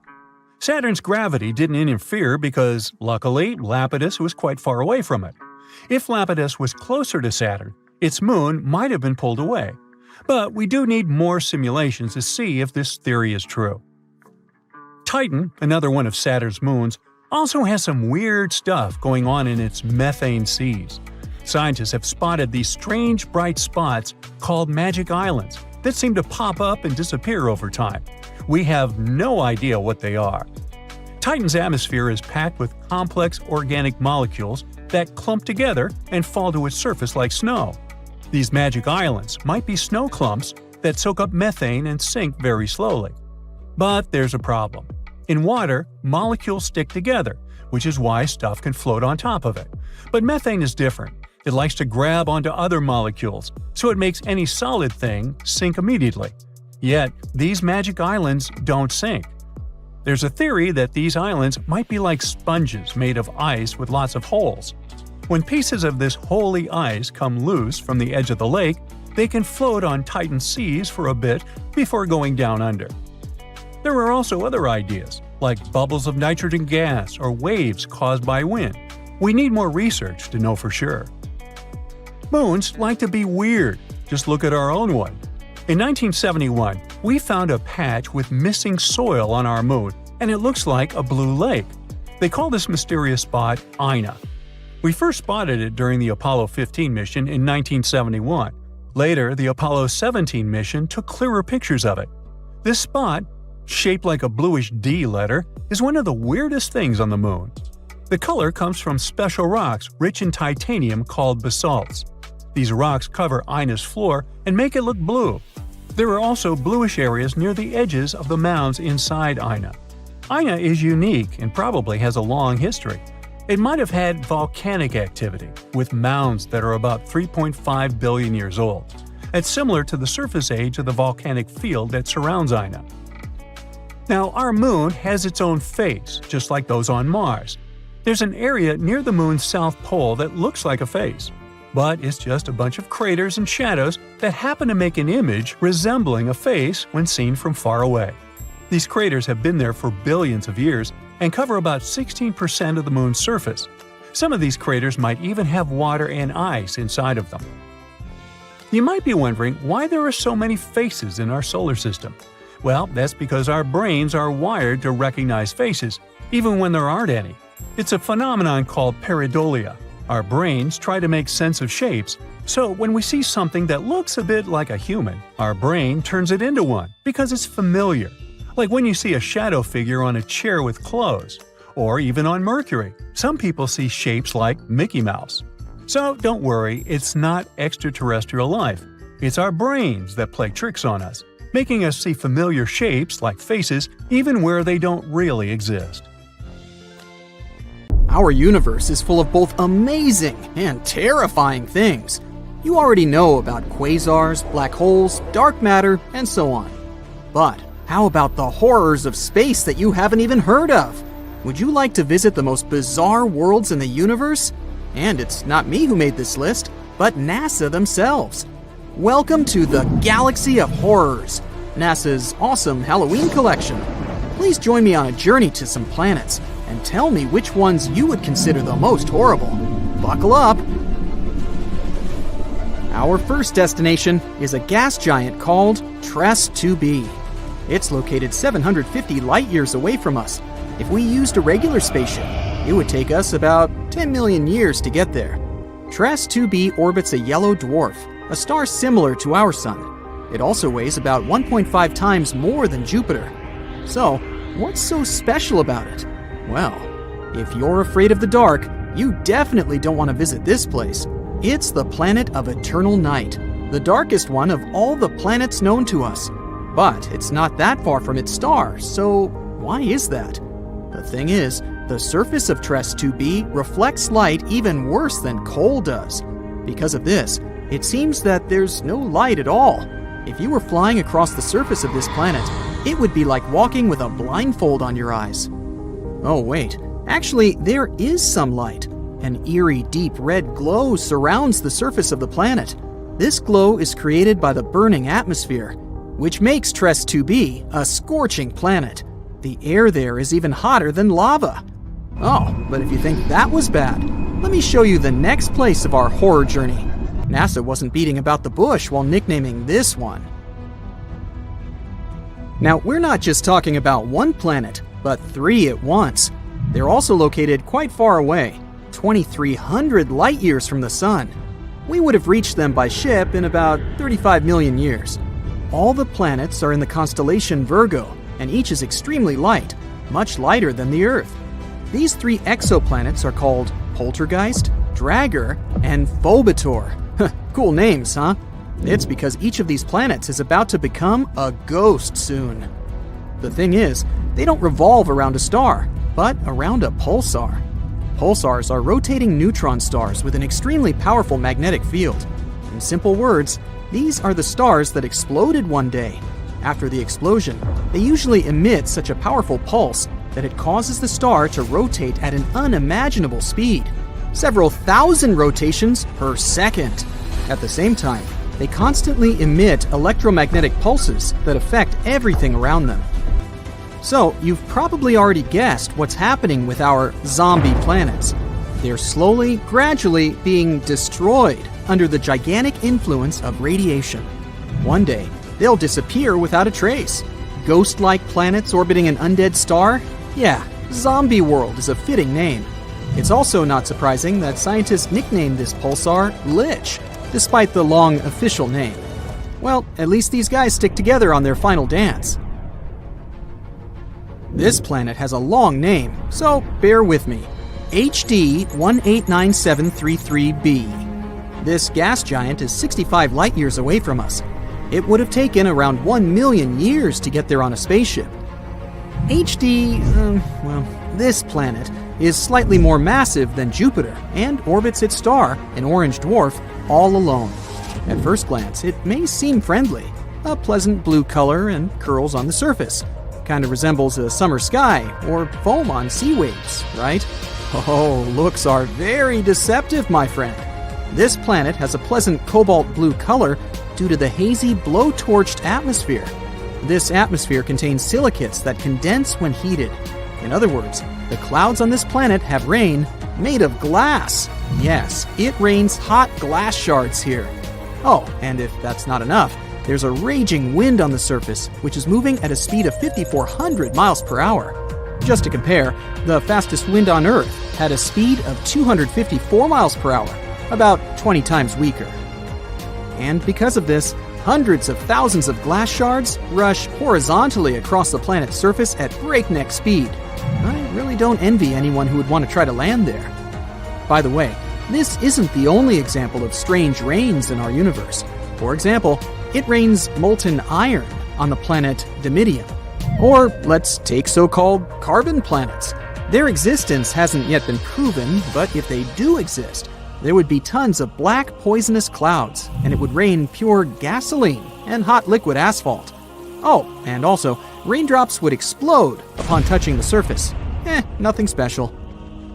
D: Saturn's gravity didn't interfere because, luckily, Lapidus was quite far away from it. If Lapidus was closer to Saturn, its moon might have been pulled away. But we do need more simulations to see if this theory is true. Titan, another one of Saturn's moons, also has some weird stuff going on in its methane seas. Scientists have spotted these strange bright spots called magic islands that seem to pop up and disappear over time. We have no idea what they are. Titan's atmosphere is packed with complex organic molecules that clump together and fall to its surface like snow. These magic islands might be snow clumps that soak up methane and sink very slowly. But there's a problem. In water, molecules stick together, which is why stuff can float on top of it. But methane is different. It likes to grab onto other molecules, so it makes any solid thing sink immediately. Yet, these magic islands don't sink. There's a theory that these islands might be like sponges made of ice with lots of holes. When pieces of this holy ice come loose from the edge of the lake, they can float on Titan seas for a bit before going down under. There are also other ideas, like bubbles of nitrogen gas or waves caused by wind. We need more research to know for sure. Moons like to be weird. Just look at our own one. In 1971, we found a patch with missing soil on our moon, and it looks like a blue lake. They call this mysterious spot Ina. We first spotted it during the Apollo 15 mission in 1971. Later, the Apollo 17 mission took clearer pictures of it. This spot, shaped like a bluish D letter, is one of the weirdest things on the moon. The color comes from special rocks rich in titanium called basalts. These rocks cover Ina's floor and make it look blue. There are also bluish areas near the edges of the mounds inside Ina. Ina is unique and probably has a long history. It might have had volcanic activity, with mounds that are about 3.5 billion years old. It's similar to the surface age of the volcanic field that surrounds Ina. Now, our moon has its own face, just like those on Mars. There's an area near the moon's south pole that looks like a face, but it's just a bunch of craters and shadows that happen to make an image resembling a face when seen from far away. These craters have been there for billions of years and cover about 16% of the moon's surface. Some of these craters might even have water and ice inside of them. You might be wondering why there are so many faces in our solar system. Well, that's because our brains are wired to recognize faces, even when there aren't any. It's a phenomenon called pareidolia. Our brains try to make sense of shapes, so when we see something that looks a bit like a human, our brain turns it into one because it's familiar. Like when you see a shadow figure on a chair with clothes, or even on Mercury. Some people see shapes like Mickey Mouse. So don't worry, it's not extraterrestrial life. It's our brains that play tricks on us, making us see familiar shapes like faces even where they don't really exist.
E: Our universe is full of both amazing and terrifying things. You already know about quasars, black holes, dark matter, and so on. But how about the horrors of space that you haven't even heard of? Would you like to visit the most bizarre worlds in the universe? And it's not me who made this list, but NASA themselves. Welcome to the Galaxy of Horrors, NASA's awesome Halloween collection. Please join me on a journey to some planets and tell me which ones you would consider the most horrible. Buckle up! Our first destination is a gas giant called TRES 2b. It's located 750 light-years away from us. If we used a regular spaceship, it would take us about 10 million years to get there. TRES 2b orbits a yellow dwarf, a star similar to our Sun. It also weighs about 1.5 times more than Jupiter. So, what's so special about it? Well, if you're afraid of the dark, you definitely don't want to visit this place. It's the planet of eternal night, the darkest one of all the planets known to us. But it's not that far from its star, so why is that? The thing is, the surface of TRES 2b reflects light even worse than coal does. Because of this, It seems that there's no light at all. If you were flying across the surface of this planet, it would be like walking with a blindfold on your eyes. Oh wait, actually there is some light. An eerie deep red glow surrounds the surface of the planet. This glow is created by the burning atmosphere, which makes Tres 2b a scorching planet. The air there is even hotter than lava. Oh, but if you think that was bad, let me show you the next place of our horror journey. NASA wasn't beating about the bush while nicknaming this one. Now, we're not just talking about one planet, but 3 at once. They're also located quite far away, 2,300 light years from the Sun. We would have reached them by ship in about 35 million years. All the planets are in the constellation Virgo, and each is extremely light, much lighter than the Earth. These 3 exoplanets are called Poltergeist, Dragger, and Phobator. Cool names, huh? It's because each of these planets is about to become a ghost soon. The thing is, they don't revolve around a star, but around a pulsar. Pulsars are rotating neutron stars with an extremely powerful magnetic field. In simple words, these are the stars that exploded one day. After the explosion, they usually emit such a powerful pulse that it causes the star to rotate at an unimaginable speed, several thousand rotations per second. At the same time, they constantly emit electromagnetic pulses that affect everything around them. So, you've probably already guessed what's happening with our zombie planets. They're slowly, gradually being destroyed under the gigantic influence of radiation. One day, they'll disappear without a trace. Ghost-like planets orbiting an undead star? Yeah, Zombie World is a fitting name. It's also not surprising that scientists nicknamed this pulsar Lich, despite the long official name. Well, at least these guys stick together on their final dance. This planet has a long name, so bear with me. HD 189733b. This gas giant is 65 light-years away from us. It would have taken around 1 million years to get there on a spaceship. This planet is slightly more massive than Jupiter and orbits its star, an orange dwarf, all alone. At first glance, it may seem friendly. A pleasant blue color and curls on the surface. Kind of resembles a summer sky or foam on sea waves, right? Oh, looks are very deceptive, my friend. This planet has a pleasant cobalt blue color due to the hazy blowtorched atmosphere. This atmosphere contains silicates that condense when heated. In other words, the clouds on this planet have rain made of glass. Yes, it rains hot glass shards here. Oh, and if that's not enough, there's a raging wind on the surface, which is moving at a speed of 5,400 miles per hour. Just to compare, the fastest wind on Earth had a speed of 254 miles per hour, about 20 times weaker. And because of this, hundreds of thousands of glass shards rush horizontally across the planet's surface at breakneck speed. I really don't envy anyone who would want to try to land there. By the way, this isn't the only example of strange rains in our universe. For example, it rains molten iron on the planet Dimidium. Or let's take so-called carbon planets. Their existence hasn't yet been proven, but if they do exist, there would be tons of black poisonous clouds, and it would rain pure gasoline and hot liquid asphalt. Oh, and also, raindrops would explode upon touching the surface. Nothing special.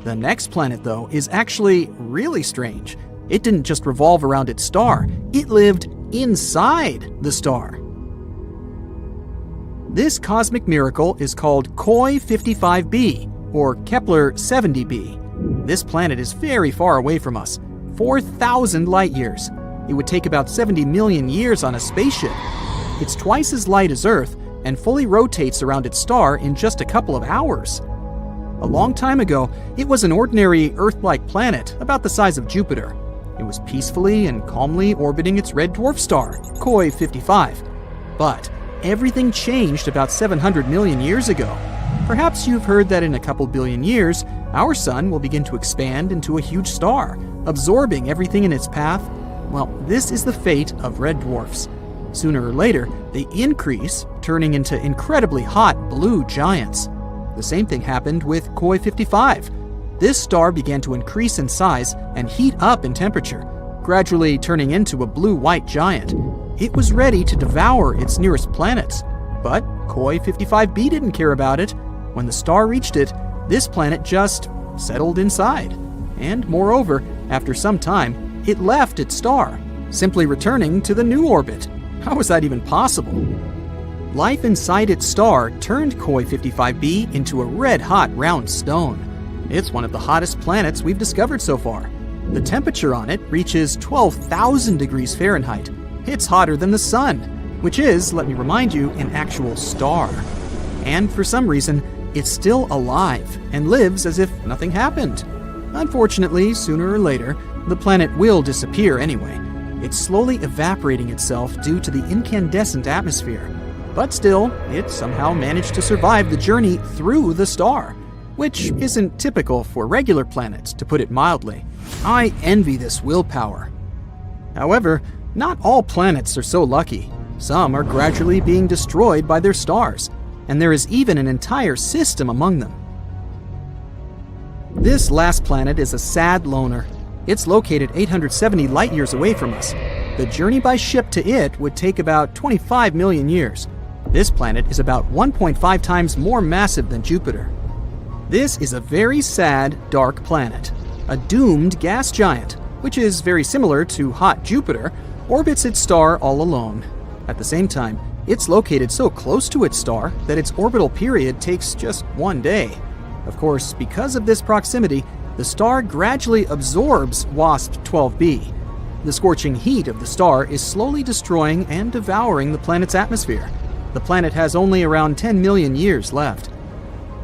E: The next planet, though, is actually really strange. It didn't just revolve around its star, it lived inside the star. This cosmic miracle is called Koi 55b, or Kepler 70b. This planet is very far away from us, 4,000 light years. It would take about 70 million years on a spaceship. It's twice as light as Earth and fully rotates around its star in just a couple of hours. A long time ago, it was an ordinary Earth-like planet about the size of Jupiter. It was peacefully and calmly orbiting its red dwarf star, Koi 55. But everything changed about 700 million years ago. Perhaps you've heard that in a couple billion years, our sun will begin to expand into a huge star, absorbing everything in its path. Well, this is the fate of red dwarfs. Sooner or later, they increase, turning into incredibly hot blue giants. The same thing happened with Koi 55. This star began to increase in size and heat up in temperature. gradually turning into a blue-white giant. It was ready to devour its nearest planets. But Koi 55b didn't care about it. When the star reached it, this planet just settled inside. And moreover, after some time, it left its star, simply returning to the new orbit. How was that even possible? Life inside its star turned Koi 55b into a red-hot round stone. It's one of the hottest planets we've discovered so far. The temperature on it reaches 12,000 degrees Fahrenheit. It's hotter than the sun, which is, let me remind you, an actual star. And for some reason, it's still alive and lives as if nothing happened. Unfortunately, sooner or later, the planet will disappear anyway. It's slowly evaporating itself due to the incandescent atmosphere. But still, it somehow managed to survive the journey through the star, which isn't typical for regular planets, to put it mildly. I envy this willpower. However, not all planets are so lucky. Some are gradually being destroyed by their stars, and there is even an entire system among them. This last planet is a sad loner. It's located 870 light-years away from us. The journey by ship to it would take about 25 million years. This planet is about 1.5 times more massive than Jupiter. This is a very sad, dark planet. A doomed gas giant, which is very similar to hot Jupiter, orbits its star all alone. At the same time, it's located so close to its star that its orbital period takes just 1 day. Of course, because of this proximity, the star gradually absorbs WASP-12b. The scorching heat of the star is slowly destroying and devouring the planet's atmosphere. The planet has only around 10 million years left.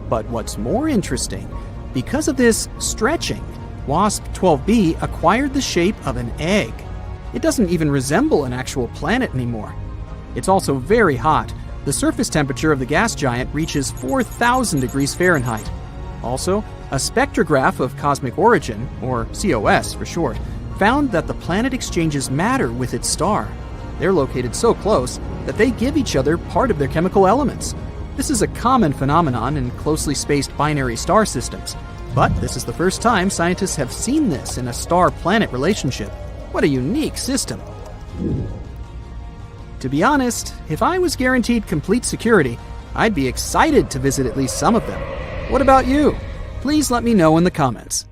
E: But what's more interesting, because of this stretching, WASP-12b acquired the shape of an egg. It doesn't even resemble an actual planet anymore. It's also very hot. The surface temperature of the gas giant reaches 4,000 degrees Fahrenheit. Also, a spectrograph of cosmic origin, or COS for short, found that the planet exchanges matter with its star. They're located so close that they give each other part of their chemical elements. This is a common phenomenon in closely spaced binary star systems, but this is the first time scientists have seen this in a star-planet relationship. What a unique system. To be honest, if I was guaranteed complete security, I'd be excited to visit at least some of them. What about you? Please let me know in the comments.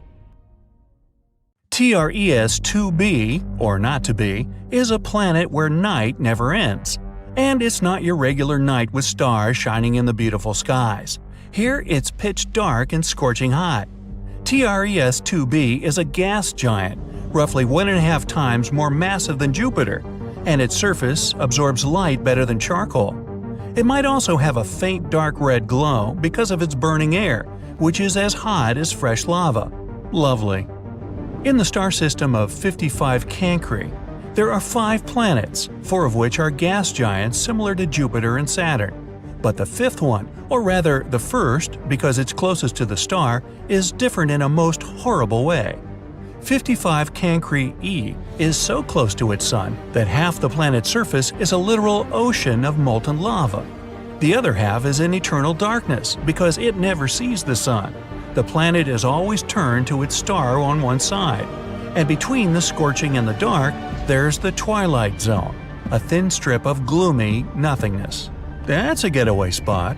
D: TRES-2b, or not to be, is a planet where night never ends. And it's not your regular night with stars shining in the beautiful skies. Here it's pitch dark and scorching hot. TRES-2b is a gas giant, roughly 1.5 times more massive than Jupiter, and its surface absorbs light better than charcoal. It might also have a faint dark red glow because of its burning air, which is as hot as fresh lava. Lovely. In the star system of 55 Cancri, there are 5 planets, 4 of which are gas giants similar to Jupiter and Saturn. But the 5th one, or rather the first because it's closest to the star, is different in a most horrible way. 55 Cancri e is so close to its sun that half the planet's surface is a literal ocean of molten lava. The other half is in eternal darkness because it never sees the sun. The planet is always turned to its star on one side, and between the scorching and the dark, there's the twilight zone, a thin strip of gloomy nothingness. That's a getaway spot.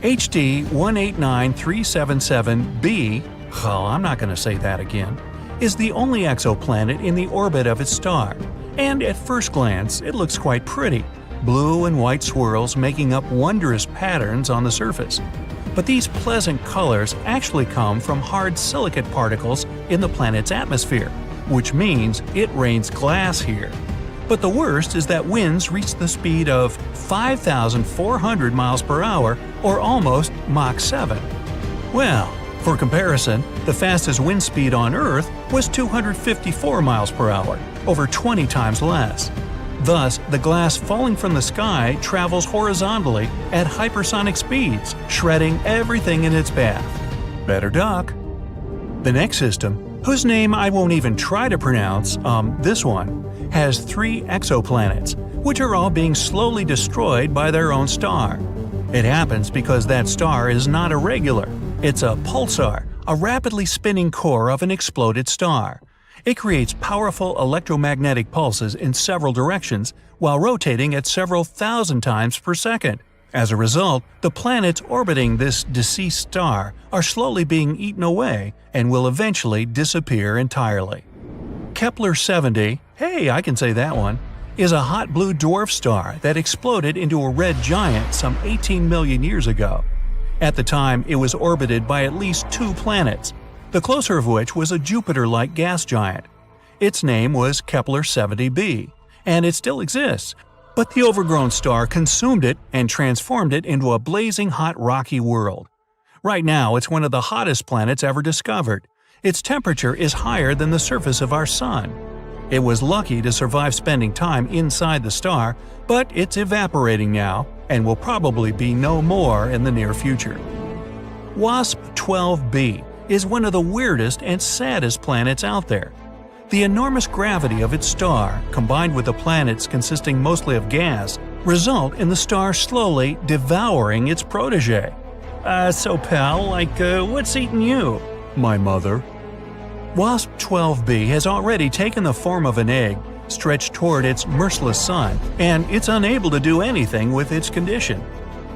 D: HD 189377b, oh, I'm not going to say that again, is the only exoplanet in the orbit of its star, and at first glance it looks quite pretty, blue and white swirls making up wondrous patterns on the surface. But these pleasant colors actually come from hard silicate particles in the planet's atmosphere, which means it rains glass here. But the worst is that winds reach the speed of 5,400 miles per hour, or almost Mach 7. Well, for comparison, the fastest wind speed on Earth was 254 miles per hour, over 20 times less. Thus, the glass falling from the sky travels horizontally at hypersonic speeds, shredding everything in its path. Better duck. The next system, whose name I won't even try to pronounce, this one, has 3 exoplanets, which are all being slowly destroyed by their own star. It happens because that star is not a regular. It's a pulsar, a rapidly spinning core of an exploded star. It creates powerful electromagnetic pulses in several directions while rotating at several thousand times per second. As a result, the planets orbiting this deceased star are slowly being eaten away and will eventually disappear entirely. Kepler-70, hey, I can say that one, is a hot blue dwarf star that exploded into a red giant some 18 million years ago. At the time, it was orbited by at least 2 planets, the closer of which was a Jupiter-like gas giant. Its name was Kepler-70b, and it still exists, but the overgrown star consumed it and transformed it into a blazing hot rocky world. Right now, it's one of the hottest planets ever discovered. Its temperature is higher than the surface of our Sun. It was lucky to survive spending time inside the star, but it's evaporating now and will probably be no more in the near future. WASP-12b is one of the weirdest and saddest planets out there. The enormous gravity of its star, combined with the planets consisting mostly of gas, result in the star slowly devouring its protege. So pal, what's eating you? My mother. WASP-12b has already taken the form of an egg, stretched toward its merciless sun, and it's unable to do anything with its condition.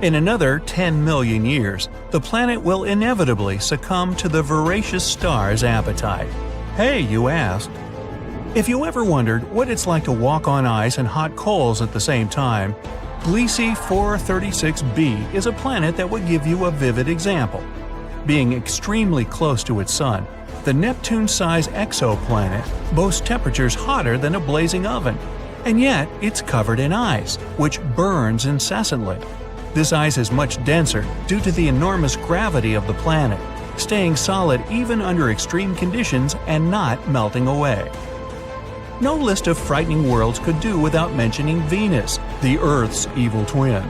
D: In another 10 million years, the planet will inevitably succumb to the voracious star's appetite. Hey, you asked. If you ever wondered what it's like to walk on ice and hot coals at the same time, Gliese 436b is a planet that would give you a vivid example. Being extremely close to its sun, the Neptune-sized exoplanet boasts temperatures hotter than a blazing oven, and yet it's covered in ice, which burns incessantly. This ice is much denser due to the enormous gravity of the planet, staying solid even under extreme conditions and not melting away. No list of frightening worlds could do without mentioning Venus, the Earth's evil twin.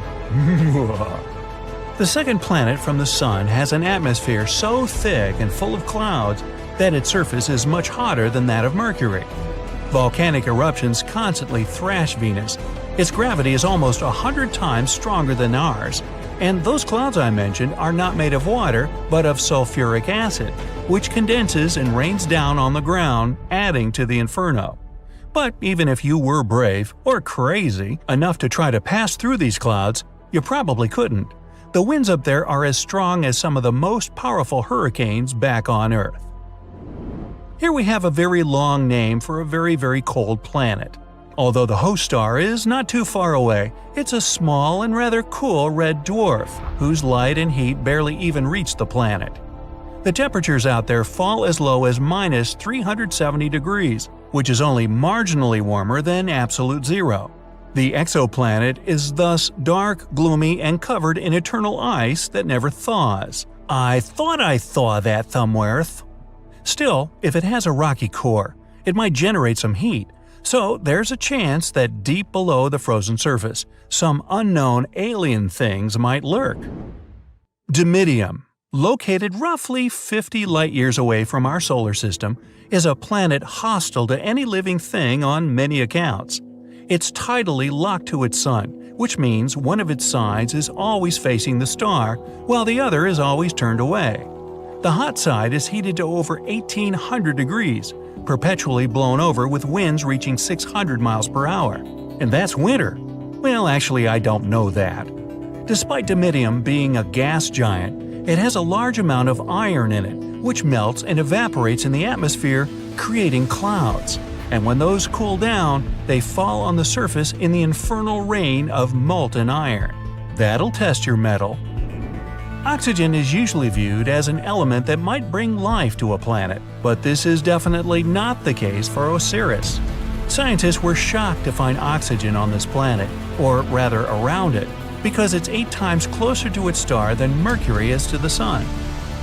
D: The second planet from the Sun has an atmosphere so thick and full of clouds that its surface is much hotter than that of Mercury. Volcanic eruptions constantly thrash Venus. Its gravity is almost 100 times stronger than ours, and those clouds I mentioned are not made of water but of sulfuric acid, which condenses and rains down on the ground, adding to the inferno. But even if you were brave, or crazy, enough to try to pass through these clouds, you probably couldn't. The winds up there are as strong as some of the most powerful hurricanes back on Earth. Here we have a very long name for a very, very cold planet. Although the host star is not too far away, it's a small and rather cool red dwarf, whose light and heat barely even reach the planet. The temperatures out there fall as low as minus 370 degrees, which is only marginally warmer than absolute zero. The exoplanet is thus dark, gloomy, and covered in eternal ice that never thaws. I thought I thaw that thumbworth. Still, if it has a rocky core, it might generate some heat, so there's a chance that deep below the frozen surface, some unknown alien things might lurk. Dimidium, located roughly 50 light-years away from our solar system, is a planet hostile to any living thing on many accounts. It's tidally locked to its sun, which means one of its sides is always facing the star, while the other is always turned away. The hot side is heated to over 1,800 degrees, perpetually blown over with winds reaching 600 miles per hour. And that's winter. Well, actually, I don't know that. Despite Dimidium being a gas giant, it has a large amount of iron in it, which melts and evaporates in the atmosphere, creating clouds. And when those cool down, they fall on the surface in the infernal rain of molten iron. That'll test your mettle. Oxygen is usually viewed as an element that might bring life to a planet, but this is definitely not the case for Osiris. Scientists were shocked to find oxygen on this planet, or rather around it, because it's 8 times closer to its star than Mercury is to the Sun.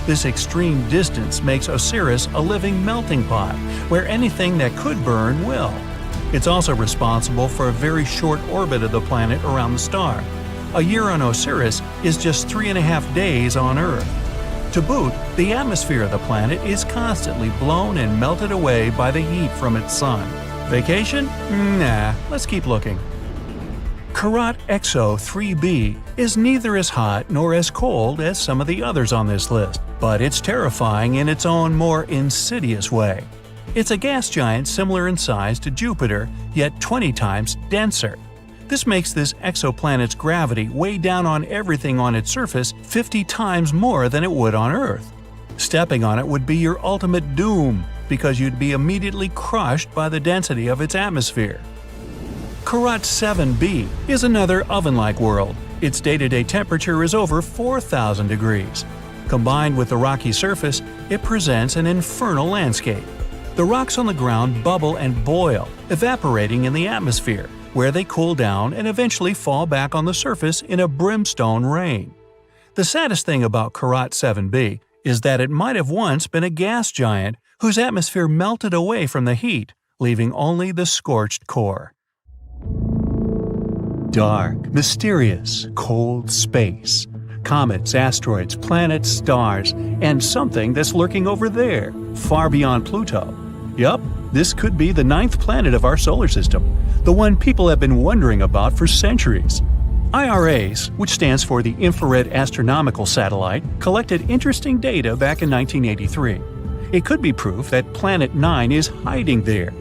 D: This extreme distance makes Osiris a living melting pot, where anything that could burn will. It's also responsible for a very short orbit of the planet around the star. A year on Osiris is just 3.5 days on Earth. To boot, the atmosphere of the planet is constantly blown and melted away by the heat from its sun. Vacation? Nah, let's keep looking. Karat Exo 3b is neither as hot nor as cold as some of the others on this list, but it's terrifying in its own more insidious way. It's a gas giant similar in size to Jupiter, yet 20 times denser. This makes this exoplanet's gravity weigh down on everything on its surface 50 times more than it would on Earth. Stepping on it would be your ultimate doom, because you'd be immediately crushed by the density of its atmosphere. Karat 7b is another oven-like world. Its day-to-day temperature is over 4,000 degrees. Combined with the rocky surface, it presents an infernal landscape. The rocks on the ground bubble and boil, evaporating in the atmosphere, where they cool down and eventually fall back on the surface in a brimstone rain. The saddest thing about Karat 7b is that it might have once been a gas giant whose atmosphere melted away from the heat, leaving only the scorched core. Dark, mysterious, cold space. Comets, asteroids, planets, stars, and something that's lurking over there, far beyond Pluto. Yup, this could be the 9th planet of our solar system, the one people have been wondering about for centuries. IRAS, which stands for the Infrared Astronomical Satellite, collected interesting data back in 1983. It could be proof that Planet 9 is hiding there.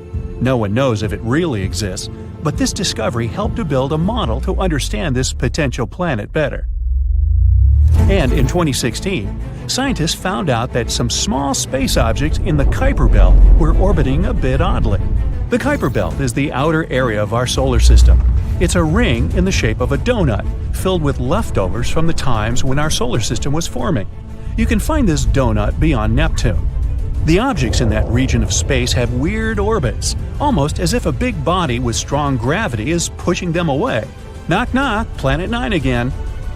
D: No one knows if it really exists, but this discovery helped to build a model to understand this potential planet better. And in 2016, scientists found out that some small space objects in the Kuiper Belt were orbiting a bit oddly. The Kuiper Belt is the outer area of our solar system. It's a ring in the shape of a donut, filled with leftovers from the times when our solar system was forming. You can find this donut beyond Neptune. The objects in that region of space have weird orbits, almost as if a big body with strong gravity is pushing them away. Knock knock, Planet 9 again.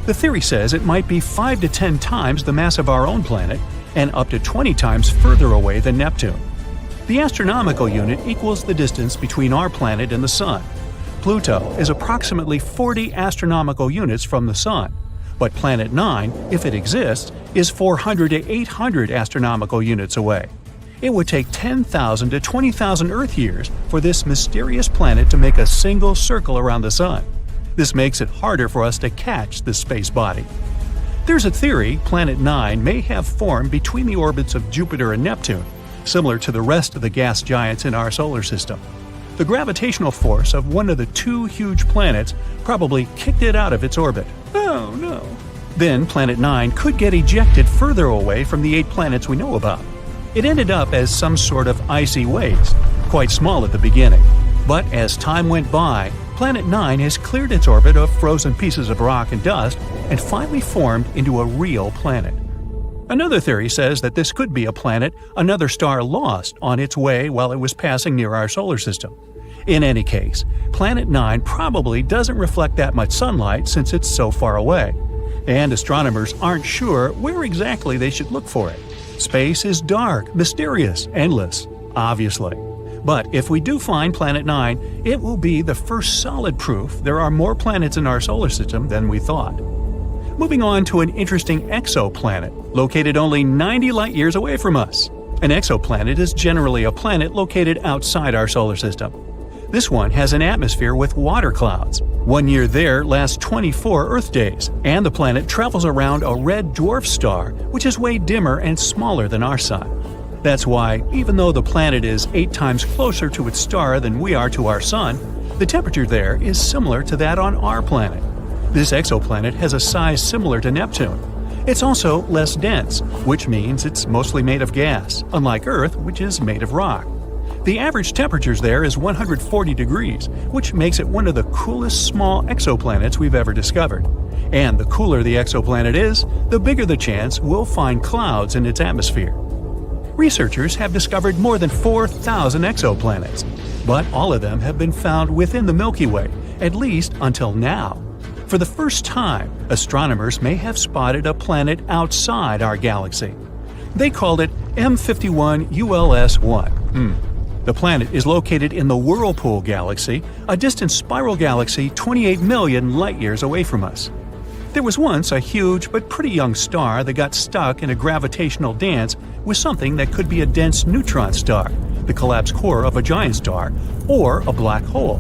D: The theory says it might be 5 to 10 times the mass of our own planet and up to 20 times further away than Neptune. The astronomical unit equals the distance between our planet and the Sun. Pluto is approximately 40 astronomical units from the Sun, but Planet 9, if it exists, is 400 to 800 astronomical units away. It would take 10,000 to 20,000 Earth years for this mysterious planet to make a single circle around the Sun. This makes it harder for us to catch this space body. There's a theory Planet 9 may have formed between the orbits of Jupiter and Neptune, similar to the rest of the gas giants in our solar system. The gravitational force of one of the two huge planets probably kicked it out of its orbit. Oh no. Then Planet 9 could get ejected further away from the 8 planets we know about. It ended up as some sort of icy waste, quite small at the beginning. But as time went by, Planet 9 has cleared its orbit of frozen pieces of rock and dust and finally formed into a real planet. Another theory says that this could be a planet another star lost on its way while it was passing near our solar system. In any case, Planet 9 probably doesn't reflect that much sunlight since it's so far away. And astronomers aren't sure where exactly they should look for it. Space is dark, mysterious, endless, obviously. But if we do find Planet 9, it will be the first solid proof there are more planets in our solar system than we thought. Moving on to an interesting exoplanet, located only 90 light-years away from us. An exoplanet is generally a planet located outside our solar system. This one has an atmosphere with water clouds. 1 year there lasts 24 Earth days, and the planet travels around a red dwarf star, which is way dimmer and smaller than our Sun. That's why, even though the planet is 8 times closer to its star than we are to our Sun, the temperature there is similar to that on our planet. This exoplanet has a size similar to Neptune. It's also less dense, which means it's mostly made of gas, unlike Earth, which is made of rock. The average temperatures there is 140 degrees, which makes it one of the coolest small exoplanets we've ever discovered. And the cooler the exoplanet is, the bigger the chance we'll find clouds in its atmosphere. Researchers have discovered more than 4,000 exoplanets, but all of them have been found within the Milky Way, at least until now. For the first time, astronomers may have spotted a planet outside our galaxy. They called it M51 ULS-1. The planet is located in the Whirlpool Galaxy, a distant spiral galaxy 28 million light-years away from us. There was once a huge but pretty young star that got stuck in a gravitational dance with something that could be a dense neutron star, the collapsed core of a giant star, or a black hole.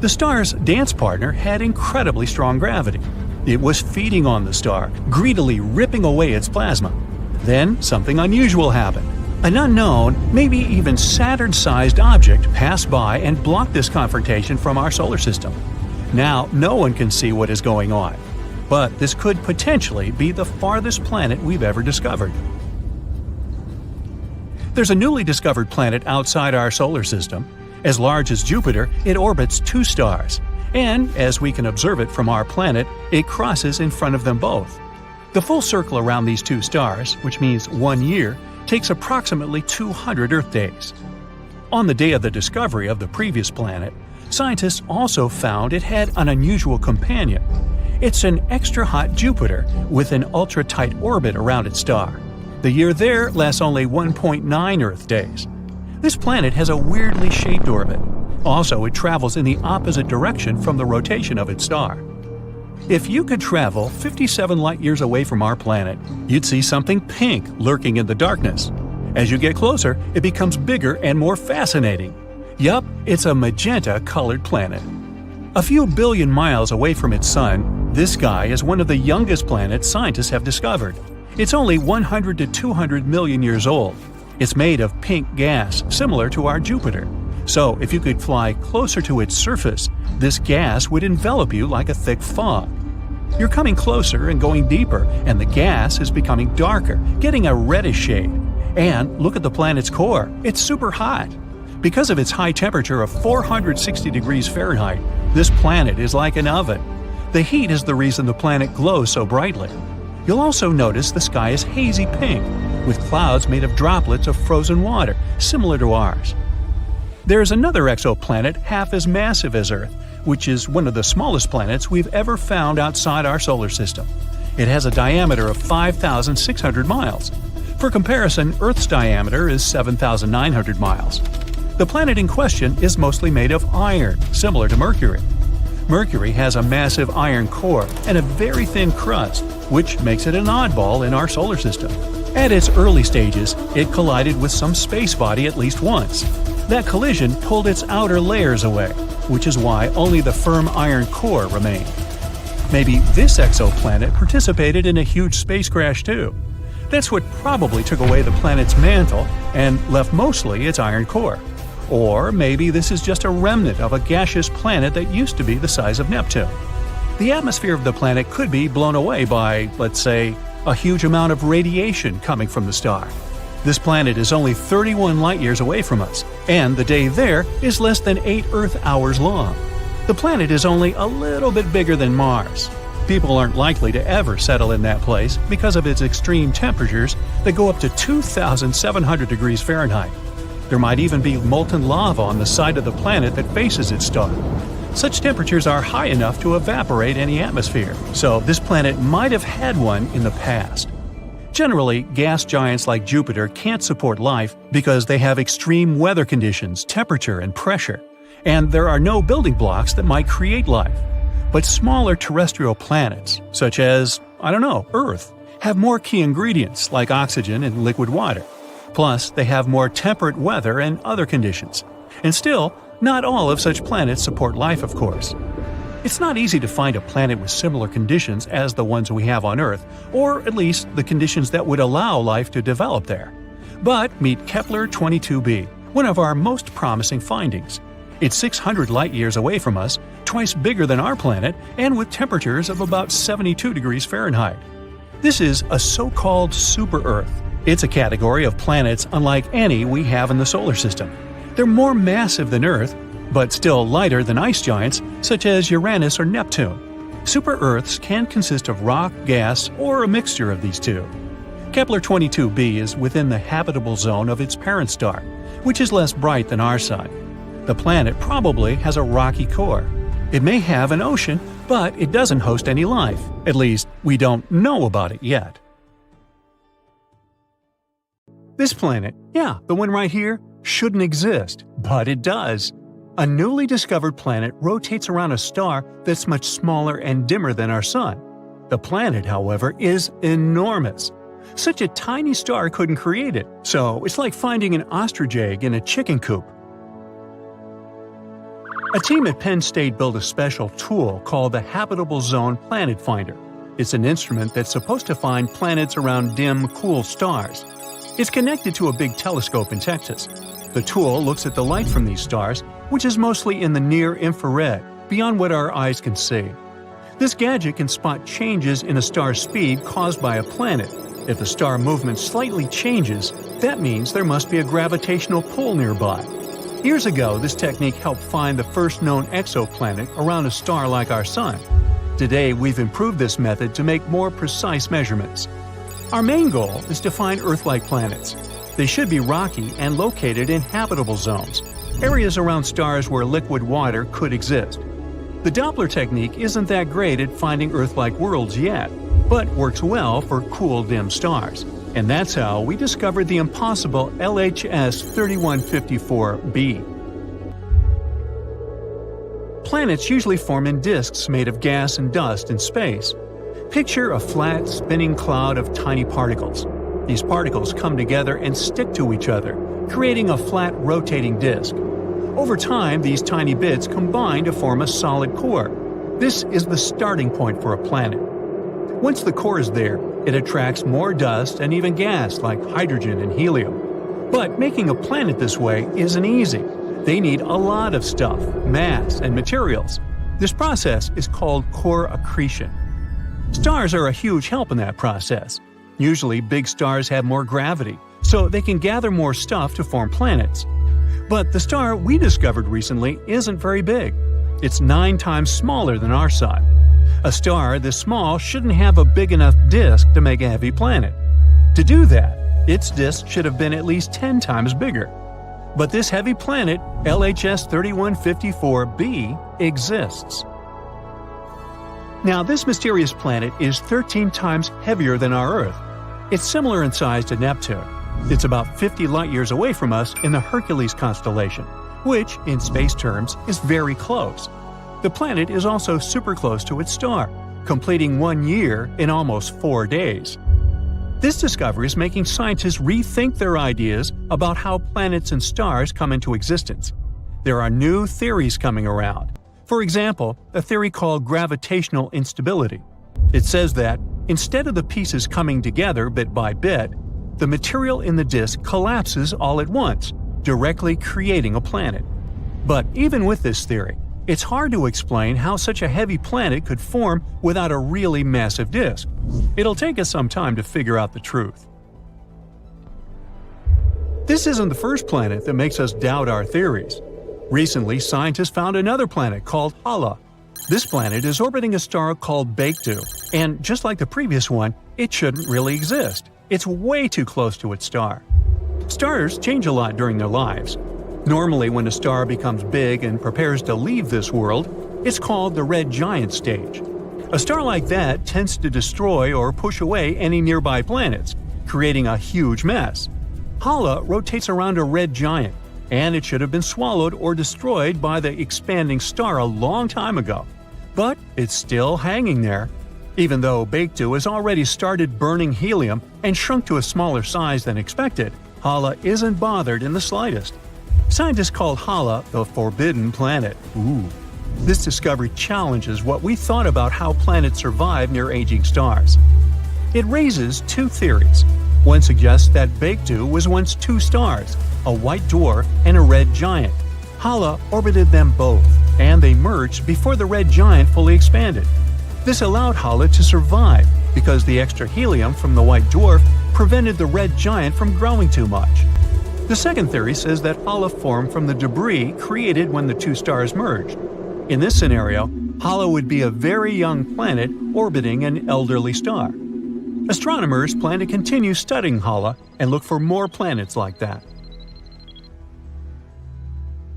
D: The star's dance partner had incredibly strong gravity. It was feeding on the star, greedily ripping away its plasma. Then something unusual happened. An unknown, maybe even Saturn-sized object passed by and blocked this confrontation from our solar system. Now, no one can see what is going on. But this could potentially be the farthest planet we've ever discovered. There's a newly discovered planet outside our solar system. As large as Jupiter, it orbits 2 stars. And, as we can observe it from our planet, it crosses in front of them both. The full circle around these 2 stars, which means 1 year, takes approximately 200 Earth days. On the day of the discovery of the previous planet, scientists also found it had an unusual companion. It's an extra-hot Jupiter with an ultra-tight orbit around its star. The year there lasts only 1.9 Earth days. This planet has a weirdly shaped orbit. Also, it travels in the opposite direction from the rotation of its star. If you could travel 57 light-years away from our planet, you'd see something pink lurking in the darkness. As you get closer, it becomes bigger and more fascinating. Yup, it's a magenta-colored planet. A few billion miles away from its sun, this guy is one of the youngest planets scientists have discovered. It's only 100 to 200 million years old. It's made of pink gas, similar to our Jupiter. So, if you could fly closer to its surface, this gas would envelop you like a thick fog. You're coming closer and going deeper, and the gas is becoming darker, getting a reddish shade. And look at the planet's core. It's super hot. Because of its high temperature of 460 degrees Fahrenheit, this planet is like an oven. The heat is the reason the planet glows so brightly. You'll also notice the sky is hazy pink, with clouds made of droplets of frozen water, similar to ours. There's another exoplanet half as massive as Earth, which is one of the smallest planets we've ever found outside our solar system. It has a diameter of 5,600 miles. For comparison, Earth's diameter is 7,900 miles. The planet in question is mostly made of iron, similar to Mercury. Mercury has a massive iron core and a very thin crust, which makes it an oddball in our solar system. At its early stages, it collided with some space body at least once. That collision pulled its outer layers away, which is why only the firm iron core remained. Maybe this exoplanet participated in a huge space crash too. That's what probably took away the planet's mantle and left mostly its iron core. Or maybe this is just a remnant of a gaseous planet that used to be the size of Neptune. The atmosphere of the planet could be blown away by, let's say, a huge amount of radiation coming from the star. This planet is only 31 light-years away from us, and the day there is less than 8 Earth hours long. The planet is only a little bit bigger than Mars. People aren't likely to ever settle in that place because of its extreme temperatures that go up to 2,700 degrees Fahrenheit. There might even be molten lava on the side of the planet that faces its star. Such temperatures are high enough to evaporate any atmosphere, so this planet might have had one in the past. Generally, gas giants like Jupiter can't support life because they have extreme weather conditions, temperature, and pressure, and there are no building blocks that might create life. But smaller terrestrial planets, such as, Earth, have more key ingredients like oxygen and liquid water. Plus, they have more temperate weather and other conditions. And still, not all of such planets support life, of course. It's not easy to find a planet with similar conditions as the ones we have on Earth, or at least the conditions that would allow life to develop there. But meet Kepler-22b, one of our most promising findings. It's 600 light-years away from us, twice bigger than our planet, and with temperatures of about 72 degrees Fahrenheit. This is a so-called super-Earth. It's a category of planets unlike any we have in the solar system. They're more massive than Earth, but still lighter than ice giants such as Uranus or Neptune. Super-Earths can consist of rock, gas, or a mixture of these two. Kepler-22b is within the habitable zone of its parent star, which is less bright than our Sun. The planet probably has a rocky core. It may have an ocean, but it doesn't host any life. At least, we don't know about it yet. This planet, the one right here, shouldn't exist, but it does. A newly discovered planet rotates around a star that's much smaller and dimmer than our Sun. The planet, however, is enormous. Such a tiny star couldn't create it, so it's like finding an ostrich egg in a chicken coop. A team at Penn State built a special tool called the Habitable Zone Planet Finder. It's an instrument that's supposed to find planets around dim, cool stars. It's connected to a big telescope in Texas. The tool looks at the light from these stars, which is mostly in the near infrared, beyond what our eyes can see. This gadget can spot changes in a star's speed caused by a planet. If the star movement slightly changes, that means there must be a gravitational pull nearby. Years ago, this technique helped find the first known exoplanet around a star like our Sun. Today, we've improved this method to make more precise measurements. Our main goal is to find Earth-like planets. They should be rocky and located in habitable zones, areas around stars where liquid water could exist. The Doppler technique isn't that great at finding Earth-like worlds yet, but works well for cool, dim stars. And that's how we discovered the impossible LHS 3154b. Planets usually form in disks made of gas and dust in space. Picture a flat, spinning cloud of tiny particles. These particles come together and stick to each other, creating a flat, rotating disk. Over time, these tiny bits combine to form a solid core. This is the starting point for a planet. Once the core is there, it attracts more dust and even gas like hydrogen and helium. But making a planet this way isn't easy. They need a lot of stuff, mass, and materials. This process is called core accretion. Stars are a huge help in that process. Usually, big stars have more gravity, so they can gather more stuff to form planets. But the star we discovered recently isn't very big. It's 9 times smaller than our Sun. A star this small shouldn't have a big enough disk to make a heavy planet. To do that, its disk should have been at least 10 times bigger. But this heavy planet, LHS 3154b, exists. Now, this mysterious planet is 13 times heavier than our Earth. It's similar in size to Neptune. It's about 50 light-years away from us in the Hercules constellation, which, in space terms, is very close. The planet is also super close to its star, completing 1 year in almost 4 days. This discovery is making scientists rethink their ideas about how planets and stars come into existence. There are new theories coming around. For example, a theory called gravitational instability. It says that, instead of the pieces coming together bit by bit, the material in the disk collapses all at once, directly creating a planet. But even with this theory, it's hard to explain how such a heavy planet could form without a really massive disk. It'll take us some time to figure out the truth. This isn't the first planet that makes us doubt our theories. Recently, scientists found another planet called Hala. This planet is orbiting a star called Baekdu, and just like the previous one, it shouldn't really exist. It's way too close to its star. Stars change a lot during their lives. Normally, when a star becomes big and prepares to leave this world, it's called the red giant stage. A star like that tends to destroy or push away any nearby planets, creating a huge mess. Hala rotates around a red giant, and it should have been swallowed or destroyed by the expanding star a long time ago. But it's still hanging there. Even though Baekdu has already started burning helium and shrunk to a smaller size than expected, Hala isn't bothered in the slightest. Scientists call Hala the Forbidden Planet. This discovery challenges what we thought about how planets survive near aging stars. It raises 2 theories. One suggests that Baekdu was once 2 stars, a white dwarf and a red giant. Hala orbited them both, and they merged before the red giant fully expanded. This allowed Hala to survive because the extra helium from the white dwarf prevented the red giant from growing too much. The second theory says that Hala formed from the debris created when the 2 stars merged. In this scenario, Hala would be a very young planet orbiting an elderly star. Astronomers plan to continue studying Hala and look for more planets like that.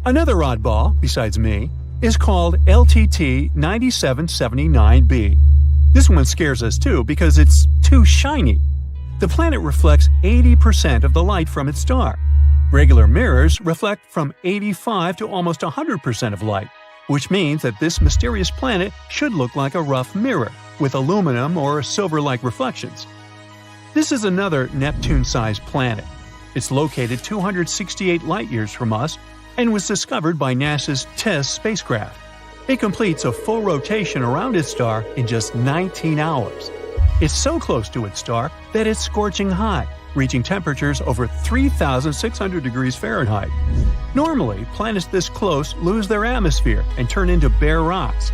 D: Another oddball, besides me, is called LTT 9779b. This one scares us too because it's too shiny. The planet reflects 80% of the light from its star. Regular mirrors reflect from 85 to almost 100% of light, which means that this mysterious planet should look like a rough mirror, with aluminum or silver-like reflections. This is another Neptune-sized planet. It's located 268 light-years from us and was discovered by NASA's TESS spacecraft. It completes a full rotation around its star in just 19 hours. It's so close to its star that it's scorching hot, reaching temperatures over 3,600 degrees Fahrenheit. Normally, planets this close lose their atmosphere and turn into bare rocks.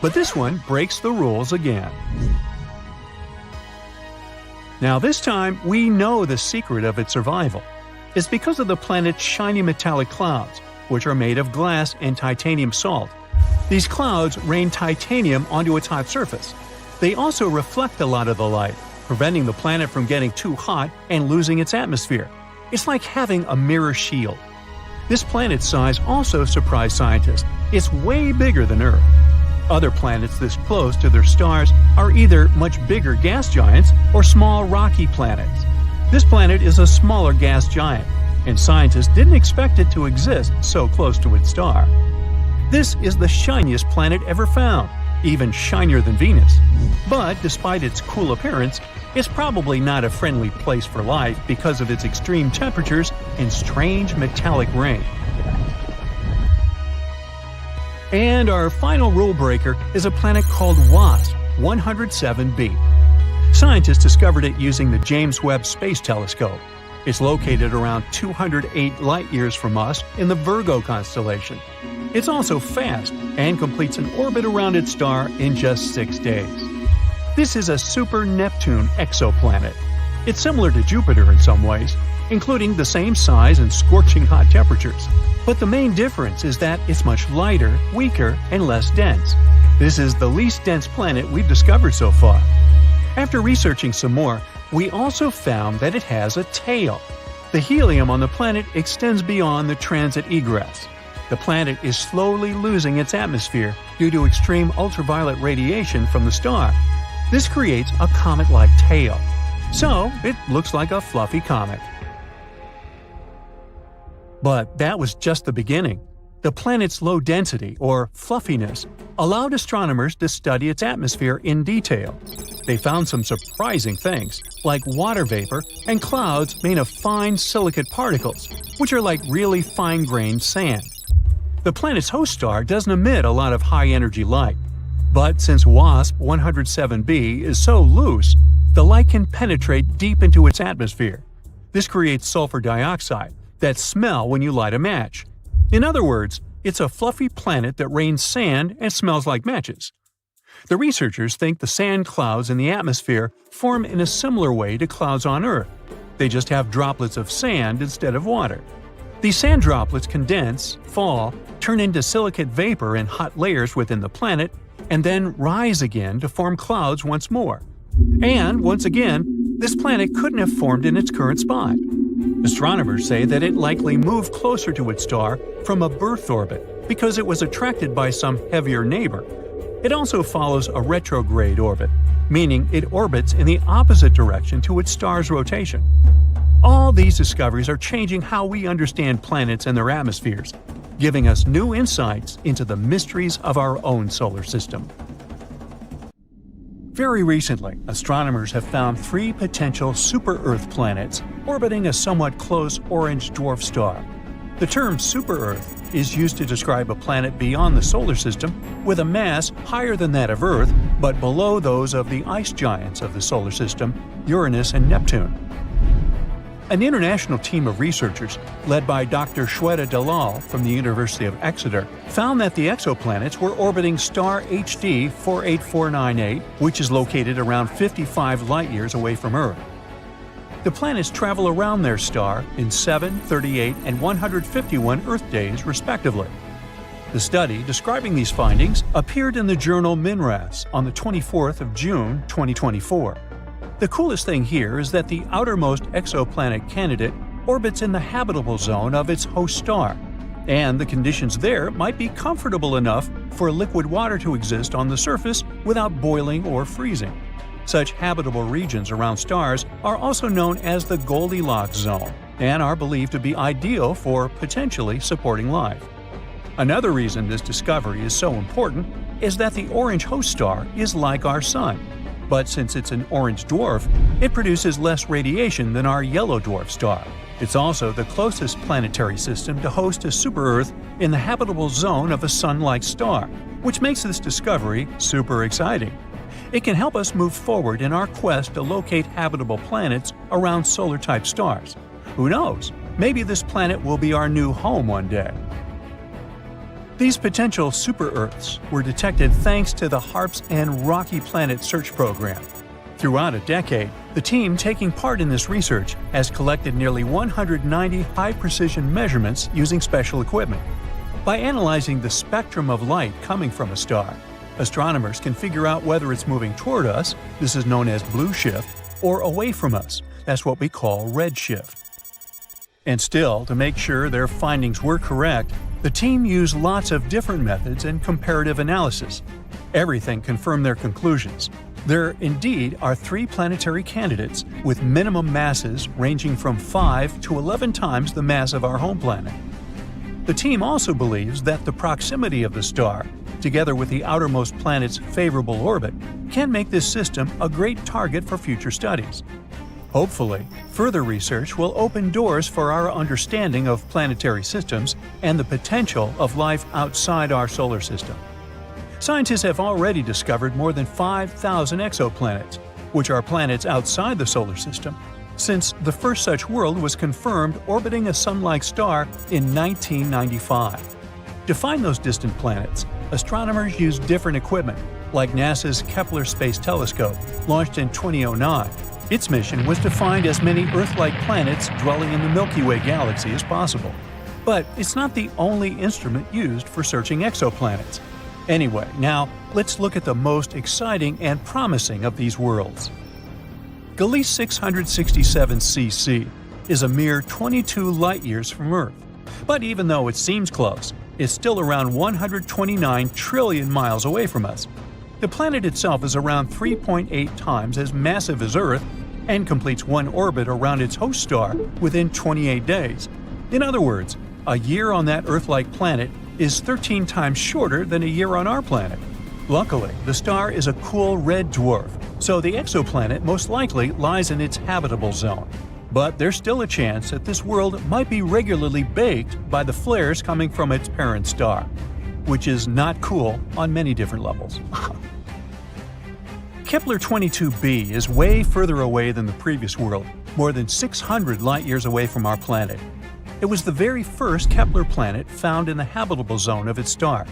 D: But this one breaks the rules again. Now this time, we know the secret of its survival. It's because of the planet's shiny metallic clouds, which are made of glass and titanium salt. These clouds rain titanium onto its hot surface. They also reflect a lot of the light, preventing the planet from getting too hot and losing its atmosphere. It's like having a mirror shield. This planet's size also surprised scientists. It's way bigger than Earth. Other planets this close to their stars are either much bigger gas giants or small rocky planets. This planet is a smaller gas giant, and scientists didn't expect it to exist so close to its star. This is the shiniest planet ever found, even shinier than Venus. But despite its cool appearance, it's probably not a friendly place for life because of its extreme temperatures and strange metallic rain. And our final rule breaker is a planet called WASP 107b. Scientists discovered it using the James Webb Space Telescope. It's located around 208 light-years from us in the Virgo constellation. It's also fast and completes an orbit around its star in just 6 days. This is a super Neptune exoplanet. It's similar to Jupiter in some ways, including the same size and scorching hot temperatures. But the main difference is that it's much lighter, weaker, and less dense. This is the least dense planet we've discovered so far. After researching some more, we also found that it has a tail. The helium on the planet extends beyond the transit egress. The planet is slowly losing its atmosphere due to extreme ultraviolet radiation from the star. This creates a comet-like tail. So, it looks like a fluffy comet. But that was just the beginning. The planet's low density, or fluffiness, allowed astronomers to study its atmosphere in detail. They found some surprising things, like water vapor and clouds made of fine silicate particles, which are like really fine-grained sand. The planet's host star doesn't emit a lot of high-energy light. But since WASP 107b is so loose, the light can penetrate deep into its atmosphere. This creates sulfur dioxide that smell when you light a match. In other words, it's a fluffy planet that rains sand and smells like matches. The researchers think the sand clouds in the atmosphere form in a similar way to clouds on Earth. They just have droplets of sand instead of water. These sand droplets condense, fall, turn into silicate vapor in hot layers within the planet, and then rise again to form clouds once more. And, once again, this planet couldn't have formed in its current spot. Astronomers say that it likely moved closer to its star from a birth orbit because it was attracted by some heavier neighbor. It also follows a retrograde orbit, meaning it orbits in the opposite direction to its star's rotation. All these discoveries are changing how we understand planets and their atmospheres, giving us new insights into the mysteries of our own solar system. Very recently, astronomers have found 3 potential super-Earth planets orbiting a somewhat close orange dwarf star. The term super-Earth is used to describe a planet beyond the solar system with a mass higher than that of Earth but below those of the ice giants of the solar system, Uranus and Neptune. An international team of researchers, led by Dr. Shweta Dalal from the University of Exeter, found that the exoplanets were orbiting star HD 48498, which is located around 55 light-years away from Earth. The planets travel around their star in 7, 38, and 151 Earth days, respectively. The study describing these findings appeared in the journal MinRes on the 24th of June, 2024. The coolest thing here is that the outermost exoplanet candidate orbits in the habitable zone of its host star, and the conditions there might be comfortable enough for liquid water to exist on the surface without boiling or freezing. Such habitable regions around stars are also known as the Goldilocks zone and are believed to be ideal for potentially supporting life. Another reason this discovery is so important is that the orange host star is like our Sun. But since it's an orange dwarf, it produces less radiation than our yellow dwarf star. It's also the closest planetary system to host a super-Earth in the habitable zone of a Sun-like star, which makes this discovery super exciting. It can help us move forward in our quest to locate habitable planets around solar-type stars. Who knows? Maybe this planet will be our new home one day. These potential super-Earths were detected thanks to the HARPS and Rocky Planet Search Program. Throughout a decade, the team taking part in this research has collected nearly 190 high-precision measurements using special equipment. By analyzing the spectrum of light coming from a star, astronomers can figure out whether it's moving toward us, this is known as blue shift, or away from us, that's what we call red shift. And still, to make sure their findings were correct, the team used lots of different methods and comparative analysis. Everything confirmed their conclusions. There indeed are 3 planetary candidates with minimum masses ranging from 5 to 11 times the mass of our home planet. The team also believes that the proximity of the star, together with the outermost planet's favorable orbit, can make this system a great target for future studies. Hopefully, further research will open doors for our understanding of planetary systems and the potential of life outside our solar system. Scientists have already discovered more than 5,000 exoplanets, which are planets outside the solar system, since the first such world was confirmed orbiting a Sun-like star in 1995. To find those distant planets, astronomers use different equipment, like NASA's Kepler Space Telescope, launched in 2009. Its mission was to find as many Earth-like planets dwelling in the Milky Way galaxy as possible. But it's not the only instrument used for searching exoplanets. Anyway, now let's look at the most exciting and promising of these worlds. Gliese 667 cc is a mere 22 light-years from Earth. But even though it seems close, it's still around 129 trillion miles away from us. The planet itself is around 3.8 times as massive as Earth and completes one orbit around its host star within 28 days. In other words, a year on that Earth-like planet is 13 times shorter than a year on our planet. Luckily, the star is a cool red dwarf, so the exoplanet most likely lies in its habitable zone. But there's still a chance that this world might be regularly baked by the flares coming from its parent star, which is not cool on many different levels. Kepler 22b is way further away than the previous world, more than 600 light-years away from our planet. It was the very first Kepler planet found in the habitable zone of its star.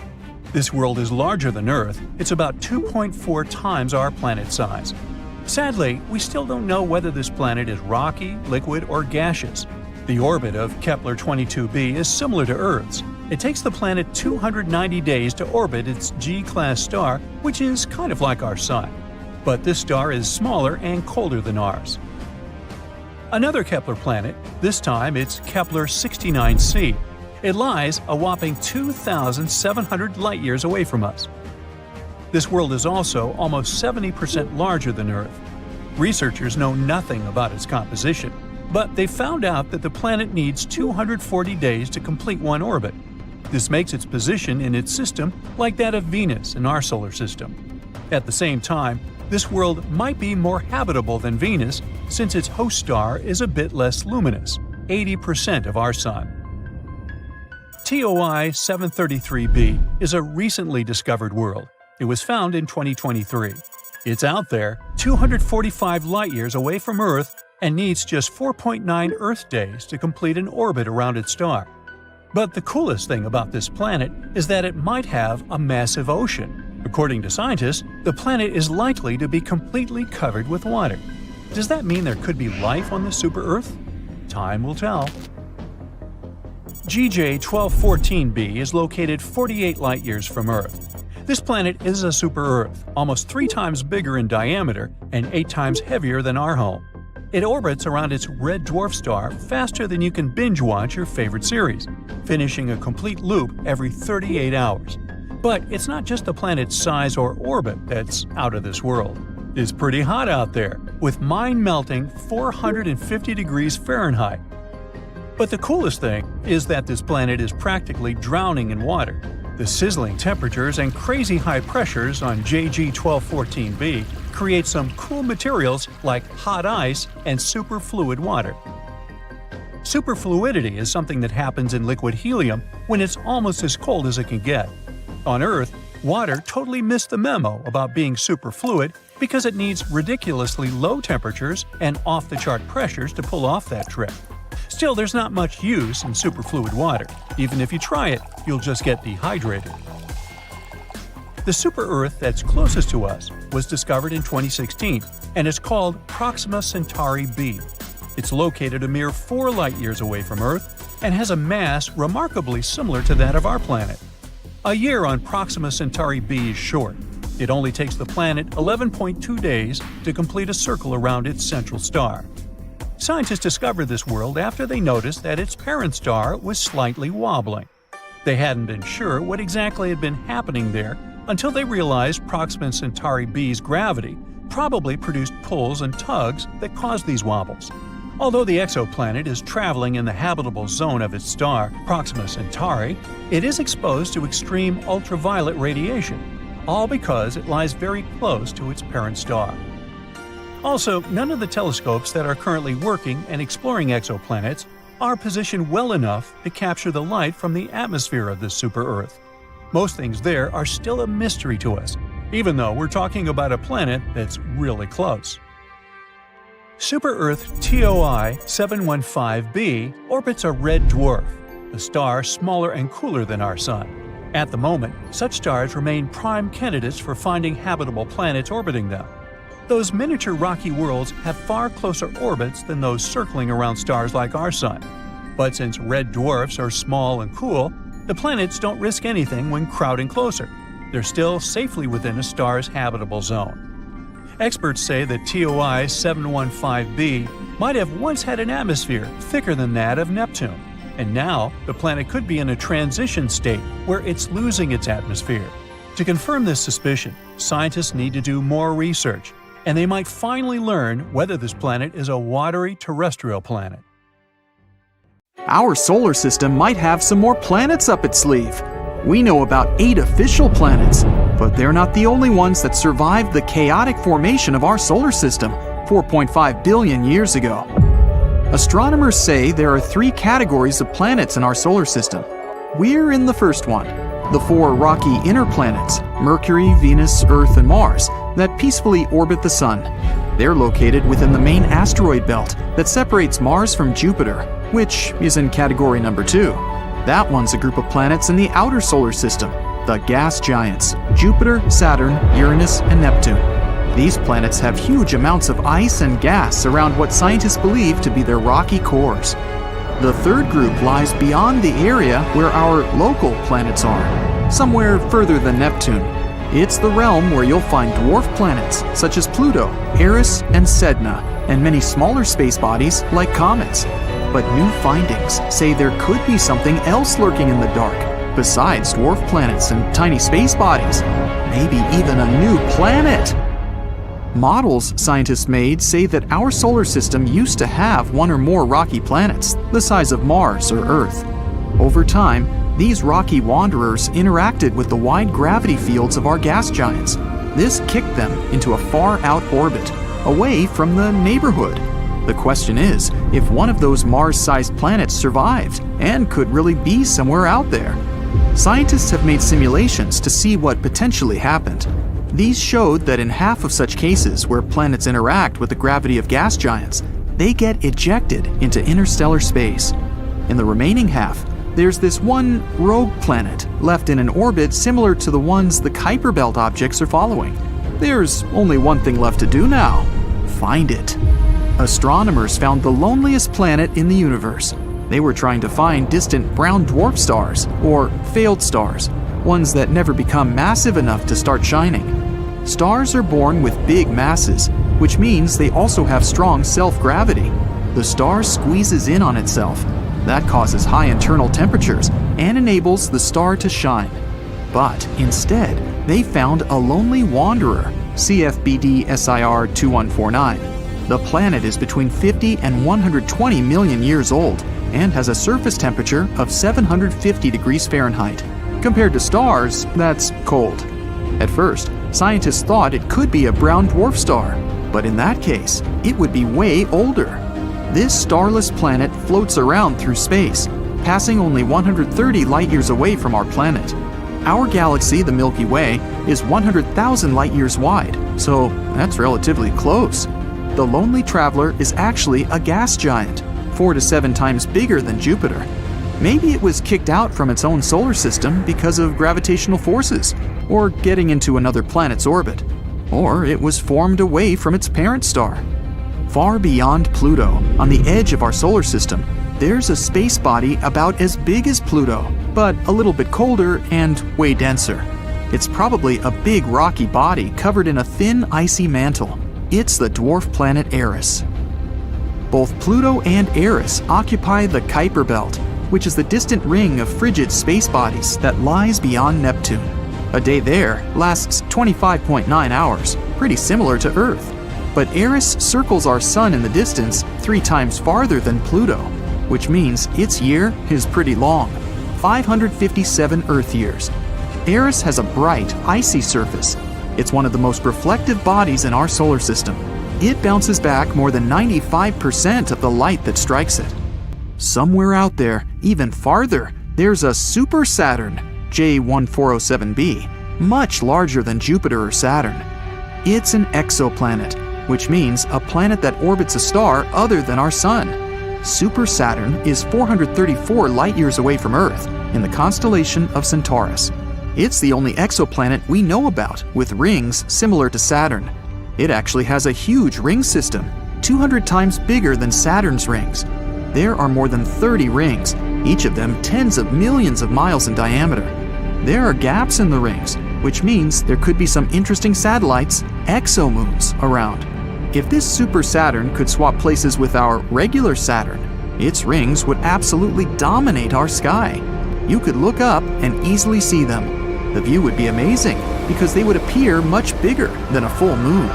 D: This world is larger than Earth, it's about 2.4 times our planet size. Sadly, we still don't know whether this planet is rocky, liquid, or gaseous. The orbit of Kepler 22b is similar to Earth's. It takes the planet 290 days to orbit its G-class star, which is kind of like our Sun. But this star is smaller and colder than ours. Another Kepler planet, this time it's Kepler 69c. It lies a whopping 2,700 light-years away from us. This world is also almost 70% larger than Earth. Researchers know nothing about its composition, but they found out that the planet needs 240 days to complete one orbit. This makes its position in its system like that of Venus in our solar system. At the same time, this world might be more habitable than Venus since its host star is a bit less luminous, 80% of our Sun. TOI 733b is a recently discovered world. It was found in 2023. It's out there, 245 light-years away from Earth, and needs just 4.9 Earth days to complete an orbit around its star. But the coolest thing about this planet is that it might have a massive ocean. According to scientists, the planet is likely to be completely covered with water. Does that mean there could be life on this super-Earth? Time will tell. GJ 1214b is located 48 light-years from Earth. This planet is a super-Earth, almost 3 times bigger in diameter and 8 times heavier than our home. It orbits around its red dwarf star faster than you can binge-watch your favorite series, finishing a complete loop every 38 hours. But it's not just the planet's size or orbit that's out of this world. It's pretty hot out there, with mind-melting 450 degrees Fahrenheit. But the coolest thing is that this planet is practically drowning in water. The sizzling temperatures and crazy high pressures on JG 1214b create some cool materials like hot ice and superfluid water. Superfluidity is something that happens in liquid helium when it's almost as cold as it can get. On Earth, Water totally missed the memo about being superfluid because it needs ridiculously low temperatures and off-the-chart pressures to pull off that trick. Still, there's not much use in superfluid water. Even if you try it, you'll just get dehydrated. The super-Earth that's closest to us was discovered in 2016 and is called Proxima Centauri b. It's located a mere 4 light-years away from Earth and has a mass remarkably similar to that of our planet. A year on Proxima Centauri b is short. It only takes the planet 11.2 days to complete a circle around its central star. Scientists discovered this world after they noticed that its parent star was slightly wobbling. They hadn't been sure what exactly had been happening there until they realized Proxima Centauri b's gravity probably produced pulls and tugs that caused these wobbles. Although the exoplanet is traveling in the habitable zone of its star, Proxima Centauri, it is exposed to extreme ultraviolet radiation, all because it lies very close to its parent star. Also, none of the telescopes that are currently working and exploring exoplanets are positioned well enough to capture the light from the atmosphere of this super-Earth. Most things there are still a mystery to us, even though we're talking about a planet that's really close. Super-Earth TOI 715b orbits a red dwarf, a star smaller and cooler than our Sun. At the moment, such stars remain prime candidates for finding habitable planets orbiting them. Those miniature rocky worlds have far closer orbits than those circling around stars like our Sun. But since red dwarfs are small and cool, the planets don't risk anything when crowding closer. They're still safely within a star's habitable zone. Experts say that TOI 715b might have once had an atmosphere thicker than that of Neptune, and now the planet could be in a transition state where it's losing its atmosphere. To confirm this suspicion, scientists need to do more research, and they might finally learn whether this planet is a watery terrestrial planet.
E: Our solar system might have some more planets up its sleeve. We know about 8 official planets, but they're not the only ones that survived the chaotic formation of our solar system 4.5 billion years ago. Astronomers say there are 3 categories of planets in our solar system. We're in the first one, the 4 rocky inner planets, Mercury, Venus, Earth, and Mars, that peacefully orbit the Sun. They're located within the main asteroid belt that separates Mars from Jupiter, which is in category number 2. That one's a group of planets in the outer solar system, the gas giants, Jupiter, Saturn, Uranus, and Neptune. These planets have huge amounts of ice and gas around what scientists believe to be their rocky cores. The third group lies beyond the area where our local planets are, somewhere further than Neptune. It's the realm where you'll find dwarf planets such as Pluto, Eris, and Sedna, and many smaller space bodies like comets. But new findings say there could be something else lurking in the dark, besides dwarf planets and tiny space bodies. Maybe even a new planet. Models scientists made say that our solar system used to have 1 or more rocky planets, the size of Mars or Earth. Over time, these rocky wanderers interacted with the wide gravity fields of our gas giants. This kicked them into a far-out orbit, away from the neighborhood. The question is, if one of those Mars-sized planets survived and could really be somewhere out there. Scientists have made simulations to see what potentially happened. These showed that in half of such cases where planets interact with the gravity of gas giants, they get ejected into interstellar space. In the remaining half, there's this one rogue planet left in an orbit similar to the ones the Kuiper Belt objects are following. There's only one thing left to do now: find it. Astronomers found the loneliest planet in the universe. They were trying to find distant brown dwarf stars, or failed stars, ones that never become massive enough to start shining. Stars are born with big masses, which means they also have strong self-gravity. The star squeezes in on itself. That causes high internal temperatures and enables the star to shine. But instead, they found a lonely wanderer, CFBD SIR 2149. The planet is between 50 and 120 million years old and has a surface temperature of 750 degrees Fahrenheit. Compared to stars, that's cold. At first, scientists thought it could be a brown dwarf star, but in that case, it would be way older. This starless planet floats around through space, passing only 130 light-years away from our planet. Our galaxy, the Milky Way, is 100,000 light-years wide, so that's relatively close. The Lonely Traveler is actually a gas giant, 4 to 7 times bigger than Jupiter. Maybe it was kicked out from its own solar system because of gravitational forces, or getting into another planet's orbit, or it was formed away from its parent star. Far beyond Pluto, on the edge of our solar system, there's a space body about as big as Pluto, but a little bit colder and way denser. It's probably a big rocky body covered in a thin icy mantle. It's the dwarf planet Eris. Both Pluto and Eris occupy the Kuiper Belt, which is the distant ring of frigid space bodies that lies beyond Neptune. A day there lasts 25.9 hours, pretty similar to Earth. But Eris circles our sun in the distance 3 times farther than Pluto, which means its year is pretty long, 557 Earth years. Eris has a bright, icy surface. It's one of the most reflective bodies in our solar system. It bounces back more than 95% of the light that strikes it. Somewhere out there, even farther, there's a super Saturn, J1407b, much larger than Jupiter or Saturn. It's an exoplanet, which means a planet that orbits a star other than our sun. Super Saturn is 434 light-years away from Earth in the constellation of Centaurus. It's the only exoplanet we know about with rings similar to Saturn. It actually has a huge ring system, 200 times bigger than Saturn's rings. There are more than 30 rings, each of them tens of millions of miles in diameter. There are gaps in the rings, which means there could be some interesting satellites, exomoons, around. If this super Saturn could swap places with our regular Saturn, its rings would absolutely dominate our sky. You could look up and easily see them. The view would be amazing because they would appear much bigger than a full moon.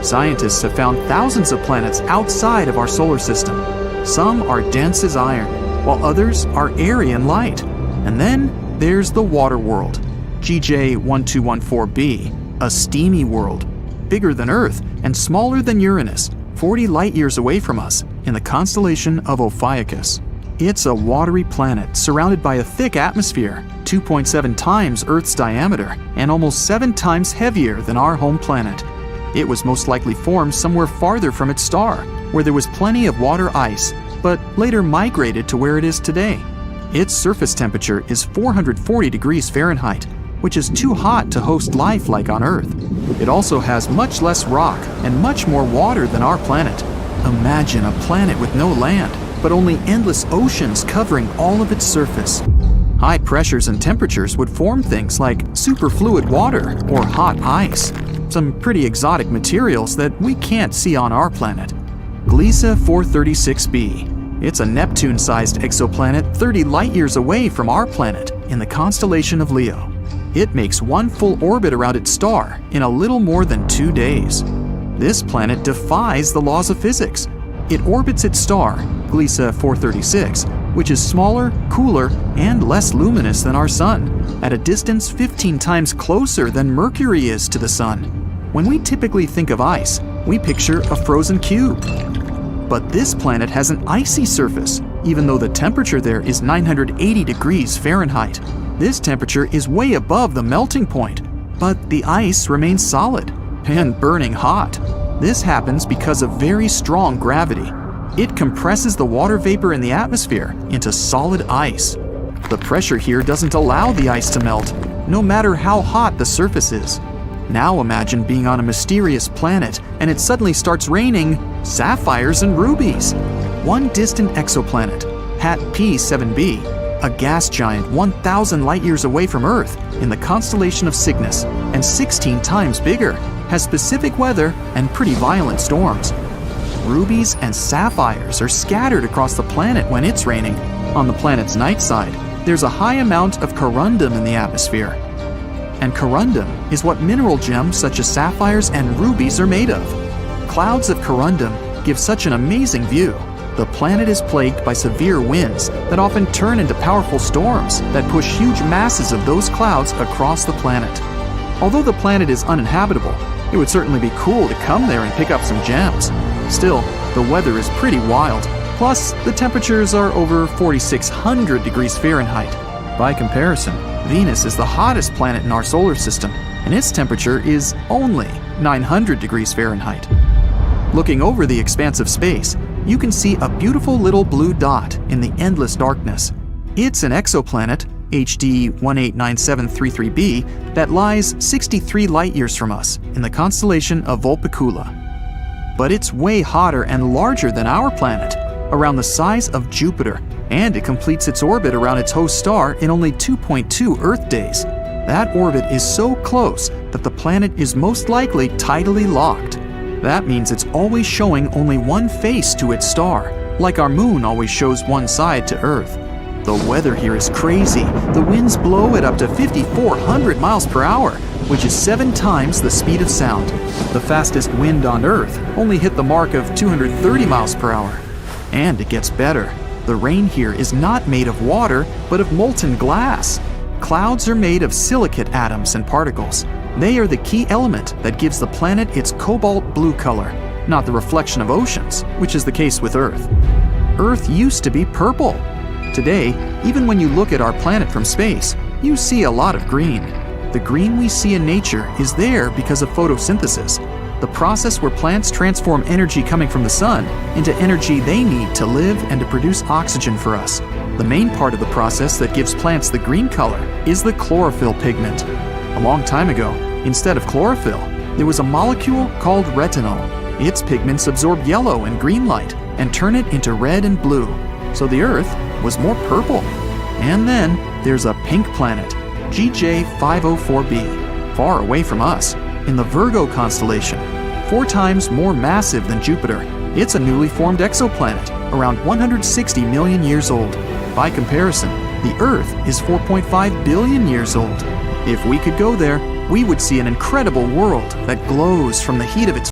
E: Scientists have found thousands of planets outside of our solar system. Some are dense as iron, while others are airy and light. And then there's the water world, GJ1214b, a steamy world, bigger than Earth and smaller than Uranus, 40 light-years away from us, in the constellation of Ophiuchus. It's a watery planet surrounded by a thick atmosphere, 2.7 times Earth's diameter, and almost 7 times heavier than our home planet. It was most likely formed somewhere farther from its star, where there was plenty of water ice, but later migrated to where it is today. Its surface temperature is 440 degrees Fahrenheit, which is too hot to host life like on Earth. It also has much less rock and much more water than our planet. Imagine a planet with no land, but only endless oceans covering all of its surface. High pressures and temperatures would form things like superfluid water or hot ice, some pretty exotic materials that we can't see on our planet. Gliese 436b. It's a Neptune-sized exoplanet 30 light-years away from our planet in the constellation of Leo. It makes one full orbit around its star in a little more than 2 days. This planet defies the laws of physics. It orbits its star, Gliese 436, which is smaller, cooler, and less luminous than our Sun, at a distance 15 times closer than Mercury is to the Sun. When we typically think of ice, we picture a frozen cube. But this planet has an icy surface, even though the temperature there is 980 degrees Fahrenheit. This temperature is way above the melting point, but the ice remains solid and burning hot. This happens because of very strong gravity. It compresses the water vapor in the atmosphere into solid ice. The pressure here doesn't allow the ice to melt, no matter how hot the surface is. Now imagine being on a mysterious planet and it suddenly starts raining sapphires and rubies. One distant exoplanet, HAT P7b, a gas giant 1,000 light-years away from Earth in the constellation of Cygnus and 16 times bigger, has specific weather and pretty violent storms. Rubies and sapphires are scattered across the planet when it's raining. On the planet's night side, there's a high amount of corundum in the atmosphere. And corundum is what mineral gems such as sapphires and rubies are made of. Clouds of corundum give such an amazing view. The planet is plagued by severe winds that often turn into powerful storms that push huge masses of those clouds across the planet. Although the planet is uninhabitable, it would certainly be cool to come there and pick up some gems. Still, the weather is pretty wild. Plus, the temperatures are over 4,600 degrees Fahrenheit. By comparison, Venus is the hottest planet in our solar system, and its temperature is only 900 degrees Fahrenheit. Looking over the expanse of space, you can see a beautiful little blue dot in the endless darkness. It's an exoplanet, HD 189733b, that lies 63 light-years from us in the constellation of Vulpecula. But it's way hotter and larger than our planet, around the size of Jupiter, and it completes its orbit around its host star in only 2.2 Earth days. That orbit is so close that the planet is most likely tidally locked. That means it's always showing only one face to its star, like our moon always shows one side to Earth. The weather here is crazy. The winds blow at up to 5,400 miles per hour, which is 7 times the speed of sound. The fastest wind on Earth only hit the mark of 230 miles per hour. And it gets better. The rain here is not made of water, but of molten glass. Clouds are made of silicate atoms and particles. They are the key element that gives the planet its cobalt blue color, not the reflection of oceans, which is the case with Earth. Earth used to be purple. Today, even when you look at our planet from space, you see a lot of green. The green we see in nature is there because of photosynthesis, the process where plants transform energy coming from the sun into energy they need to live and to produce oxygen for us. The main part of the process that gives plants the green color is the chlorophyll pigment. A long time ago, instead of chlorophyll, there was a molecule called retinol. Its pigments absorb yellow and green light and turn it into red and blue. So the Earth was more purple. And then there's a pink planet, GJ 504b, far away from us, in the Virgo constellation, 4 times more massive than Jupiter. It's a newly formed exoplanet, around 160 million years old. By comparison, the Earth is 4.5 billion years old. If we could go there, we would see an incredible world that glows from the heat of its